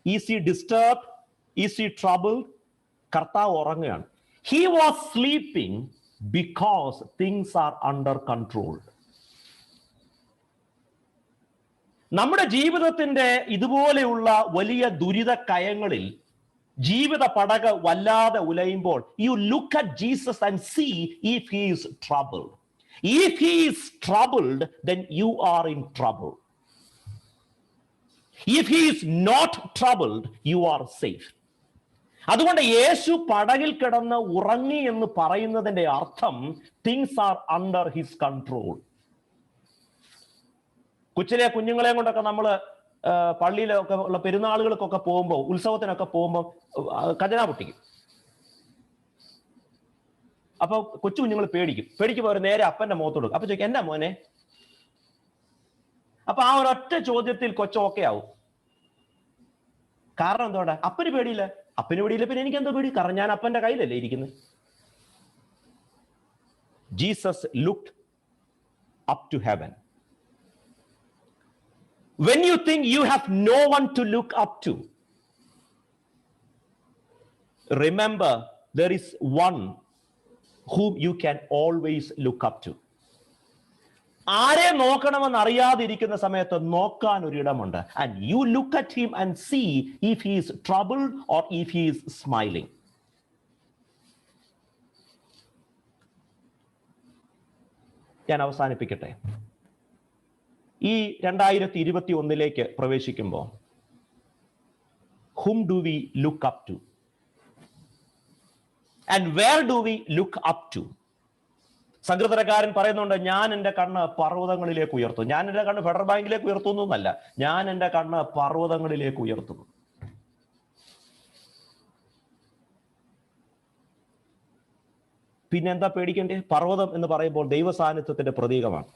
Is he disturbed? Is he troubled? കർത്താവ് ഉറങ്ങുകയാണ്. He was sleeping because things are under control. നമ്മുടെ ജീവിതത്തിന്റെ ഇതുപോലെയുള്ള വലിയ ദുരിത കയങ്ങളിൽ ജീവിത പടക വല്ലാതെ ഉലയുമ്പോൾ, you look at Jesus and see if he is troubled. If he is troubled, then you are in trouble. If he is not troubled, you are safe. അതുകൊണ്ട് യേശു പടകിൽ കിടന്ന് ഉറങ്ങി എന്ന് പറയുന്നതിന്റെ അർത്ഥം things are under his control. കൊച്ചിലെ കുഞ്ഞുങ്ങളെ കൊണ്ടൊക്കെ നമ്മൾ പള്ളിയിലൊക്കെ ഉള്ള പെരുന്നാളുകൾക്കൊക്കെ പോകുമ്പോൾ, ഉത്സവത്തിനൊക്കെ പോകുമ്പോൾ ഖജന പൊട്ടിക്കും. അപ്പൊ കൊച്ചു കുഞ്ഞുങ്ങൾ പേടിക്കുമ്പോൾ അവർ നേരെ അപ്പന്റെ മുഖത്ത് കൊടുക്കും. അപ്പൊ ചോദിക്കും, എന്നാ മോനെ? അപ്പൊ ആ ഒരൊറ്റ ചോദ്യത്തിൽ കൊച്ചു ഓക്കെ ആവും. കാരണം എന്തുകൊണ്ടാ? അപ്പന് പേടിയില്ല. പിന്നെ എനിക്ക് എന്തോ പേടി? കാരണം ഞാൻ അപ്പന്റെ കയ്യിലല്ലേ ഇരിക്കുന്നത്. Jesus looked up to heaven. When you think you have no one to look up to, remember there is one whom you can always look up to. ആരെ നോക്കണമെന്ന് അറിയാതിരിക്കുന്ന സമയത്ത് നോക്കാൻ ഒരിടമുണ്ട്. And you look at him and see if he is troubled or if he is smiling. ഞാൻ അവസാനിപ്പിക്കട്ടെ. ഈ 2021 പ്രവേശിക്കുമ്പോൾ whom do we look up to? And where do we look up to? സംഘടനക്കാരൻ പറയുന്നുണ്ട്, ഞാൻ എൻ്റെ കണ്ണ് പർവ്വതങ്ങളിലേക്ക് ഉയർത്തും. ഞാൻ എൻ്റെ കണ്ണ് ഫെഡറൽ ബാങ്കിലേക്ക് ഉയർത്തുന്നല്ല, ഞാൻ എൻ്റെ കണ്ണ് പർവ്വതങ്ങളിലേക്ക് ഉയർത്തുന്നു. പിന്നെ എന്താ പേടിക്കേണ്ടേ? പർവ്വതം എന്ന് പറയുമ്പോൾ ദൈവ സാന്നിധ്യത്തിന്റെ പ്രതീകമാണ്.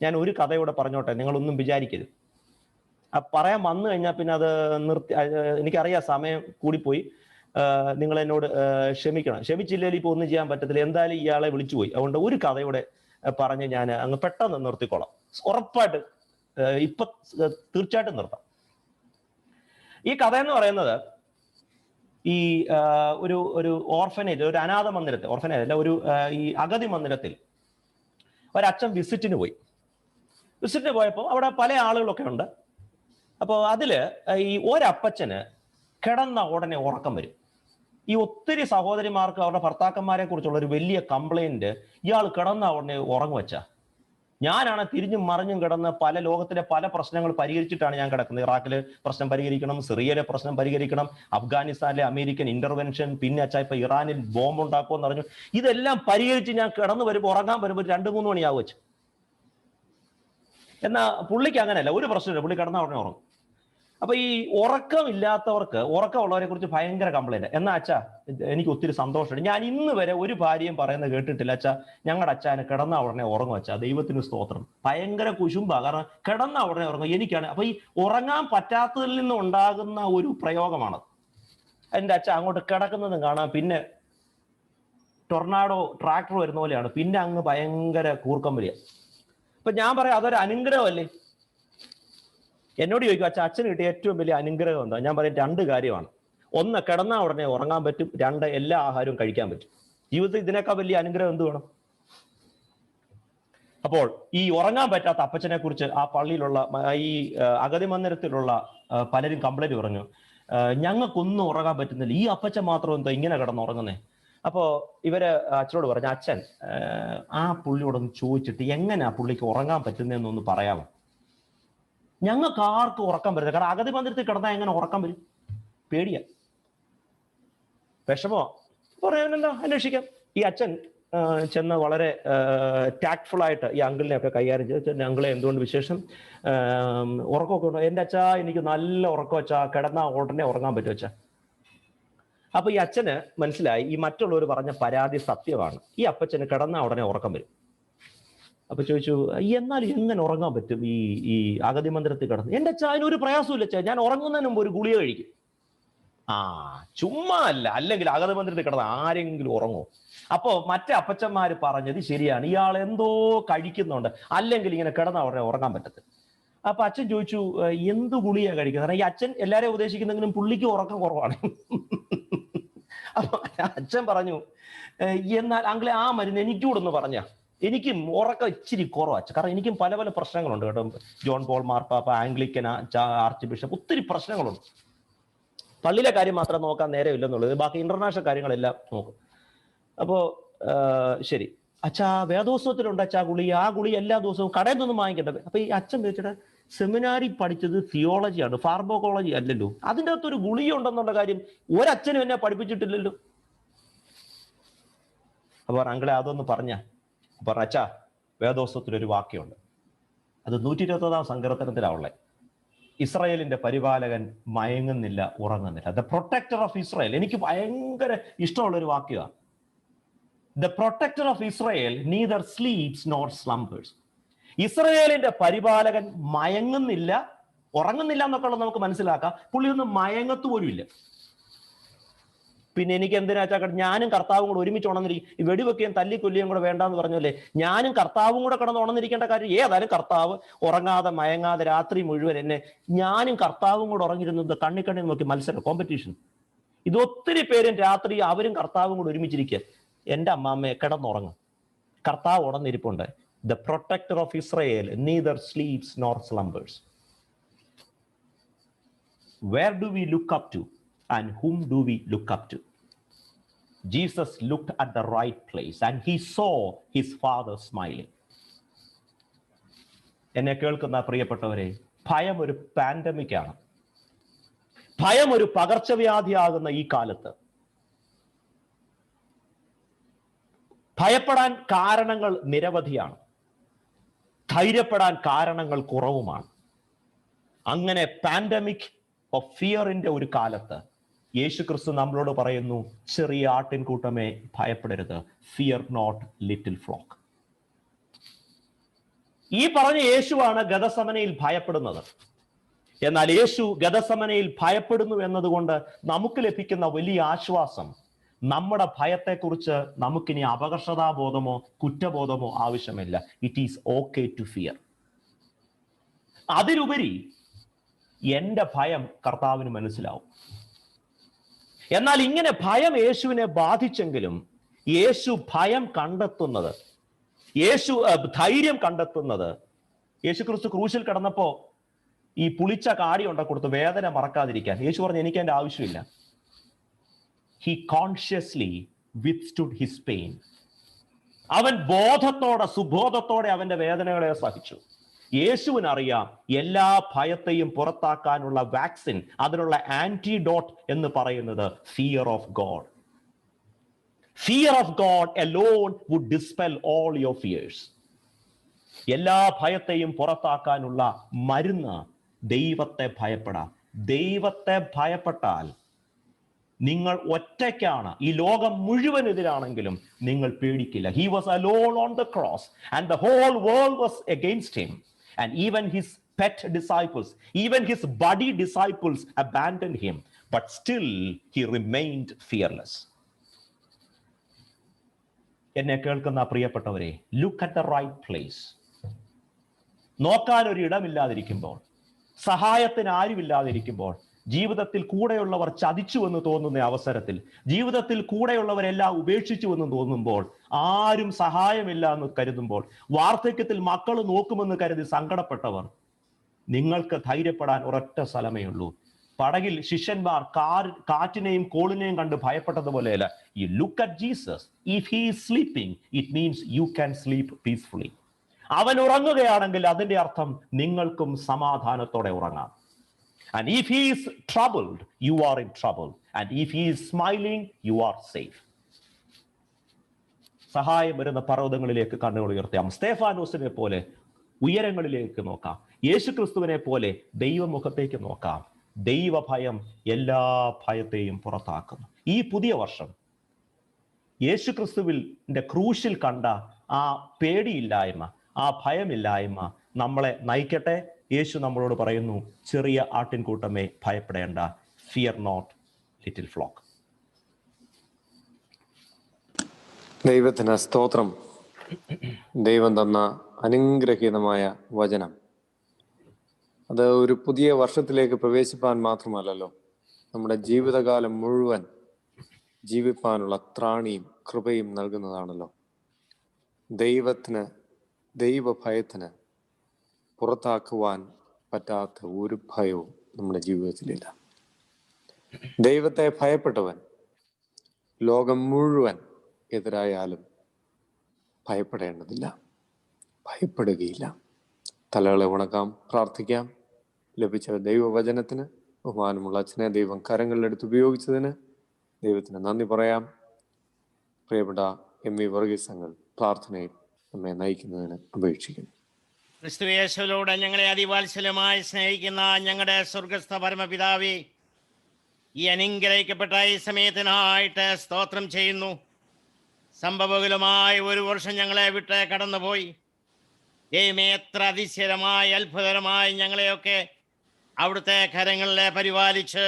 ഞാൻ ഒരു കഥയോടെ പറഞ്ഞോട്ടെ, നിങ്ങളൊന്നും വിചാരിക്കരുത്. പറയാൻ വന്നു കഴിഞ്ഞാൽ പിന്നെ അത് എനിക്കറിയാം സമയം കൂടിപ്പോയി, നിങ്ങൾ എന്നോട് ക്ഷമിച്ചില്ലെങ്കിൽ ഇപ്പൊ ഒന്നും ചെയ്യാൻ പറ്റത്തില്ല. എന്തായാലും ഇയാളെ വിളിച്ചുപോയി. അതുകൊണ്ട് ഒരു കഥയോടെ പറഞ്ഞ് ഞാൻ അങ്ങ് പെട്ടെന്ന് നിർത്തിക്കോളാം. ഉറപ്പായിട്ട് ഇപ്പൊ തീർച്ചയായിട്ടും നിർത്താം. ഈ കഥ എന്ന് പറയുന്നത് ഈ ഒരു ഓർഫനേജ്, ഒരു അനാഥ മന്ദിരത്തിൽ, ഓർഫനേജ് അല്ല, ഒരു ഈ അഗതി മന്ദിരത്തിൽ ഒരച്ഛൻ വിസിറ്റിന് പോയപ്പോൾ അവിടെ പല ആളുകളൊക്കെ ഉണ്ട്. അപ്പോൾ അതില് ഈ ഒരപ്പച്ചന് കിടന്ന ഉടനെ ഉറക്കം വരും. ഈ ഒത്തിരി സഹോദരിമാർക്ക് അവരുടെ ഭർത്താക്കന്മാരെ കുറിച്ചുള്ള ഒരു വലിയ കംപ്ലൈന്റ്, ഇയാൾ കിടന്ന ഉടനെ ഉറങ്ങുവച്ച. ഞാനാണ് തിരിഞ്ഞും മറിഞ്ഞും കിടന്ന് ലോകത്തിലെ പല പ്രശ്നങ്ങൾ പരിഹരിച്ചിട്ടാണ് ഞാൻ കിടക്കുന്നത്. ഇറാഖിലെ പ്രശ്നം പരിഹരിക്കണം, സിറിയയിലെ പ്രശ്നം പരിഹരിക്കണം, അഫ്ഗാനിസ്ഥാനിലെ അമേരിക്കൻ ഇന്റർവെൻഷൻ, പിന്നെ അച്ഛാ ഇപ്പൊ ഇറാനിൽ ബോംബ് ഉണ്ടാക്കുമെന്ന് പറഞ്ഞു. ഇതെല്ലാം പരിഹരിച്ച് ഞാൻ കിടന്നു വരുമ്പോൾ, ഉറങ്ങാൻ വരുമ്പോൾ 2-3 മണിയാവും വെച്ച്. എന്നാ പുള്ളിക്ക് അങ്ങനെയല്ല, ഒരു പ്രശ്നമില്ല, പുള്ളി കിടന്ന ഉടനെ ഉറങ്ങും. അപ്പൊ ഈ ഉറക്കമുള്ളവരെ കുറിച്ച് ഭയങ്കര കംപ്ലൈന്റ്. എന്നാ അച്ഛാ എനിക്ക് ഒത്തിരി സന്തോഷമുണ്ട്, ഞാൻ ഇന്ന് വരെ ഒരു ഭാര്യയും പറയുന്നത് കേട്ടിട്ടില്ല അച്ഛാ, ഞങ്ങളുടെ അച്ഛന് കിടന്ന ഉടനെ ഉറങ്ങും അച്ഛാ, ദൈവത്തിന് സ്തോത്രം. ഭയങ്കര കുശുമ്പാ, കാരണം കിടന്ന ഉടനെ ഉറങ്ങും. എനിക്കാണ് അപ്പൊ ഈ ഉറങ്ങാൻ പറ്റാത്തതിൽ നിന്ന് ഉണ്ടാകുന്ന ഒരു പ്രയോഗമാണ്. എൻ്റെ അച്ഛൻ അങ്ങോട്ട് കിടക്കുന്നതും കാണാം, പിന്നെ ടൊർണാഡോ ട്രാക്ടർ വരുന്ന പോലെയാണ്, പിന്നെ അങ്ങ് ഭയങ്കര കൂർക്കം വരിക. അപ്പൊ ഞാൻ പറയാം അതൊരു അനുഗ്രഹമല്ലേ? എന്നോട് ചോദിക്കും അച്ഛന് കിട്ടിയ ഏറ്റവും വലിയ അനുഗ്രഹം എന്താ? ഞാൻ പറയും 2 കാര്യമാണ്. 1, കിടന്നാൽ ഉടനെ ഉറങ്ങാൻ പറ്റും. 2, എല്ലാ ആഹാരവും കഴിക്കാൻ പറ്റും. ജീവിതത്തിൽ ഇതിനേക്കാൾ വലിയ അനുഗ്രഹം എന്ത് വേണം? അപ്പോൾ ഈ ഉറങ്ങാൻ പറ്റാത്ത അപ്പച്ചനെ കുറിച്ച് ആ പള്ളിയിലുള്ള ഈ അഗതി മന്ദിരത്തിലുള്ള പലരും കംപ്ലൈന്റ് പറഞ്ഞു, ഞങ്ങൾക്കൊന്നും ഉറങ്ങാൻ പറ്റുന്നില്ല, ഈ അപ്പച്ചൻ മാത്രം എന്താ ഇങ്ങനെ കിടന്നുറങ്ങുന്നേ? അപ്പോൾ ഇവര് അച്ഛനോട് പറഞ്ഞു, അച്ഛൻ ആ പുള്ളിയോടൊന്ന് ചോദിച്ചിട്ട് എങ്ങനെയാ പുള്ളിക്ക് ഉറങ്ങാൻ പറ്റുന്നതെന്നൊന്ന് പറയാമോ? ഞങ്ങൾക്ക് ആർക്കും ഉറക്കാൻ പറ്റില്ല. കാരണം അഗതി മന്ദിരത്തിൽ കിടന്നാൽ എങ്ങനെ ഉറക്കാൻ വരും? പേടിയാ, വിഷമോ. പറയാനെന്താ, അന്വേഷിക്കാം. ഈ അച്ഛൻ ചെന്ന് വളരെ ടാക്ട്ഫുൾ ആയിട്ട് ഈ അങ്കിളിനെ ഒക്കെ കൈകാര്യം ചെയ്ത്, അങ്കിളെ എന്തുകൊണ്ട് വിശേഷം, ഉറക്കമൊക്കെ ഉണ്ടോ? എൻ്റെ അച്ഛാ എനിക്ക് നല്ല ഉറക്കം വെച്ചാ, കിടന്നാൽ ഉടനെ ഉറങ്ങാൻ പറ്റും വെച്ചാ. അപ്പൊ ഈ അച്ഛന് മനസ്സിലായി ഈ മറ്റുള്ളവർ പറഞ്ഞ പരാതി സത്യമാണ്. ഈ അപ്പച്ചന് കിടന്നാൽ ഉടനെ ഉറക്കം വരും. അപ്പൊ ചോദിച്ചു, എന്നാലും എങ്ങനെ ഉറങ്ങാൻ പറ്റും ഈ അഗതി മന്ദിരത്തിൽ കിടന്ന്? എൻ്റെ അച്ഛാ അതിനൊരു പ്രയാസമില്ല അച്ഛാ, ഞാൻ ഉറങ്ങുന്നതിന് മുമ്പ് ഒരു ഗുളിക കഴിക്കും. ചുമ്മാ അല്ല, അല്ലെങ്കിൽ അഗതി മന്ദിരത്തിൽ കിടന്ന് ആരെങ്കിലും ഉറങ്ങോ? അപ്പോ മറ്റേ അപ്പച്ചന്മാര് പറഞ്ഞത് ശരിയാണ്, ഇയാൾ എന്തോ കഴിക്കുന്നുണ്ട്, അല്ലെങ്കിൽ ഇങ്ങനെ കിടന്നാൽ ഉടനെ ഉറങ്ങാൻ പറ്റത്തില്ല. അപ്പൊ അച്ഛൻ ചോദിച്ചു, എന്ത് ഗുളിയാ കഴിക്കുന്നത്? ഈ അച്ഛൻ എല്ലാരെയും ഉപദേശിക്കുന്നെങ്കിലും പുള്ളിക്ക് ഉറക്കം കുറവാണ്. അപ്പൊ അച്ഛൻ പറഞ്ഞു, എന്നാൽ അങ്കിളെ ആ മരുന്ന് എനിക്കൂടെ ഒന്ന് പറഞ്ഞ, എനിക്കും ഉറക്കം ഇച്ചിരി കുറവാച്ച. കാരണം എനിക്കും പല പല പ്രശ്നങ്ങളുണ്ട് കേട്ടോ. ജോൺ പോൾ മാർപ്പാപ്പ, ആംഗ്ലിക്കൻ ആർച്ച് ബിഷപ്പ്, ഒത്തിരി പ്രശ്നങ്ങളുണ്ട്. പള്ളിയിലെ കാര്യം മാത്രം നോക്കാൻ നേരമില്ലെന്നുള്ളത്, ബാക്കി ഇന്റർനാഷണൽ കാര്യങ്ങളെല്ലാം നോക്കും. അപ്പോ ശരി അച്ഛാ, വേദോത്സവത്തിലുണ്ട് അച്ഛാ ഗുളി, ആ ഗുളി എല്ലാ ദിവസവും കടയിൽ നിന്നും വാങ്ങിക്കണ്ടത്. അപ്പൊ ഈ അച്ഛൻ ചോദിച്ചിട്ട്, സെമിനാരി പഠിച്ചത് തിയോളജിയാണ്, ഫാർമക്കോളജി അല്ലല്ലോ, അതിൻ്റെ അകത്തൊരു ഗുളിക ഉണ്ടെന്നുള്ള കാര്യം ഒരച്ഛനും എന്നെ പഠിപ്പിച്ചിട്ടില്ലല്ലോ. അപ്പൊ അങ്കിളെ അതൊന്ന് പറഞ്ഞ അച്ഛാ, വേദോത്സവത്തിലൊരു വാക്യമുണ്ട്, അത് 121 സങ്കീർത്തനത്തിലാവുള്ളേ. ഇസ്രായേലിന്റെ പരിപാലകൻ മയങ്ങുന്നില്ല, ഉറങ്ങുന്നില്ല. The protector of Israel. എനിക്ക് ഭയങ്കര ഇഷ്ടമുള്ളൊരു വാക്യമാണ്. The protector of Israel neither sleeps nor slumbers. ഇസ്രായേലിന്റെ പരിപാലകൻ മയങ്ങുന്നില്ല, ഉറങ്ങുന്നില്ല എന്നൊക്കെ ഉള്ളത് നമുക്ക് മനസ്സിലാക്കാം. പുള്ളി ഒന്നും മയങ്ങത്തു പോലും ഇല്ല. പിന്നെ എനിക്ക് എന്തിനാ വെച്ചാൽ ഞാനും കർത്താവും കൂടെ ഒരുമിച്ച് ഉണർന്നിരിക്കും. ഈ വെടിവെക്കുകയും തല്ലിക്കൊല്ലുകയും കൂടെ വേണ്ടാന്ന് പറഞ്ഞല്ലേ, ഞാനും കർത്താവും കൂടെ കിടന്ന് ഉണർന്നിരിക്കേണ്ട കാര്യം ഏതായാലും കർത്താവ് ഉറങ്ങാതെ മയങ്ങാതെ രാത്രി മുഴുവൻ എന്നെ ഞാനും കർത്താവും കൂടെ ഉറങ്ങിയിരുന്നത് കണ്ണി നോക്കി മത്സരം, കോമ്പറ്റീഷൻ. ഇത് ഒത്തിരി പേരും രാത്രി അവരും കർത്താവും കൂടെ ഒരുമിച്ചിരിക്കുക. എൻ്റെ അമ്മാമ്മയെ കിടന്നുറങ്ങും, കർത്താവ് ഉണർന്നിരിപ്പുണ്ട്. The protector of Israel neither sleeps nor slumbers. Where do we look up to and whom do we look up to? Jesus looked at the right place and he saw his father smiling. എന്നെ കേൾക്കുന്ന പ്രിയപ്പെട്ടവരെ, ഭയം ഒരു pandemic ആണ്. ഭയം ഒരു പകർച്ചവ്യാധിയാകുന്ന ഈ കാലത്ത് ഭയപ്പെടാൻ കാരണങ്ങൾ നിരവധിയാണ്, ധൈര്യപ്പെടാൻ കാരണങ്ങൾ കുറവുമാണ്. അങ്ങനെ പാൻഡമിക് ഓഫ് ഫിയറിന്റെ ഒരു കാലത്ത് യേശു ക്രിസ്തു നമ്മളോട് പറയുന്നു, ചെറിയ ആട്ടിൻകൂട്ടമേ ഭയപ്പെടരുത്, ഫിയർ നോട്ട് ലിറ്റിൽ ഫ്ലോക്ക്. ഈ പറഞ്ഞ യേശുവാണ് ഗദസമനയിൽ ഭയപ്പെടുന്നത്. എന്നാൽ യേശു ഗദസമനയിൽ ഭയപ്പെടുന്നു എന്നതുകൊണ്ട് നമുക്ക് ലഭിക്കുന്ന വലിയ ആശ്വാസം, നമ്മുടെ ഭയത്തെക്കുറിച്ച് നമുക്കിനി അപകർഷതാബോധമോ കുറ്റബോധമോ ആവശ്യമില്ല. It is okay to fear. അതിലുപരി എന്റെ ഭയം കർത്താവിന് മനസ്സിലാവും. എന്നാൽ ഇങ്ങനെ ഭയം യേശുവിനെ ബാധിച്ചെങ്കിലും യേശു ഭയം കണ്ടെത്തുന്നത്, യേശു ധൈര്യം കണ്ടെത്തുന്നത്, യേശു ക്രിസ്തു ക്രൂശിൽ കിടന്നപ്പോ ഈ പുളിച്ച കാടി കൊണ്ട കൊടുത്ത് വേദന മറക്കാതിരിക്കാൻ യേശു പറഞ്ഞു, എനിക്ക് എൻ്റെ ആവശ്യമില്ല. He consciously withstood his pain. അവൻ ബോധത്തോടെ സുബോധത്തോടെ അവന്റെ വേദനകളെ സഹിച്ചു. യേശുവിനറിയാം എല്ലാ ഭയത്തെയും പുറത്താക്കാനുള്ള വാക്സിൻ, അതിനുള്ള ആന്റിഡോട്ട് എന്ന് പറയുന്നത് fear of God. Fear of God alone would dispel all your fears. എല്ലാ ഭയത്തെയും പുറത്താക്കാനുള്ള മരുന്ന് ദൈവത്തെ ഭയപ്പെടാം. ദൈവത്തെ ഭയപ്പെട്ടാൽ നിങ്ങൾ ഒറ്റയ്ക്കാണ്, ഈ ലോകം മുഴുവൻ എതിരാണെങ്കിലും നിങ്ങൾ പേടിക്കില്ല. He was alone on the cross and the whole world was against him. And even his pet disciples, even his buddy disciples abandoned him, but still he remained fearless. എന്നെ കേൾക്കുന്ന പ്രിയപ്പെട്ടവരെ, look at the right place. നോക്കാൻ ഒരു ഇടമില്ലാതിരിക്കുമ്പോൾ, സഹായത്തിന് ആരുമില്ലാതിരിക്കുമ്പോൾ, ജീവിതത്തിൽ കൂടെയുള്ളവർ ചതിച്ചുവെന്ന് തോന്നുന്ന അവസരത്തിൽ, ജീവിതത്തിൽ കൂടെയുള്ളവരെല്ലാം ഉപേക്ഷിച്ചുവെന്ന് തോന്നുമ്പോൾ, ആരും സഹായമില്ല എന്ന് കരുതുമ്പോൾ, വാർദ്ധക്യത്തിൽ മക്കൾ നോക്കുമെന്ന് കരുതി സങ്കടപ്പെട്ടവർ, നിങ്ങൾക്ക് ധൈര്യപ്പെടാൻ ഒരൊറ്റ സ്ഥലമേ ഉള്ളൂ. പടകിൽ ശിഷ്യന്മാർ കാറ്റിനെയും കോളിനെയും കണ്ട് ഭയപ്പെട്ടതുപോലെയല്ല. You look at Jesus. If he is sleeping, it means you can sleep peacefully. അവൻ ഉറങ്ങുകയാണെങ്കിൽ അതിന്റെ അർത്ഥം നിങ്ങൾക്കും സമാധാനത്തോടെ ഉറങ്ങാം. And if he is troubled, you are in trouble. And if he is smiling, you are safe. സഹായം വരുന്ന പർവ്വതങ്ങളിലേക്ക് കണ്ണുകൾ ഉയർത്താം. സ്തേഫാനോസിനെ പോലെ ഉയരങ്ങളിലേക്ക് നോക്കാം. യേശുക്രിസ്തുവിനെ പോലെ ദൈവമുഖത്തേക്ക് നോക്കാം. ദൈവഭയം എല്ലാ ഭയത്തെയും പുറത്താക്കുന്നു. ഈ പുതിയ വർഷം യേശുക്രിസ്തുവിന്റെ ക്രൂശിൽ കണ്ട ആ പേടിയില്ലായ്മ, ആ ഭയമില്ലായ്മ നമ്മളെ നയിക്കട്ടെ. യേശു നമ്മളോട് പറയുന്നു, ചെറിയ ആട്ടിൻകൂട്ടമേ ഭയപ്പെടേണ്ട, ഫിയർ നോട്ട് ലിറ്റിൽ ഫ്ലോക്ക്.
ദൈവത്തിന് സ്തോത്രം. ദൈവം തന്ന അനുഗ്രഹീതമായ വചനം അത് ഒരു പുതിയ വർഷത്തിലേക്ക് പ്രവേശിപ്പാൻ മാത്രമല്ലല്ലോ, നമ്മുടെ ജീവിതകാലം മുഴുവൻ ജീവിപ്പാനുള്ള ത്രാണിയും കൃപയും നൽകുന്നതാണല്ലോ. ദൈവഭയത്തിന് പുറത്താക്കുവാൻ പറ്റാത്ത ഒരു ഭയവും നമ്മുടെ ജീവിതത്തിലില്ല. ദൈവത്തെ ഭയപ്പെട്ടവൻ ലോകം മുഴുവൻ എതിരായാലും ഭയപ്പെടേണ്ടതില്ല, ഭയപ്പെടുകയില്ല. തലകളെ ഉണക്കാം, പ്രാർത്ഥിക്കാം. ലഭിച്ച ദൈവവചനത്തിന്, ബഹുമാനമുള്ള അച്ഛനെ ദൈവം കരങ്ങളിലെടുത്ത് ഉപയോഗിച്ചതിന് ദൈവത്തിന് നന്ദി പറയാം. പ്രിയപ്പെട്ട എം.വി. വർഗീസ് അങ്കിൾ പ്രാർത്ഥനയിൽ നമ്മെ നയിക്കുന്നതിന് അപേക്ഷിക്കുന്നു.
ക്രിസ്തുയേശുവിലൂടെ ഞങ്ങളെ അതിവാത്സല്യമായി സ്നേഹിക്കുന്ന ഞങ്ങളുടെ സ്വർഗസ്ഥ പരമപിതാവേ, ഈ അനുഗ്രഹിക്കപ്പെട്ട ഈ സമയത്തിനായിട്ട് സ്തോത്രം ചെയ്യുന്നു. സംഭവകുലമായ ഒരു വർഷം ഞങ്ങളെ വിട്ട് കടന്നുപോയി. ദൈവമേ, എത്ര അതിശയമായി അത്ഭുതകരമായി ഞങ്ങളെയൊക്കെ അവിടുത്തെ കരങ്ങളിലെ പരിപാലിച്ച്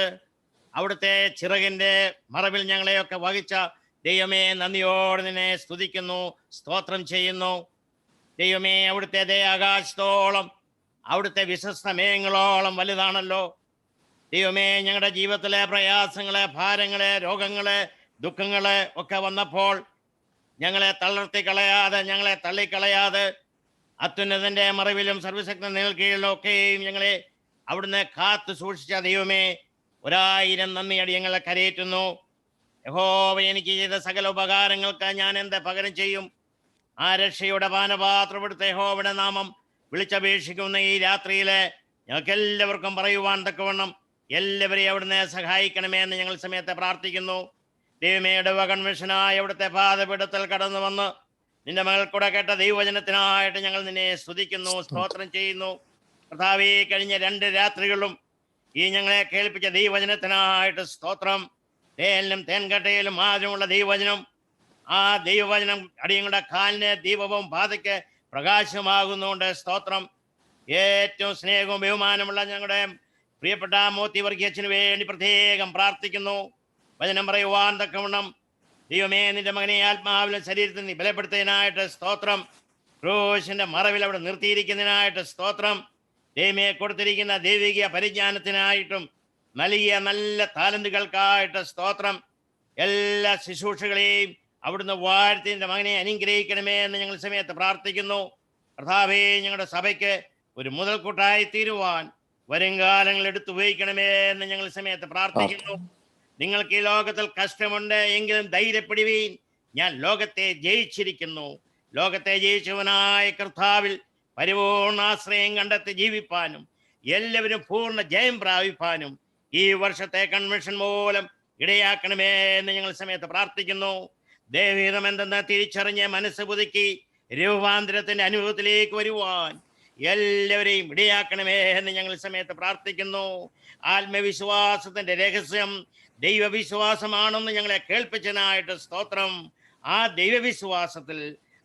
അവിടുത്തെ ചിറകിൻ്റെ മറവിൽ ഞങ്ങളെയൊക്കെ വഹിച്ച ദൈവമേ, നന്ദിയോടെ നിന്നെ സ്തുതിക്കുന്നു, സ്തോത്രം ചെയ്യുന്നു. ദൈവമേ, അവിടുത്തെ ദയാകാശത്തോളം അവിടുത്തെ വിശ്വസ്തമേങ്ങളോളം വലുതാണല്ലോ. ദൈവമേ, ഞങ്ങളുടെ ജീവിതത്തിലെ പ്രയാസങ്ങളെ, ഭാരങ്ങളെ, രോഗങ്ങളെ, ദുഃഖങ്ങളെ ഒക്കെ വന്നപ്പോൾ ഞങ്ങളെ തളർത്തി കളയാതെ, ഞങ്ങളെ തള്ളിക്കളയാതെ, അത്യുന്നതന്റെ മറവിലും സർവശക്ത നിൽക്കയിലും ഒക്കെയും ഞങ്ങളെ അവിടുന്ന് കാത്തു സൂക്ഷിച്ച ദൈവമേ, 1000 നന്ദിയടി ഞങ്ങളെ കരയേറ്റുന്നു. യഹോവ എനിക്ക് ചെയ്ത സകല ഉപകാരങ്ങൾക്ക് ഞാൻ എന്ത് പകരം ചെയ്യും? ആ രക്ഷയുടെ പാനപാത്രം എടുത്ത യഹോവയുടെ നാമം വിളിച്ചപേക്ഷിക്കുന്ന ഈ രാത്രിയിലെ ഞങ്ങൾക്ക് എല്ലാവർക്കും പറയുവാൻ തക്കവണ്ണം എല്ലാവരെയും അവിടുന്ന് സഹായിക്കണമേ എന്ന് ഞങ്ങൾ സമയത്തെ പ്രാർത്ഥിക്കുന്നു. ദൈവമേ, ഇടവ കൺവെൻഷനായി അവിടുത്തെ പാദപീഠത്തിൽ കടന്നു വന്ന് നിന്റെ മകൾ കൂടെ കേട്ട ദൈവവചനത്തിനായിട്ട് ഞങ്ങൾ നിന്നെ സ്തുതിക്കുന്നു, സ്തോത്രം ചെയ്യുന്നു. കർത്താവേ, കഴിഞ്ഞ 2 രാത്രികളിലും ഈ ഞങ്ങളെ കേൾപ്പിച്ച ദൈവവചനത്തിനായിട്ട് സ്തോത്രം. തേനിലും തേൻകട്ടയിലും ആദ്യമുള്ള ദൈവവചനം, ആ ദൈവവചനം അടിയങ്ങളുടെ കാലിന് ദീപവും പാതയ്ക്ക് പ്രകാശമാകുന്നുകൊണ്ട് സ്തോത്രം. ഏറ്റവും സ്നേഹവും ബഹുമാനമുള്ള ഞങ്ങളുടെ പ്രിയപ്പെട്ട മോത്തി വർഗീയച്ചന് വേണ്ടി പ്രത്യേകം പ്രാർത്ഥിക്കുന്നു. വചനം പറയുവാൻ തക്കവണ്ണം ദൈവമേ, നിന്റെ മകനെ ആത്മാവിലും ശരീരത്തിൽ നീ ബലപ്പെടുത്തുന്നതിനായിട്ട് സ്തോത്രം. ക്രൂശിന്റെ മറവിൽ അവിടെ നിർത്തിയിരിക്കുന്നതിനായിട്ട് സ്തോത്രം. ദൈവമേ, കൊടുത്തിരിക്കുന്ന ദൈവിക പരിജ്ഞാനത്തിനായിട്ടും നൽകിയ നല്ല താലന്തുകൾക്കായിട്ട് സ്തോത്രം. എല്ലാ ശുശ്രൂഷകളെയും അവിടുന്ന് വാഴ്ത്തി നിന്റെ മകനെ അനുഗ്രഹിക്കണമേ എന്ന് ഞങ്ങൾ സമയത്ത് പ്രാർത്ഥിക്കുന്നു. കർത്താവേ, ഞങ്ങളുടെ സഭയ്ക്ക് ഒരു മുതൽക്കൂട്ടായി തീരുവാൻ വരുംകാലങ്ങൾ എടുത്തുപയോഗിക്കണമേ എന്ന് ഞങ്ങൾ സമയത്ത് പ്രാർത്ഥിക്കുന്നു. നിങ്ങൾക്ക് ഈ ലോകത്തിൽ കഷ്ടമുണ്ട് എങ്കിലും ധൈര്യപ്പെടുവീൻ, ഞാൻ ലോകത്തെ ജയിച്ചിരിക്കുന്നു. ലോകത്തെ ജയിച്ചവനായ കർത്താവിൽ പരിപൂർണാശ്രയം കണ്ടെത്തി ജീവിപ്പാനും എല്ലാവരും പൂർണ്ണ ജയം പ്രാപിപ്പാനും ഈ വർഷത്തെ കൺവെൻഷൻ മൂലം ഇടയാക്കണമേ എന്ന് ഞങ്ങൾ സമയത്ത് പ്രാർത്ഥിക്കുന്നു. ദൈവഹിതം എന്തെന്ന് തിരിച്ചറിഞ്ഞ് മനസ്സ് പുതുക്കി രൂപാന്തരത്തിന്റെ അനുഭവത്തിലേക്ക് വരുവാൻ എല്ലാവരെയും ഇടയാക്കണമേ എന്ന് ഞങ്ങൾ സമയത്ത് പ്രാർത്ഥിക്കുന്നു. ആത്മവിശ്വാസത്തിന്റെ രഹസ്യം ദൈവവിശ്വാസമാണെന്ന് ഞങ്ങളെ കേൾപ്പിച്ചതിനായിട്ട് സ്തോത്രം. ആ ദൈവവിശ്വാസത്തിൽ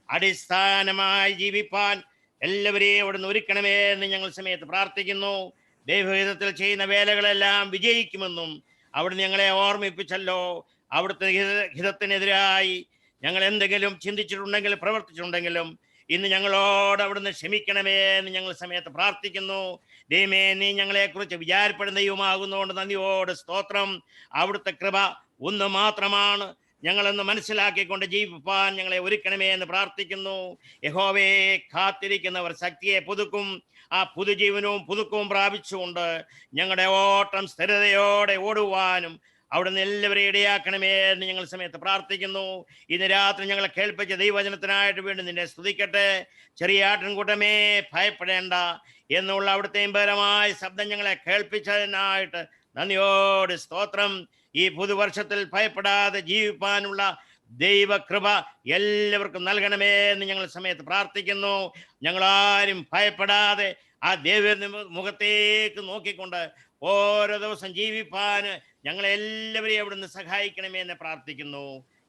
അടിസ്ഥാനമായി ജീവിപ്പാൻ എല്ലാവരെയും അവിടുന്ന് ഒരുക്കണമേ എന്ന് ഞങ്ങൾ സമയത്ത് പ്രാർത്ഥിക്കുന്നു. ദൈവഹിതത്തിൽ ചെയ്യുന്ന വേലകളെല്ലാം വിജയിക്കുമെന്നും അവിടുന്ന് ഞങ്ങളെ ഓർമ്മിപ്പിച്ചല്ലോ. അവിടുത്തെ ഹിതത്തിനെതിരായി ഞങ്ങൾ എന്തെങ്കിലും ചിന്തിച്ചിട്ടുണ്ടെങ്കിലും പ്രവർത്തിച്ചിട്ടുണ്ടെങ്കിലും ഇന്ന് ഞങ്ങളോട് അവിടുന്ന് ക്ഷമിക്കണമേ എന്ന് ഞങ്ങൾ സമയത്ത് പ്രാർത്ഥിക്കുന്നു. ദൈവമേ, നീ ഞങ്ങളെക്കുറിച്ച് വിചാരപ്പെടുന്ന ദൈവമാകുന്നതുകൊണ്ട് നന്ദിയോട് സ്തോത്രം. അവിടുത്തെ കൃപ ഒന്ന് മാത്രമാണ്. ഞങ്ങളെന്ന് മനസ്സിലാക്കിക്കൊണ്ട് ജീവിപ്പാൻ ഞങ്ങളെ ഒരുക്കണമേ എന്ന് പ്രാർത്ഥിക്കുന്നു. യഹോവയെ കാത്തിരിക്കുന്നവർ ശക്തിയെ പുതുക്കും. ആ പുതുജീവനവും പുതുക്കവും പ്രാപിച്ചുകൊണ്ട് ഞങ്ങളുടെ ഓട്ടം സ്ഥിരതയോടെ ഓടുവാനും അവിടുന്ന് എല്ലാവരെയും ഇടയാക്കണമേ എന്ന് ഞങ്ങൾ സമയത്ത് പ്രാർത്ഥിക്കുന്നു. ഇന്ന് രാത്രി ഞങ്ങളെ കേൾപ്പിച്ച ദൈവവചനത്തിനായിട്ട് വീണ്ടും നിന്നെ സ്തുതിക്കട്ടെ. ചെറിയ ആട്ടിൻകൂട്ടമേ, ഭയപ്പെടേണ്ട എന്നുള്ള അവിടുത്തെയും പരമായ ശബ്ദം ഞങ്ങളെ കേൾപ്പിച്ചതിനായിട്ട് നന്ദിയോട് സ്തോത്രം. ഈ പുതുവർഷത്തിൽ ഭയപ്പെടാതെ ജീവിപ്പാനുള്ള ദൈവകൃപ എല്ലാവർക്കും നൽകണമേ എന്ന് ഞങ്ങൾ സമയത്ത് പ്രാർത്ഥിക്കുന്നു. ഞങ്ങളാരും ഭയപ്പെടാതെ ആ ദൈവ മുഖത്തേക്ക് നോക്കിക്കൊണ്ട് ഓരോ ദിവസം ജീവിപ്പാൻ ഞങ്ങളെല്ലാവരെയും അവിടുന്ന് സഹായിക്കണമേ എന്ന് പ്രാർത്ഥിക്കുന്നു.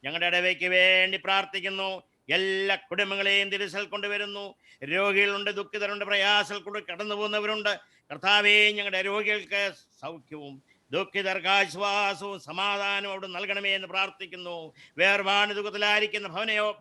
ഞങ്ങളുടെ ഇടവയ്ക്ക് വേണ്ടി പ്രാർത്ഥിക്കുന്നു. എല്ലാ കുടുംബങ്ങളെയും തിരുസൽ കൊണ്ടുവരുന്നു. രോഗികളുണ്ട്, ദുഃഖിതരുണ്ട്, പ്രയാസങ്ങൾ കൊണ്ട് കടന്നു പോകുന്നവരുണ്ട്. കർത്താവേ, ഞങ്ങളുടെ രോഗികൾക്ക് സൗഖ്യവും ദുഃഖിതർക്ക് ആശ്വാസവും സമാധാനവും അവിടെ നൽകണമേ എന്ന് പ്രാർത്ഥിക്കുന്നു. വേർപാട് ദുഃഖത്തിലായിരിക്കുന്ന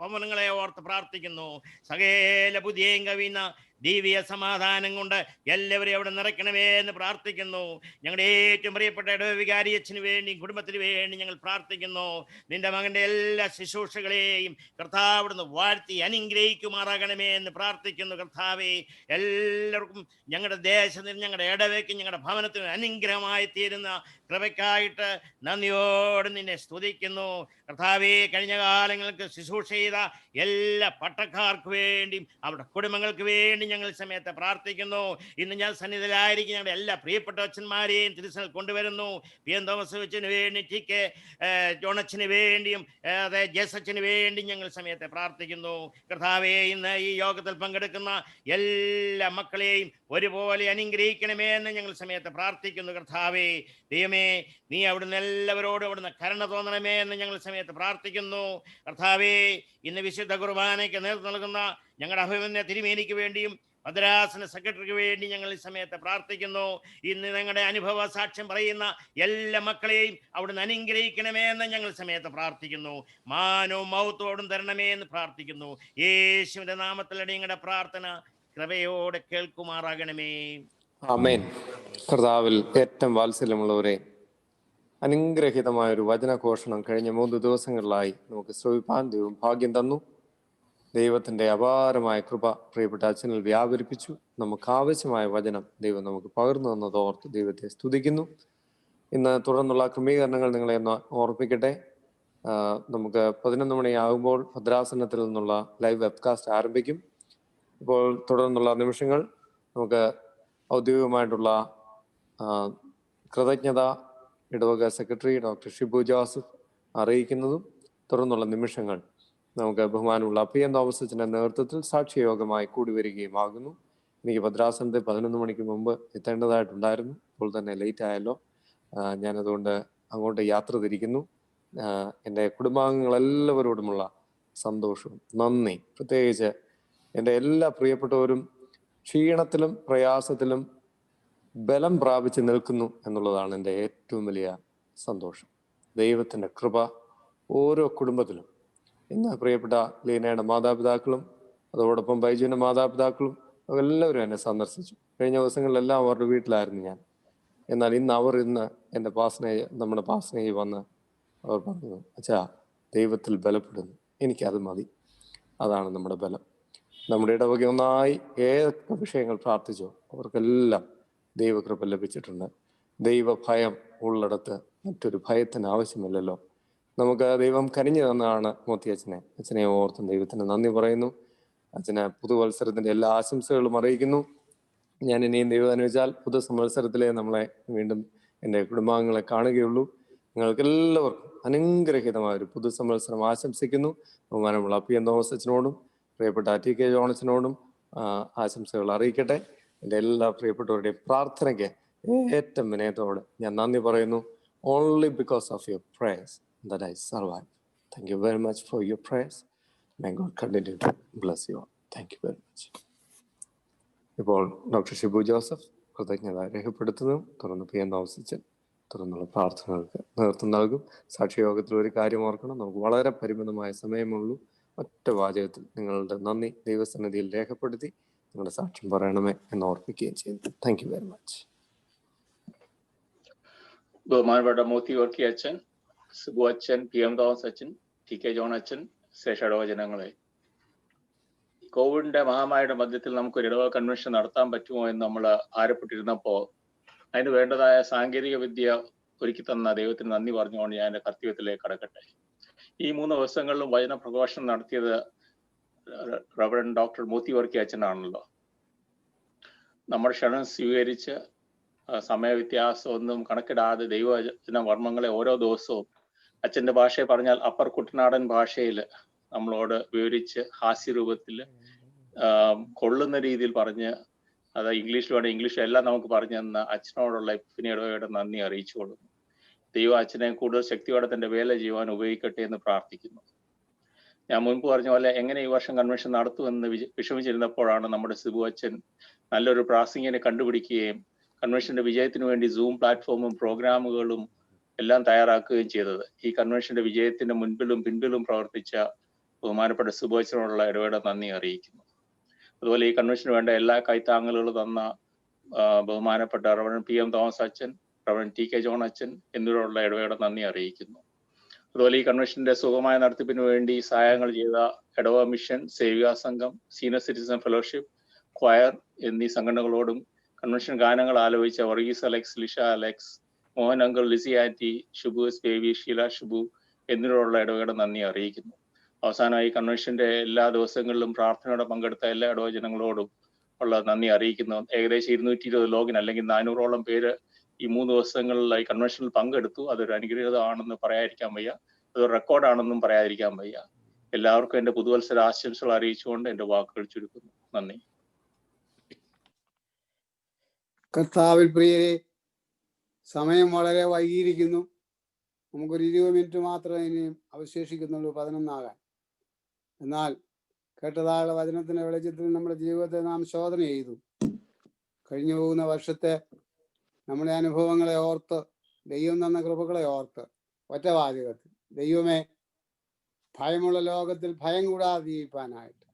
ഭവനങ്ങളെ ഓർത്ത് പ്രാർത്ഥിക്കുന്നു. സകല ബുദ്ധിയേയും കവിയുന്ന ദൈവീയ സമാധാനം കൊണ്ട് എല്ലാവരെയും അവിടെ നിറയ്ക്കണമേ എന്ന് പ്രാർത്ഥിക്കുന്നു. ഞങ്ങളുടെ ഏറ്റവും പ്രിയപ്പെട്ട ഇടവവികാരി അച്ഛന് വേണ്ടി കുടുംബത്തിന് വേണ്ടി ഞങ്ങൾ പ്രാർത്ഥിക്കുന്നു. നിന്റെ മകന്റെ എല്ലാ ശുശ്രൂഷകളെയും കർത്താവ് അവിടുന്ന് വാഴ്ത്തി അനുഗ്രഹിക്കുമാറാകണമേ എന്ന് പ്രാർത്ഥിക്കുന്നു. കർത്താവേ, എല്ലാവർക്കും ഞങ്ങളുടെ ദേശത്തിന്, ഞങ്ങളുടെ ഇടവയ്ക്ക്, ഞങ്ങളുടെ ഭവനത്തിന് അനുഗ്രഹമായി തീരുന്ന കൃപയ്ക്കായിട്ട് നന്ദിയോട് നിന്നെ സ്തുതിക്കുന്നു. കർത്താവേ, കഴിഞ്ഞ കാലങ്ങൾക്ക് ശുശ്രൂഷ ചെയ്ത എല്ലാ പട്ടക്കാർക്ക് വേണ്ടിയും അവരുടെ കുടുംബങ്ങൾക്ക് വേണ്ടി ഞങ്ങൾ സമയത്ത് പ്രാർത്ഥിക്കുന്നു. ഇന്ന് ഞാൻ സന്നിധിയിലായിരിക്കും ഞങ്ങളുടെ എല്ലാ പ്രിയപ്പെട്ട അച്ഛന്മാരെയും തിരുസൽ കൊണ്ടുവരുന്നു. പി എൻ തോമസ് അച്ഛന് വേണ്ടി, ടി കെ ജോണച്ചന് വേണ്ടിയും ജേസച്ചന് വേണ്ടി ഞങ്ങൾ സമയത്തെ പ്രാർത്ഥിക്കുന്നു. കർത്താവേ, ഇന്ന് ഈ യോഗത്തിൽ പങ്കെടുക്കുന്ന എല്ലാ മക്കളെയും ഒരുപോലെ അനുഗ്രഹിക്കണമേ എന്ന് ഞങ്ങൾ സമയത്ത് പ്രാർത്ഥിക്കുന്നു. കർത്താവേ, ദൈവമേ, നീ അവിടുന്ന് എല്ലാവരോടും അവിടുന്ന് കരുണ തോന്നണമേ എന്ന് ഞങ്ങൾ സമയത്ത് പ്രാർത്ഥിക്കുന്നു. കർത്താവേ, ഇന്ന് വിശുദ്ധ കുർബാനയ്ക്ക് നേതൃത്വം നൽകുന്ന ഞങ്ങളുടെ അഭിമന്യ തിരുമേനിക്ക് വേണ്ടിയും ഭദ്രാസന സെക്രട്ടറിക്ക് വേണ്ടി ഞങ്ങൾ ഈ സമയത്ത് പ്രാർത്ഥിക്കുന്നു. ഇന്ന് ഞങ്ങളുടെ അനുഭവ സാക്ഷ്യം പറയുന്ന എല്ലാ മക്കളെയും അവിടുന്ന് അനുഗ്രഹിക്കണമേ എന്ന് ഞങ്ങൾ സമയത്ത് പ്രാർത്ഥിക്കുന്നു. മാനവും മൗത്തോടും തരണമേ എന്ന് പ്രാർത്ഥിക്കുന്നു. യേശുവിന്റെ നാമത്തിലൂടെ ഞങ്ങളുടെ പ്രാർത്ഥന കൃപയോടെ കേൾക്കുമാറാകണമേ.
ആമേൻ. കർത്താവിൽ ഏറ്റവും വാത്സല്യമുള്ളവരെ, അനുഗ്രഹീതമായ ഒരു വചനഘോഷണം കഴിഞ്ഞ 3 ദിവസങ്ങളിലായി നമുക്ക് ശ്രവിപ്പാൻ ദൈവം ഭാഗ്യം തന്നു. ദൈവത്തിൻ്റെ അപാരമായ കൃപ പ്രിയപ്പെട്ട അച്ഛനിൽ വ്യാപരിപ്പിച്ചു. നമുക്ക് ആവശ്യമായ വചനം ദൈവം നമുക്ക് പകർന്നു തന്നതോർത്ത് ദൈവത്തെ സ്തുതിക്കുന്നു. ഇന്ന് തുടർന്നുള്ള ക്രമീകരണങ്ങൾ നിങ്ങളെ ഒന്ന് ഓർപ്പിക്കട്ടെ. നമുക്ക് 11 മണിയാകുമ്പോൾ ഭദ്രാസനത്തിൽ നിന്നുള്ള ലൈവ് വെബ്കാസ്റ്റ് ആരംഭിക്കും. ഇപ്പോൾ തുടർന്നുള്ള നിമിഷങ്ങൾ നമുക്ക് ഔദ്യോഗികമായിട്ടുള്ള കൃതജ്ഞത ഇടവക സെക്രട്ടറി ഡോക്ടർ ഷിബു ജോസഫ് അറിയിക്കുന്നതും, തുടർന്നുള്ള നിമിഷങ്ങൾ നമുക്ക് ബഹുമാനമുള്ള പി എൻ തോമസ് അച്ഛൻ്റെ നേതൃത്വത്തിൽ സാക്ഷ്യയോഗമായി കൂടി വരികയുമാകുന്നു. എനിക്ക് ഭദ്രാസനത്തിൽ 11 മണിക്ക് മുമ്പ് എത്തേണ്ടതായിട്ടുണ്ടായിരുന്നു. ഇപ്പോൾ തന്നെ ലേറ്റ് ആയല്ലോ. ഞാനതുകൊണ്ട് അങ്ങോട്ട് യാത്ര തിരിക്കുന്നു. എൻ്റെ കുടുംബാംഗങ്ങളെല്ലാവരോടുമുള്ള സന്തോഷവും നന്ദി, പ്രത്യേകിച്ച് എൻ്റെ എല്ലാ പ്രിയപ്പെട്ടവരും ക്ഷീണത്തിലും പ്രയാസത്തിലും ബലം പ്രാപിച്ച് നിൽക്കുന്നു എന്നുള്ളതാണ് എൻ്റെ ഏറ്റവും വലിയ സന്തോഷം. ദൈവത്തിൻ്റെ കൃപ ഓരോ കുടുംബത്തിലും. ഇന്ന് പ്രിയപ്പെട്ട ലീനയുടെ മാതാപിതാക്കളും അതോടൊപ്പം ബൈജുവിൻ്റെ മാതാപിതാക്കളും എല്ലാവരും എന്നെ സന്ദർശിച്ചു. കഴിഞ്ഞ ദിവസങ്ങളിലെല്ലാം അവരുടെ വീട്ടിലായിരുന്നു ഞാൻ. എന്നാൽ ഇന്ന് എൻ്റെ നമ്മുടെ പാസ്നേഹി വന്ന് അവർ പറഞ്ഞു, അച്ഛാ, ദൈവത്തിൽ ബലപ്പെടുന്നു, എനിക്കത് മതി. അതാണ് നമ്മുടെ ബലം. നമ്മുടെ ഇടവക ഒന്നായി ഏതൊക്കെ വിഷയങ്ങൾ പ്രാർത്ഥിച്ചോ അവർക്കെല്ലാം ദൈവകൃപ ലഭിച്ചിട്ടുണ്ട്. ദൈവഭയം ഉള്ളിടത്ത് മറ്റൊരു ഭയത്തിന് ആവശ്യമില്ലല്ലോ. നമുക്ക് ദൈവം കനിഞ്ഞു തന്നതാണ് അച്ഛനെ ഓർത്തും ദൈവത്തിന് നന്ദി പറയുന്നു. അച്ഛന് പുതുവത്സരത്തിന്റെ എല്ലാ ആശംസകളും അറിയിക്കുന്നു. ഞാൻ ഇനിയും ദൈവം അനുവദിച്ചാൽ പുതുസംവത്സരത്തിലെ നമ്മളെ വീണ്ടും എൻ്റെ കുടുംബാംഗങ്ങളെ കാണുകയുള്ളൂ. നിങ്ങൾക്ക് എല്ലാവർക്കും അനുഗ്രഹീതമായ ഒരു പുതുസംവത്സരം ആശംസിക്കുന്നു. ബഹുമാനമുള്ള പി എൻ തോമസ് അച്ഛനോടും പ്രിയപ്പെട്ട ടി കെ ജോണച്ചനോടും ആശംസകൾ അറിയിക്കട്ടെ. എൻ്റെ എല്ലാ പ്രിയപ്പെട്ടവരുടെയും പ്രാർത്ഥനയ്ക്ക് ഏറ്റവും വിനയത്തോടെ ഞാൻ നന്ദി പറയുന്നു. Only because of your prayers that I survive. Thank you very much for your prayers. May God continue to bless you all. Thank you very much. ഇപ്പോൾ ഡോക്ടർ ഷിബു ജോസഫ് കൃതജ്ഞത രേഖപ്പെടുത്തുന്നു. തുടർന്ന് പി എൻ തോമസ് അച്ഛൻ തുടർന്നുള്ള പ്രാർത്ഥനകൾക്ക് നേതൃത്വം നൽകും. സാക്ഷ്യയോഗത്തിൽ ഒരു കാര്യം ഓർക്കണം, നമുക്ക് വളരെ പരിമിതമായ സമയമുള്ളൂ. ഒറ്റ വാചകത്തിൽ നിങ്ങളുടെ നന്ദി ദൈവസന്നിധിയിൽ രേഖപ്പെടുത്തി നിങ്ങളുടെ സാക്ഷ്യം പറയണമേ എന്ന് ഓർപ്പിക്കുകയും ചെയ്യുന്നു. Thank you very much.
ബഹുമാനപ്പെട്ട മൂത്തി വർക്കി അച്ഛൻ, സുബു അച്ഛൻ, PM തോമസ് അച്ഛൻ, TK ജോൺ അച്ഛൻ, ശേഷടവചനങ്ങളെ, കോവിഡിന്റെ മഹാമാരിയുടെ മധ്യത്തിൽ നമുക്കൊരു ഇടവ കൺവെൻഷൻ നടത്താൻ പറ്റുമോ എന്ന് നമ്മൾ ആരപ്പെട്ടിരുന്നപ്പോൾ അതിന് വേണ്ടതായ സാങ്കേതിക വിദ്യ ഒരുക്കി തന്ന ദൈവത്തിന് നന്ദി പറഞ്ഞുകൊണ്ട് ഞാൻ എൻ്റെ കർത്തവ്യത്തിലേക്ക് കടക്കട്ടെ. ഈ 3 ദിവസങ്ങളിലും വചന പ്രഘോഷണം നടത്തിയത് റവറൻഡ് ഡോക്ടർ മൂത്തി വർക്കി അച്ഛനാണല്ലോ. നമ്മുടെ ക്ഷണം സ്വീകരിച്ച് സമയവ്യത്യാസം ഒന്നും കണക്കിടാതെ ദൈവവചന വർമ്മങ്ങളെ ഓരോ ദിവസവും അച്ഛൻ്റെ ഭാഷയെ പറഞ്ഞാൽ അപ്പർ കുട്ടനാടൻ ഭാഷയിൽ നമ്മളോട് വിവരിച്ച് ഹാസ്യരൂപത്തിൽ കൊള്ളുന്ന രീതിയിൽ പറഞ്ഞ്, അത് ഇംഗ്ലീഷിൽ വേണം ഇംഗ്ലീഷിൽ എല്ലാം നമുക്ക് പറഞ്ഞു തന്ന അച്ഛനോടുള്ള പിന്നീട് നന്ദി അറിയിച്ചുകൊള്ളുന്നു. ദൈവം അച്ഛനെ കൂടുതൽ ശക്തിയോടെ തൻ്റെ വേല ചെയ്യുവാൻ ഉപയോഗിക്കട്ടെ എന്ന് പ്രാർത്ഥിക്കുന്നു. ഞാൻ മുൻപ് പറഞ്ഞ പോലെ എങ്ങനെ ഈ വർഷം കൺവെൻഷൻ നടത്തുമെന്ന് വിഷമിച്ചിരുന്നപ്പോഴാണ് നമ്മുടെ സിബു അച്ഛൻ നല്ലൊരു പ്രാസംഗികനെ കണ്ടുപിടിക്കുകയും കൺവെൻഷന്റെ വിജയത്തിന് വേണ്ടി സൂം പ്ലാറ്റ്ഫോമും പ്രോഗ്രാമുകളും എല്ലാം തയ്യാറാക്കുകയും ചെയ്തത്. ഈ കൺവെൻഷന്റെ വിജയത്തിന്റെ മുൻപിലും പിൻപിലും പ്രവർത്തിച്ച ബഹുമാനപ്പെട്ട സിബു അച്ഛനോടുള്ള ഇടപെടൽ നന്ദി അറിയിക്കുന്നു. അതുപോലെ ഈ കൺവെൻഷന് വേണ്ട എല്ലാ കൈത്താങ്ങലുകളും തന്ന ബഹുമാനപ്പെട്ട റവറൻഡ് PM തോമസ് അച്ഛൻ, റവറൻഡ് TK ജോൺ അച്ഛൻ എന്നിവരോടുള്ള ഇടപെടൽ നന്ദി അറിയിക്കുന്നു. അതുപോലെ ഈ കൺവെൻഷന്റെ സുഗമമായ നടത്തിപ്പിന് വേണ്ടി സഹായങ്ങൾ ചെയ്ത ഇടവ മിഷൻ, സേവിക സംഘം, സീനിയർ സിറ്റിസൺ ഫെലോഷിപ്പ്, ക്വയർ എന്നീ സംഘടനകളോടും കൺവെൻഷൻ ഗാനങ്ങൾ ആലോചിച്ച Varghese Alex, Lisha Alex, Mohan uncle, Lissy aunty, Shubu S Baby, Sheela Shubu എന്നിവരോടുള്ള ഇടപെടൽ നന്ദി അറിയിക്കുന്നു. അവസാനമായി കൺവെൻഷന്റെ എല്ലാ ദിവസങ്ങളിലും പ്രാർത്ഥനയോടെ പങ്കെടുത്ത എല്ലാ ഇടവജനങ്ങളോടും ഉള്ള നന്ദി അറിയിക്കുന്നു. ഏകദേശം 220 ലോഗിൻ അല്ലെങ്കിൽ 400ഓളം പേര് ഈ 3 ദിവസങ്ങളിലായി കൺവെൻഷനിൽ പങ്കെടുത്തു. അതൊരു അനുഗ്രഹീതമാണെന്ന് പറയാതിരിക്കാൻ വയ്യ, അതൊരു റെക്കോർഡാണെന്നും പറയാതിരിക്കാൻ വയ്യ. എല്ലാവർക്കും എൻ്റെ പുതുവത്സര ആശംസകൾ അറിയിച്ചുകൊണ്ട് എൻ്റെ വാക്കുകൾ ചുരുക്കുന്നു. നന്ദി.
കർത്താവിൽ പ്രിയരെ, സമയം വളരെ വൈകിയിരിക്കുന്നു. നമുക്കൊരു 20 മിനിറ്റ് മാത്രമേ ഇനിയും അവശേഷിക്കുന്നുള്ളൂ 11 ആകാൻ. എന്നാൽ കേട്ടതായുള്ള വചനത്തിന്റെ വെളിച്ചത്തിൽ നമ്മുടെ ജീവിതത്തെ നാം ശോധന ചെയ്തു. കഴിഞ്ഞു പോകുന്ന വർഷത്തെ നമ്മുടെ അനുഭവങ്ങളെ ഓർത്ത്, ദൈവം തന്ന കൃപകളെ ഓർത്ത് ഒറ്റ വാചകത്തിൽ, ദൈവമേ, ഭയമുള്ള ലോകത്തിൽ ഭയം കൂടാതെ ജീവിപ്പാനായിട്ട്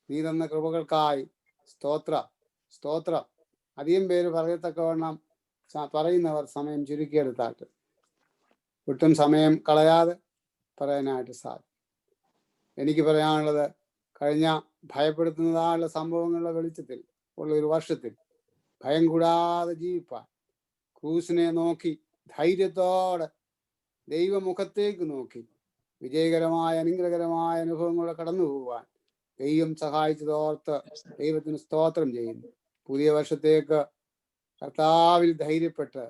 നീ തന്ന കൃപകൾക്കായി സ്തോത്രം, സ്തോത്രം. അധികം പേര് പറയത്തക്കവണ്ണം പറയുന്നവർ സമയം ചുരുക്കിയെടുത്താട്ട് ഒട്ടും സമയം കളയാതെ പറയാനായിട്ട് സാധിക്കും. എനിക്ക് പറയാനുള്ളത്, കഴിഞ്ഞ ഭയപ്പെടുത്തുന്നതായുള്ള സംഭവങ്ങളുടെ വെളിച്ചത്തിൽ ഉള്ള ഒരു വർഷത്തിൽ ഭയം കൂടാതെ ജീവിപ്പാൻ, ക്രൂസിനെ നോക്കി ധൈര്യത്തോടെ ദൈവമുഖത്തേക്ക് നോക്കി വിജയകരമായ അനുഗ്രഹകരമായ അനുഭവങ്ങളെ കടന്നു പോകാൻ ദൈവം സഹായിച്ചതോർത്ത് ദൈവത്തിന് സ്തോത്രം ചെയ്യുന്നു. പുതിയ വർഷത്തേക്ക് കർത്താവിൽ ധൈര്യപ്പെട്ട്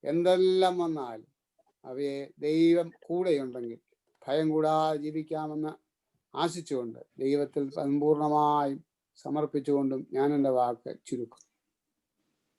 എന്തെല്ലാം വന്നാലും അവയെ ദൈവം കൂടെയുണ്ടെങ്കിൽ ഭയം കൂടാതെ ജീവിക്കാമെന്ന് ആശിച്ചുകൊണ്ട് ദൈവത്തിൽ സമ്പൂർണമായും സമർപ്പിച്ചുകൊണ്ടും ഞാൻ എൻ്റെ വാക്ക് ചുരുക്കും.